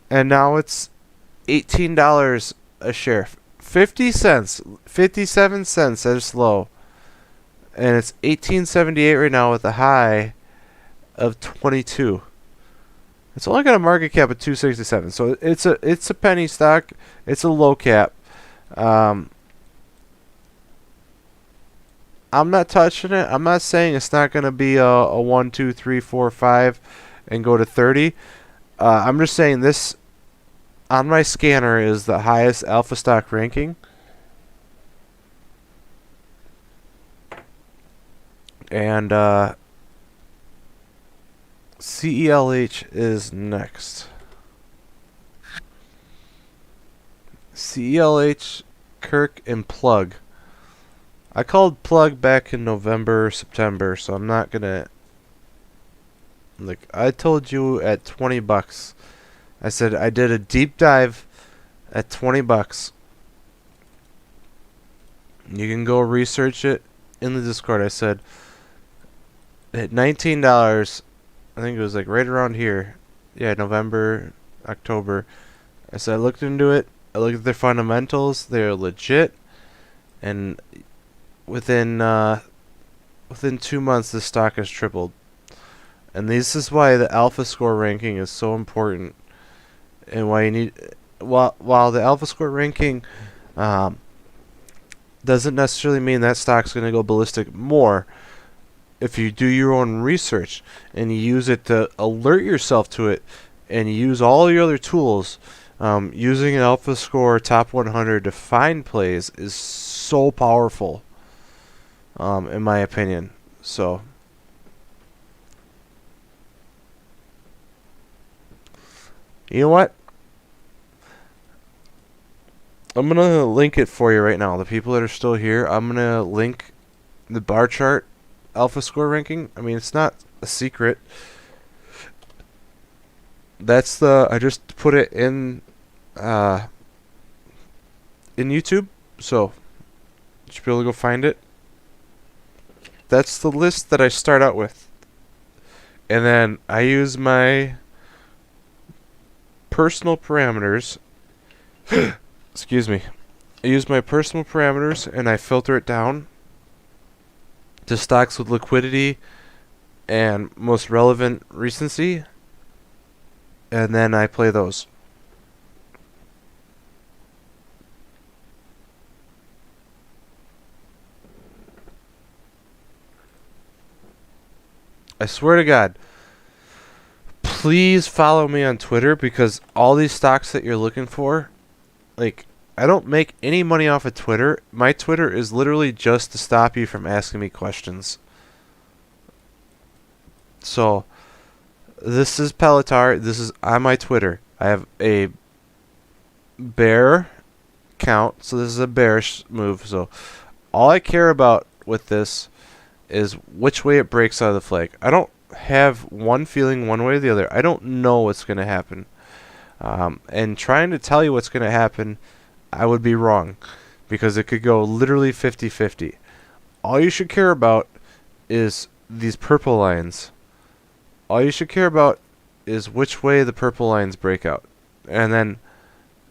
And now it's $18 a share. 50 cents. 57 cents at its low. And it's 1878 right now with a high of 22. It's only got a market cap of 267. So it's a penny stock. It's a low cap. I'm not touching it. I'm not saying it's not going to be a 1, 2, 3, 4, 5 and go to 30. I'm just saying this on my scanner is the highest alpha stock ranking. And CELH is next. CELH, Kirk, and Plug. I called Plug back in November, September, so I'm not gonna. Like, I told you at 20 bucks. I said I did a deep dive at 20 bucks. You can go research it in the Discord. I said at $19, I think it was like right around here. Yeah, November, October. I said I looked into it. I looked at their fundamentals. They're legit. And within 2 months, the stock has tripled. And this is why the alpha score ranking is so important, and why you need. While the alpha score ranking doesn't necessarily mean that stock's going to go ballistic more. If you do your own research and you use it to alert yourself to it, and you use all your other tools, using an alpha score top 100 to find plays is so powerful, in my opinion. So, you know what? I'm going to link it for you right now. The people that are still here, I'm going to link the bar chart alpha score ranking. I mean, it's not a secret. I just put it in YouTube, so you should be able to go find it. That's the list that I start out with. And then I use my personal parameters. Excuse me. I use my personal parameters and I filter it down to stocks with liquidity and most relevant recency. And then I play those. I swear to God, please follow me on Twitter, because all these stocks that you're looking for, like, I don't make any money off of Twitter. My Twitter is literally just to stop you from asking me questions. So, this is Pelotar. This is on my Twitter. I have a bear count, so this is a bearish move. So, all I care about with this is which way it breaks out of the flag. I don't have one feeling one way or the other. I don't know what's going to happen. And trying to tell you what's going to happen, I would be wrong, because it could go literally 50-50. All you should care about is these purple lines. All you should care about is which way the purple lines break out. And then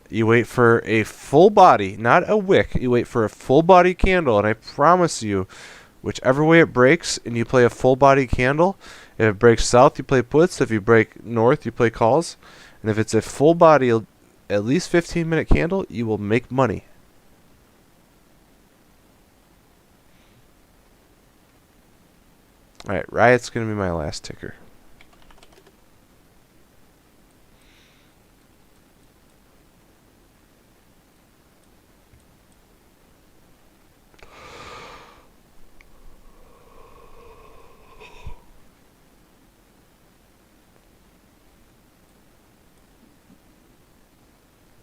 you wait for a full body, not a wick. You wait for a full body candle, and I promise you, whichever way it breaks and you play a full body candle, if it breaks south, you play puts. If you break north, you play calls. And if it's a full body, at least 15-minute candle, you will make money. Alright, Riot's going to be my last ticker.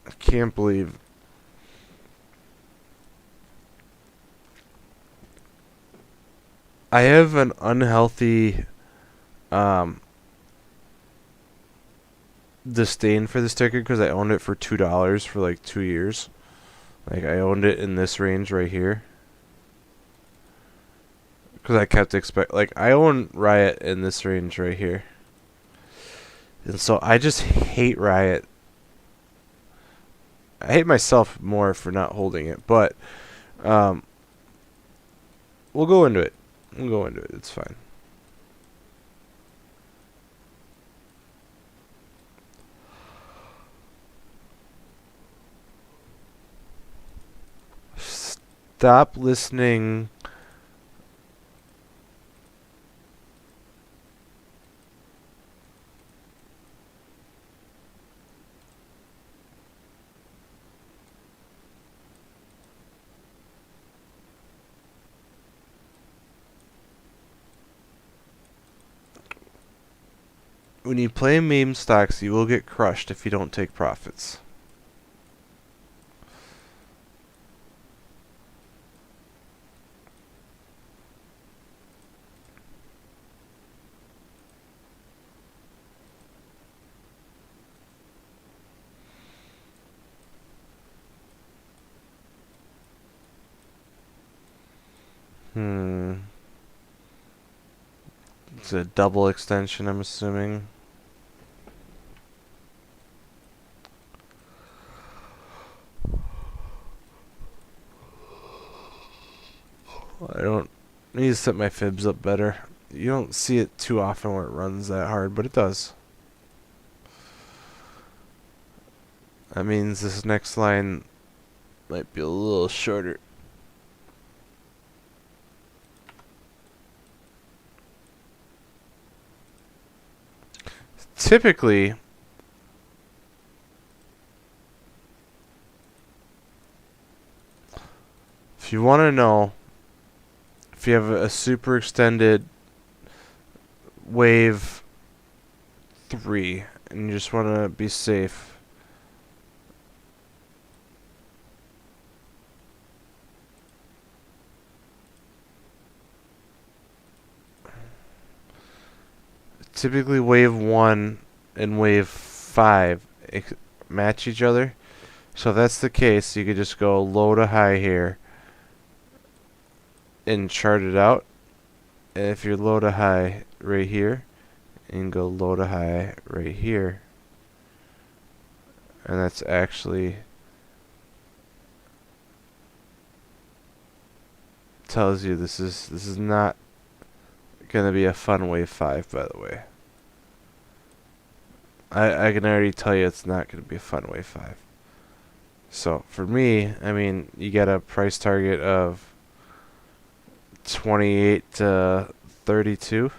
I can't believe I have an unhealthy disdain for this ticker, because I owned it for $2 for like 2 years. Like, I owned it in this range right here, because I kept I own Riot in this range right here, and so I just hate Riot. I hate myself more for not holding it, but we'll go into it. We'll go into it. It's fine. Stop listening when you play meme stocks, you will get crushed if you don't take profits. It's a double extension, I'm assuming. I don't need to set my fibs up better. You don't see it too often where it runs that hard, but it does. That means this next line might be a little shorter. Typically, if you want to know if you have a super extended wave 3 and you just want to be safe, typically wave 1 and wave 5 match each other. So if that's the case, you could just go low to high here and chart it out. And if you're low to high right here, and go low to high right here, and that's actually tells you this is not gonna be a fun wave 5, by the way. I can already tell you it's not gonna be a fun wave 5. So for me, I mean, you get a price target of 28 to 32.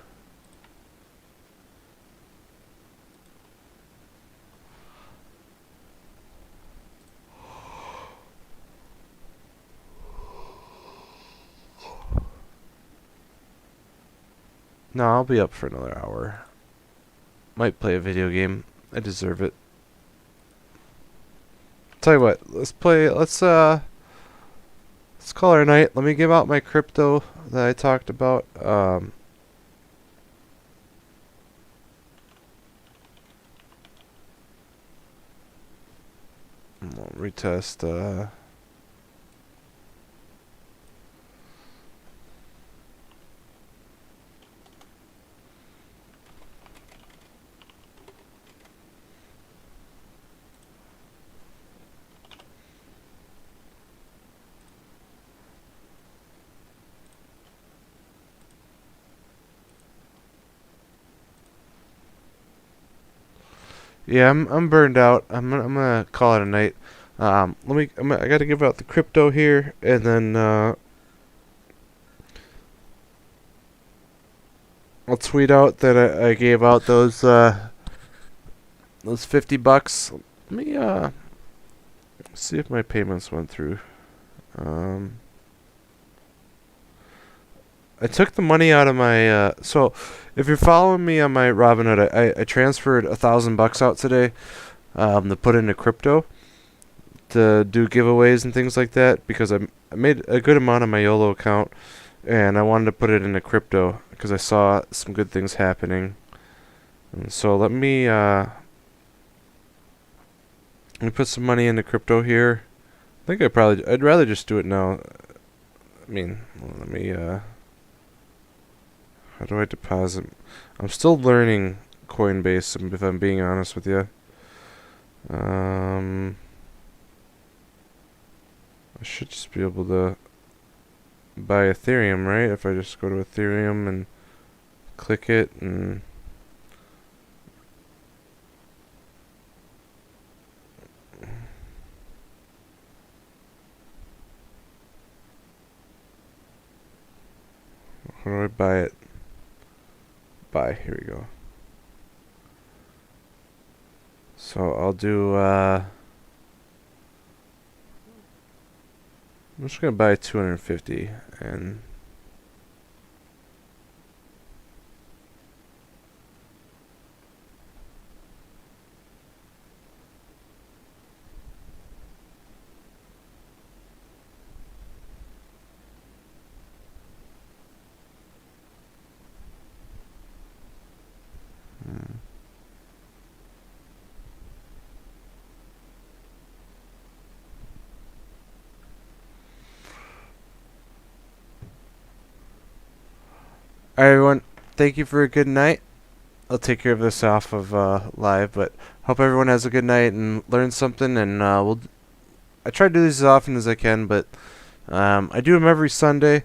No, I'll be up for another hour. Might play a video game. I deserve it. Tell you what, let's call it a night. Let me give out my crypto that I talked about. I'll retest. Yeah, I'm burned out. I'm gonna call it a night. I gotta give out the crypto here, and then I'll tweet out that I gave out those $50. Let me see if my payments went through. I took the money out of my so if you're following me on my Robinhood, I transferred $1,000 out today to put into crypto to do giveaways and things like that, because I made a good amount on my YOLO account and I wanted to put it into crypto because I saw some good things happening. And so let me put some money into crypto here. I think I'd rather just do it now. I mean, let me how do I deposit? I'm still learning Coinbase, if I'm being honest with you. I should just be able to buy Ethereum, right? If I just go to Ethereum and click it and how do I buy it? Buy, here we go. So I'll do I'm just gonna buy 250 and All right, everyone. Thank you for a good night. I'll take care of this off of live, but hope everyone has a good night and learns something. And I try to do these as often as I can, but I do them every Sunday.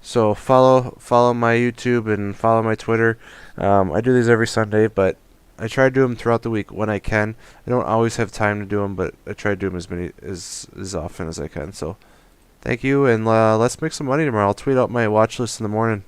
So follow my YouTube and follow my Twitter. I do these every Sunday, but I try to do them throughout the week when I can. I don't always have time to do them, but I try to do them as often as I can. So thank you, and let's make some money tomorrow. I'll tweet out my watch list in the morning.